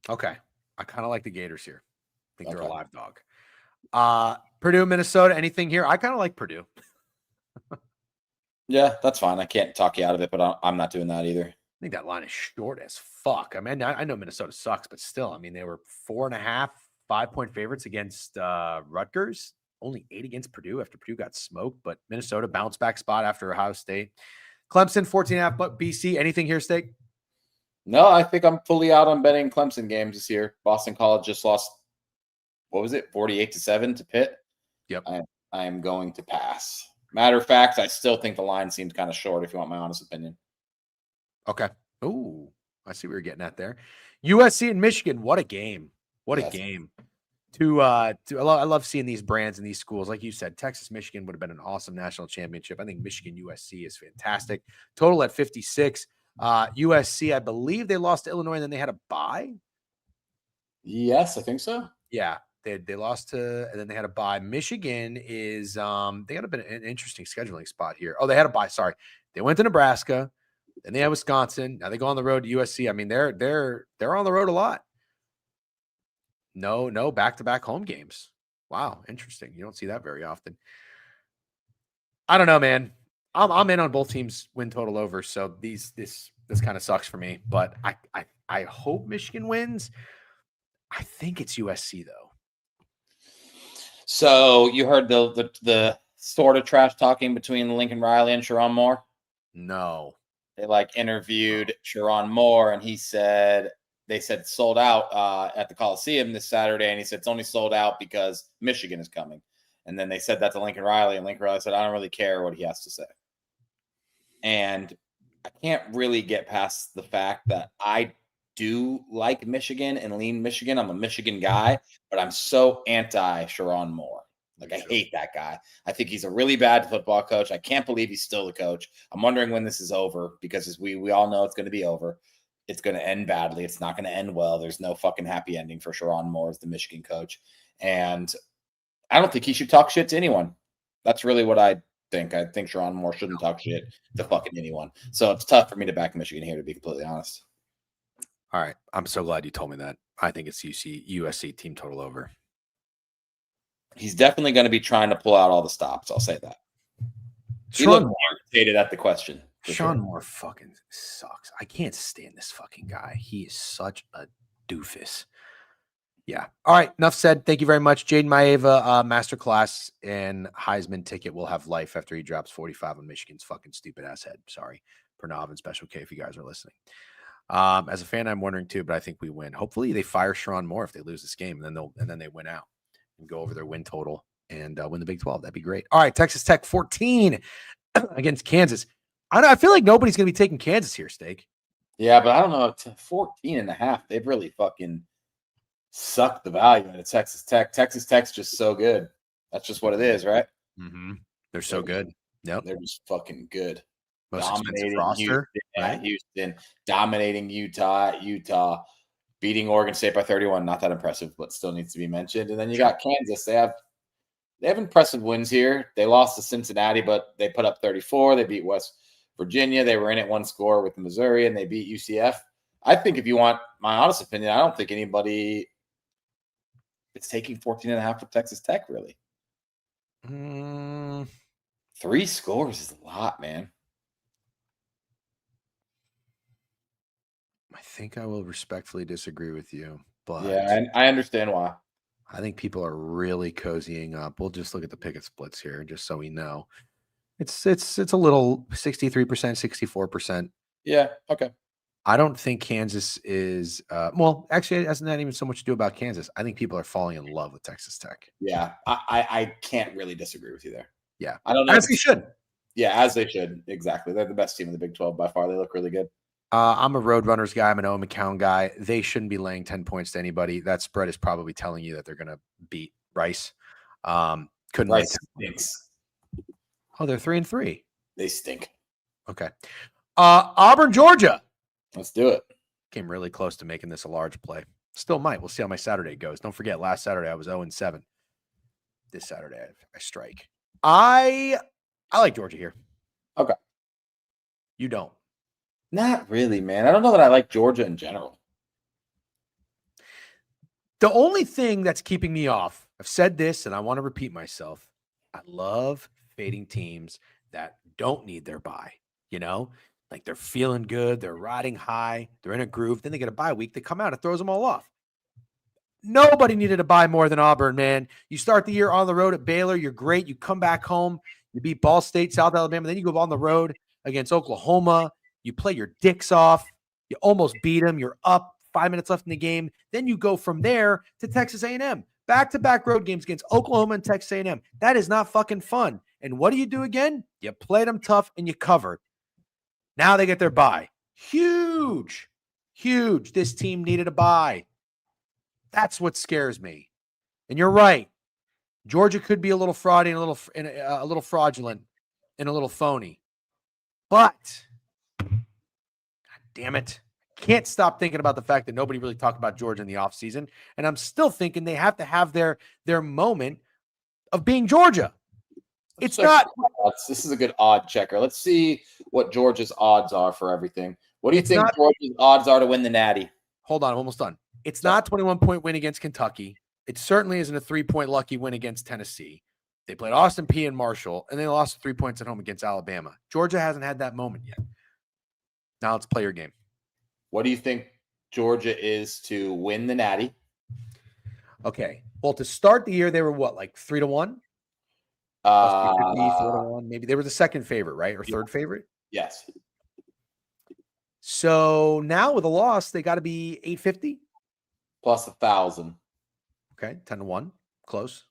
Okay. I kind of like the Gators here. I think they're a live dog. Purdue, Minnesota, anything here? I kind of like Purdue. Yeah, that's fine. I can't talk you out of it, but I'm not doing that either. I think that line is short as fuck. I mean, I know Minnesota sucks, but still, I mean, they were 4.5, 5-point favorites against Rutgers. Only 8 against Purdue after Purdue got smoked, but Minnesota bounced back spot after Ohio State. Clemson, 14.5, but BC. Anything here, Steak? No, I think I'm fully out on betting Clemson games this year. Boston College just lost, 48-7 to Pitt? Yep. I am going to pass. Matter of fact, I still think the line seems kind of short, if you want my honest opinion. Okay. Ooh, I see what you're getting at there. USC and Michigan, what a game. What a game. I love seeing these brands in these schools. Like you said, Texas, Michigan would have been an awesome national championship. I think Michigan USC is fantastic. Total at 56. USC, I believe they lost to Illinois and then they had a bye. Yes, I think so. Yeah, they lost to, and then they had a bye. Michigan is they got a bit of an interesting scheduling spot here. Oh, they had a bye. Sorry, they went to Nebraska, then they had Wisconsin. Now they go on the road to USC. I mean, they're on the road a lot. No back-to-back home games. Wow, interesting. You don't see that very often. I don't know, man. I'm in on both teams win total over. So this kind of sucks for me, but I hope Michigan wins. I think it's USC though. So you heard the sort of trash talking between Lincoln Riley and Sharon Moore? No. They interviewed Sharon Moore, and they said sold out at the Coliseum this Saturday, and he said it's only sold out because Michigan is coming. And then they said that to Lincoln Riley, and Lincoln Riley said, I don't really care what he has to say. And I can't really get past the fact that I do like Michigan and lean Michigan. I'm a Michigan guy, but I'm so anti Sharon Moore. I hate that guy. I think he's a really bad football coach. I can't believe he's still the coach. I'm wondering when this is over because as we all know it's going to be over. It's going to end badly. It's not going to end well. There's no fucking happy ending for Sharon Moore as the Michigan coach. And I don't think he should talk shit to anyone. That's really what I think. I think Sharon Moore shouldn't talk shit to fucking anyone. So it's tough for me to back Michigan here, to be completely honest. All right. I'm so glad you told me that. I think it's USC team total over. He's definitely going to be trying to pull out all the stops. I'll say that. He looked irritated at the question. Sharon Moore fucking sucks. I can't stand this fucking guy. He is such a doofus. Yeah. All right. Enough said. Thank you very much. Jaden Maeva, masterclass and Heisman ticket will have life after he drops 45 on Michigan's fucking stupid ass head. Sorry. Pranav and Special K if you guys are listening. As a fan, I'm wondering too, but I think we win. Hopefully they fire Sharon Moore if they lose this game, and then they win out and go over their win total and win the Big 12. That'd be great. All right. Texas Tech 14 against Kansas. I feel like nobody's going to be taking Kansas here, Steak. Yeah, but I don't know. 14.5. They've really fucking sucked the value out of Texas Tech. Texas Tech's just so good. That's just what it is, right? Mm-hmm. They're so good. Yep. They're just fucking good. Most expensive roster. Houston, right? Houston, dominating Utah, beating Oregon State by 31. Not that impressive, but still needs to be mentioned. And then you got Kansas. They have impressive wins here. They lost to Cincinnati, but they put up 34. They beat West Virginia. They were in at one score with Missouri, and they beat UCF. I think if you want my honest opinion, I don't think anybody is taking 14.5 with Texas Tech, really. 3 scores is a lot, man. I think I will respectfully disagree with you, but yeah, I understand why. I think people are really cozying up. We'll just look at the picket splits here, just so we know. It's a little 63%, 64%. Yeah, okay. I don't think Kansas is well, actually, it hasn't even so much to do about Kansas. I think people are falling in love with Texas Tech. Yeah, I can't really disagree with you there. Yeah. I don't know. As they should. Yeah, as they should. Exactly. They're the best team in the Big 12 by far. They look really good. I'm a Roadrunners guy. I'm an Owen McCown guy. They shouldn't be laying 10 points to anybody. That spread is probably telling you that they're going to beat Rice. Couldn't Rice lay 10 stinks. Oh, they're 3-3. They stink. Okay. Auburn, Georgia. Let's do it. Came really close to making this a large play. Still might. We'll see how my Saturday goes. Don't forget, last Saturday I was 0-7. This Saturday I strike. I like Georgia here. Okay. You don't. Not really, man. I don't know that I like Georgia in general. The only thing that's keeping me off, I've said this and I want to repeat myself. I love fading teams that don't need their bye. You know, like they're feeling good. They're riding high. They're in a groove. Then they get a bye week. They come out. It throws them all off. Nobody needed a bye more than Auburn, man. You start the year on the road at Baylor. You're great. You come back home. You beat Ball State, South Alabama. Then you go on the road against Oklahoma. You play your dicks off. You almost beat them. You're up 5 minutes left in the game. Then you go from there to Texas A&M. Back-to-back road games against Oklahoma and Texas A&M. That is not fucking fun. And what do you do again? You played them tough and you covered. Now they get their bye. Huge. Huge. This team needed a bye. That's what scares me. And you're right. Georgia could be a little fraudy and a little fraudulent and a little phony. But God damn it. Can't stop thinking about the fact that nobody really talked about Georgia in the offseason. And I'm still thinking they have to have their moment of being Georgia. It's not. This is a good odd checker. Let's see what Georgia's odds are for everything. What do you think Georgia's odds are to win the Natty? Hold on, I'm almost done. It's not a 21-point win against Kentucky. It certainly isn't a 3-point lucky win against Tennessee. They played Austin Peay and Marshall, and they lost 3 points at home against Alabama. Georgia hasn't had that moment yet. Now let's play your game. What do you think Georgia is to win the Natty? Okay. Well, to start the year, they were what, like 3-1? 4-1, maybe. They were the second favorite, right? Or third favorite? Yes. So now with a loss, they got to be 850 plus 1,000. Okay, 10-1, close.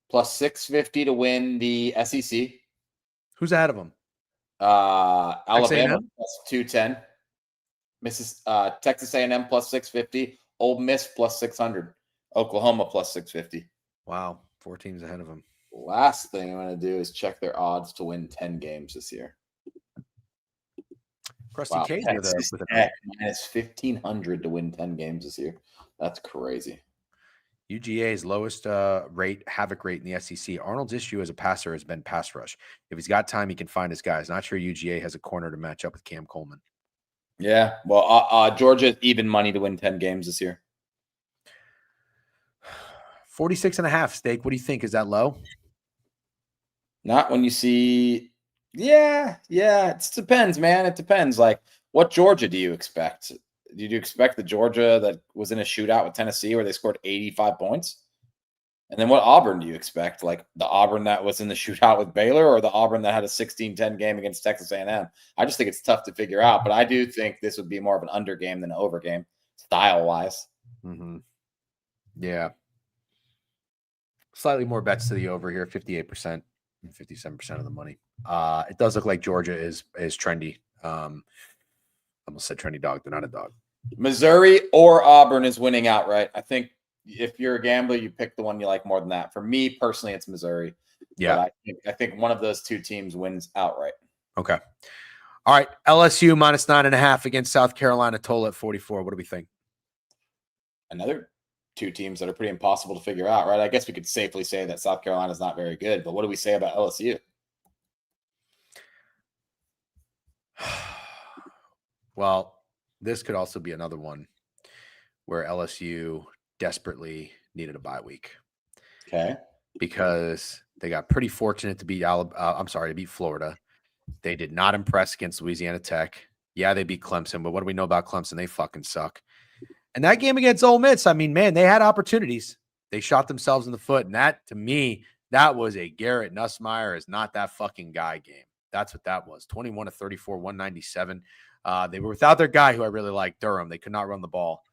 Plus 650 to win the SEC. Who's ahead of them? Alabama plus 210. Texas A&M plus 650. Ole Miss plus 600. Oklahoma plus 650. Wow, 4 teams ahead of them. Last thing I'm going to do is check their odds to win 10 games this year. Crusty K's with a minus 1,500 to win 10 games this year. That's crazy. UGA's lowest havoc rate in the SEC. Arnold's issue as a passer has been pass rush. If he's got time, he can find his guys. Not sure UGA has a corner to match up with Cam Coleman. Yeah, well, Georgia's even money to win 10 games this year. 46.5 stake. What do you think? Is that low? Not when you see. Yeah. It depends, man. It depends. Like, what Georgia do you expect? did you expect the Georgia that was in a shootout with Tennessee where they scored 85 points? And then what Auburn do you expect? Like the Auburn that was in the shootout with Baylor or the Auburn that had a 16-10 game against Texas A&M? I just think it's tough to figure out, but I do think this would be more of an under game than an over game, style-wise. Mm-hmm. Yeah. Slightly more bets to the over here, 58%, 57% of the money. It does look like Georgia is trendy. I almost said trendy dog. They're not a dog. Missouri or Auburn is winning outright. I think if you're a gambler, you pick the one you like more than that. For me personally, it's Missouri. Yeah. But I think one of those two teams wins outright. Okay. All right. LSU minus 9.5 against South Carolina. Total at 44. What do we think? Another two teams that are pretty impossible to figure out, right? I guess we could safely say that South Carolina is not very good, but what do we say about LSU? Well, this could also be another one where LSU desperately needed a bye week. Okay. Because they got pretty fortunate to beat to beat Florida. They did not impress against Louisiana Tech. Yeah, they beat Clemson, but what do we know about Clemson? They fucking suck. And that game against Ole Miss, I mean, man, they had opportunities. They shot themselves in the foot. And that, to me, that was a Garrett Nussmeier is not that fucking guy game. That's what that was. 21-34, 197. They were without their guy who I really like, Durham. They could not run the ball.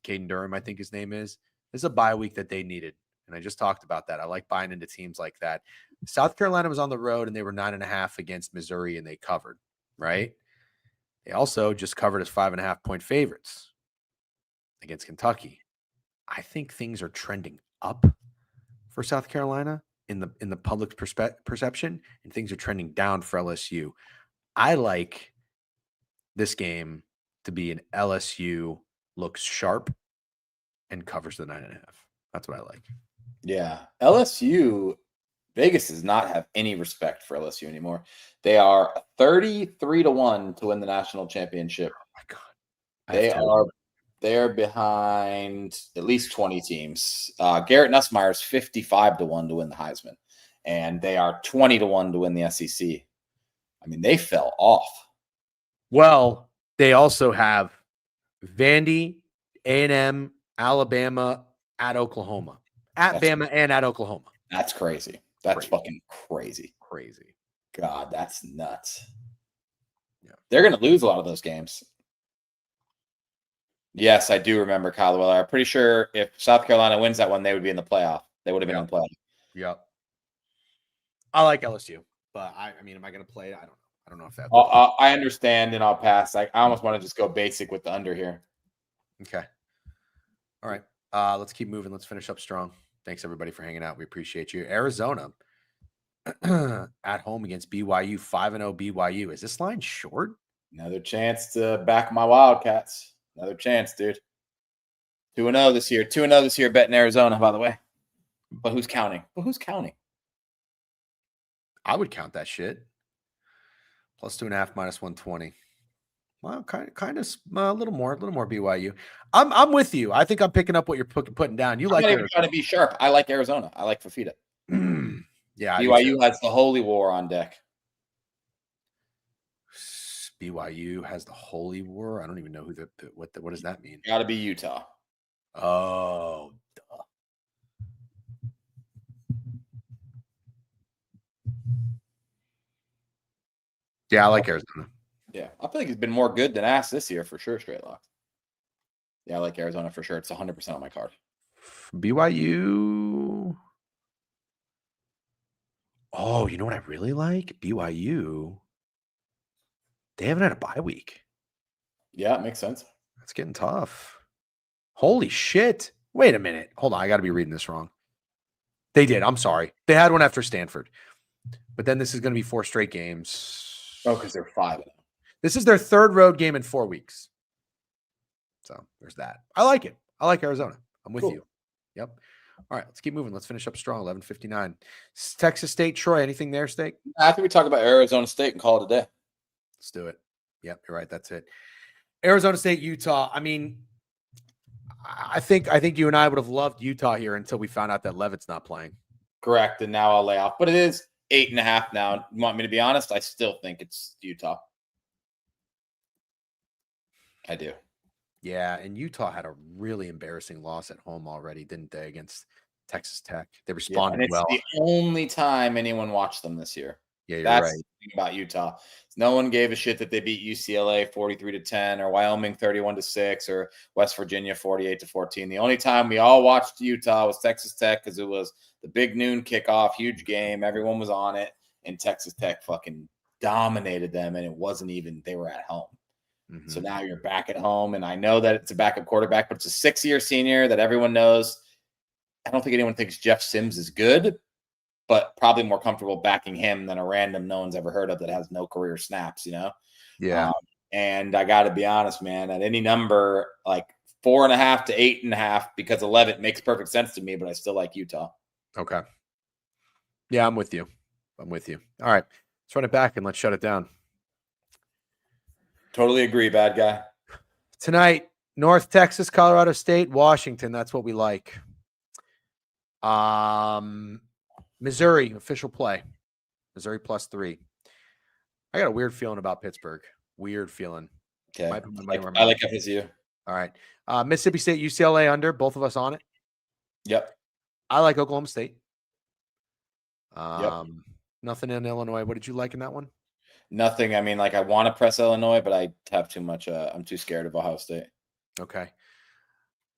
Caden Durham, I think his name is. This is a bye week that they needed. And I just talked about that. I like buying into teams like that. South Carolina was on the road and they were 9.5 against Missouri and they covered, right? They also just covered as 5.5-point favorites against Kentucky. I think things are trending up for South Carolina in the public's perception, and things are trending down for LSU. I like this game to be an LSU looks sharp and covers the 9.5. That's what I like. Yeah. LSU, Vegas does not have any respect for LSU anymore. They are 33-1 to win the national championship. Oh my God. They are behind at least 20 teams. Garrett Nussmeier is 55-1 to win the Heisman, and they are 20-1 to win the SEC. I mean, they fell off. Well, they also have Vandy, A&M, Alabama, at Oklahoma. At Bama and at Oklahoma. That's crazy. That's fucking crazy. Crazy. God, that's nuts. Yeah. They're going to lose a lot of those games. Yes, I do remember Kyle Weller. I'm pretty sure if South Carolina wins that one, they would be in the playoff. They would have been in the playoff. Yep. I like LSU, but I mean, am I going to play it? I don't know if that. I understand, and I'll pass. I almost want to just go basic with the under here. Okay. All right. Let's keep moving. Let's finish up strong. Thanks everybody for hanging out. We appreciate you. Arizona at home against BYU. 5-0 BYU. Is this line short? Another chance to back my Wildcats. Another chance, dude. 2-0 this year. 2-0 this year betting Arizona, by the way. But who's counting? I would count that shit. Plus 2.5, minus 120. Well, kind of a little more BYU. I'm with you. I think I'm picking up what you're putting down. I'm not even trying to be sharp. I like Arizona. I like Fafita. Yeah, BYU has the holy war on deck. BYU has the holy war. I don't even know who what does that mean? Got to be Utah. Oh, duh. Yeah, I like Arizona. Yeah, I feel like it's been more good than ass this year for sure. Straight lock. Yeah, I like Arizona for sure. It's 100% on my card. BYU. Oh, you know what I really like? BYU. They haven't had a bye week. Yeah, it makes sense. That's getting tough. Holy shit. Wait a minute. Hold on. I got to be reading this wrong. They did. I'm sorry. They had one after Stanford. But then this is going to be 4 straight games. Oh, because they're 5. This is their 3rd road game in 4 weeks. So there's that. I like it. I like Arizona. I'm with you. Yep. All right, let's keep moving. Let's finish up strong. 11:59. Texas State, Troy. Anything there, Steak? I think we talk about Arizona State and call it a day. Let's do it. Yep, you're right. That's it. Arizona State, Utah. I mean, I think you and I would have loved Utah here until we found out that Levitt's not playing. Correct, and now I'll lay off. But it is 8.5 now. You want me to be honest? I still think it's Utah. I do. Yeah, and Utah had a really embarrassing loss at home already, didn't they, against Texas Tech? They Yeah, and responded it's well. the only time anyone watched them this year. Yeah, you're That's right. the thing about Utah. No one gave a shit that they beat UCLA 43-10 or Wyoming 31-6 or West Virginia 48-14. The only time we all watched Utah was Texas Tech because it was the big noon kickoff, huge game. Everyone was on it, and Texas Tech fucking dominated them, and it wasn't even they were at home. So now you're back at home, and I know that it's a backup quarterback, but it's a 6-year senior that everyone knows. I don't think anyone thinks Jeff Sims is good, but probably more comfortable backing him than a random no one's ever heard of that has no career snaps, Yeah. And I got to be honest, man, at any number like 4.5 to 8.5 because 11 makes perfect sense to me, but I still like Utah. Okay. Yeah, I'm with you. All right. Let's run it back and let's shut it down. Totally agree, bad guy. Tonight, North Texas, Colorado State, Washington. That's what we like. Missouri, official play. Missouri +3. I got a weird feeling about Pittsburgh. Weird feeling. Okay. Might put my money where I my like mouth is. FSU. All right. Mississippi State, UCLA under. Both of us on it. Yep. I like Oklahoma State. Yep. Nothing in Illinois. What did you like in that one? Nothing. I mean, like I want to press Illinois, but I have too much. I'm too scared of Ohio State. Okay.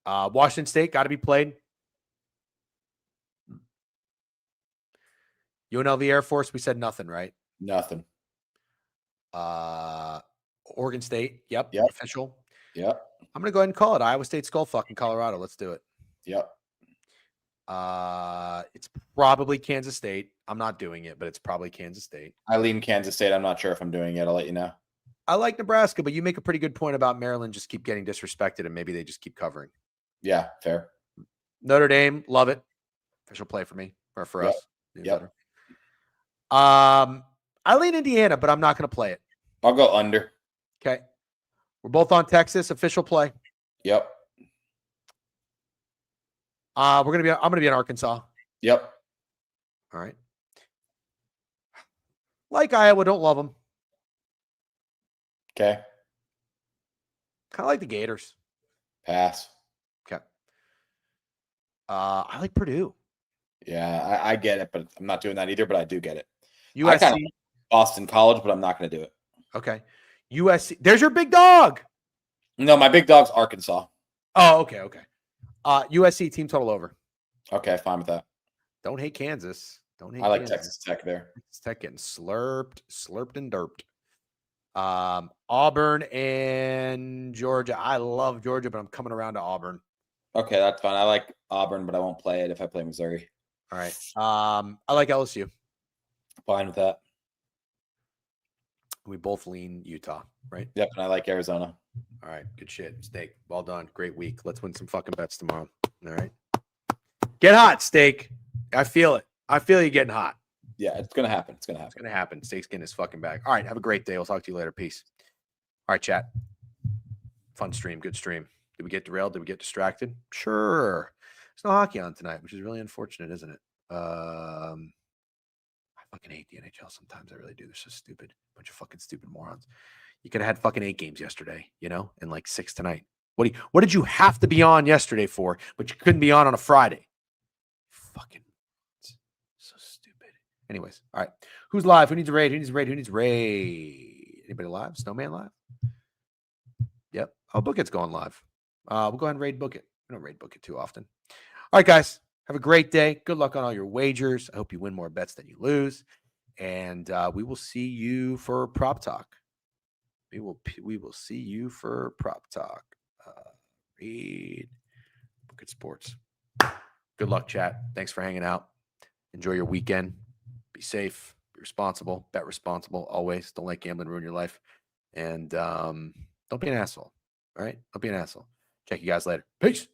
Washington State got to be played. UNLV Air Force, we said nothing, right? Nothing. Oregon State, yep. Official. Yep. I'm gonna go ahead and call it Iowa State Skullfuck in Colorado. Let's do it. Yep. It's probably Kansas State. I'm not doing it, but it's probably Kansas State. I lean Kansas State. I'm not sure if I'm doing it. I'll let you know. I like Nebraska, but you make a pretty good point about Maryland just keep getting disrespected and maybe they just keep covering. Yeah, fair. Notre Dame, love it. Official play for me or for us. Yep. I lean Indiana, but I'm not going to play it. I'll go under. Okay. We're both on Texas. Official play. Yep. I'm going to be in Arkansas. Yep. All right. Like Iowa, don't love them. Okay. Kind of like the Gators. Pass. Okay. I like Purdue. Yeah, I get it, but I'm not doing that either, but I do get it. USC. I kind of Boston College, but I'm not going to do it. Okay. USC. There's your big dog. No, my big dog's Arkansas. Oh, okay. USC team total over. Okay, fine with that. Don't hate Kansas. I like Texas Tech there. Texas Tech getting slurped and derped. Auburn and Georgia. I love Georgia, but I'm coming around to Auburn. Okay, that's fine. I like Auburn, but I won't play it if I play Missouri. All right. I like LSU. Fine with that. We both lean Utah, right? Yep, and I like Arizona. All right. Good shit. Steak. Well done. Great week. Let's win some fucking bets tomorrow. All right. Get hot, Steak. I feel it. I feel you getting hot. Yeah, it's going to happen. It's going to happen. Steak's getting his fucking back. All right. Have a great day. We'll talk to you later. Peace. All right, chat. Fun stream. Good stream. Did we get derailed? Did we get distracted? Sure. There's no hockey on tonight, which is really unfortunate, isn't it? I fucking hate the NHL sometimes. I really do. They're so stupid. Bunch of fucking stupid morons. You could have had fucking 8 games yesterday, and like 6 tonight. What did you have to be on yesterday for, but you couldn't be on a Friday? Fucking so stupid. Anyways, all right. Who's live? Who needs a raid? Anybody live? Snowman live? Yep. Oh, Bookit's going live. We'll go ahead and raid Bookit. We don't raid Bookit too often. All right, guys. Have a great day. Good luck on all your wagers. I hope you win more bets than you lose. And we will see you for Prop Talk. We will see you for Prop Talk. Read Bookit Sports. Good luck, chat. Thanks for hanging out. Enjoy your weekend. Be safe. Be responsible. Bet responsible. Always. Don't let gambling ruin your life. And don't be an asshole. All right? Don't be an asshole. Check you guys later. Peace.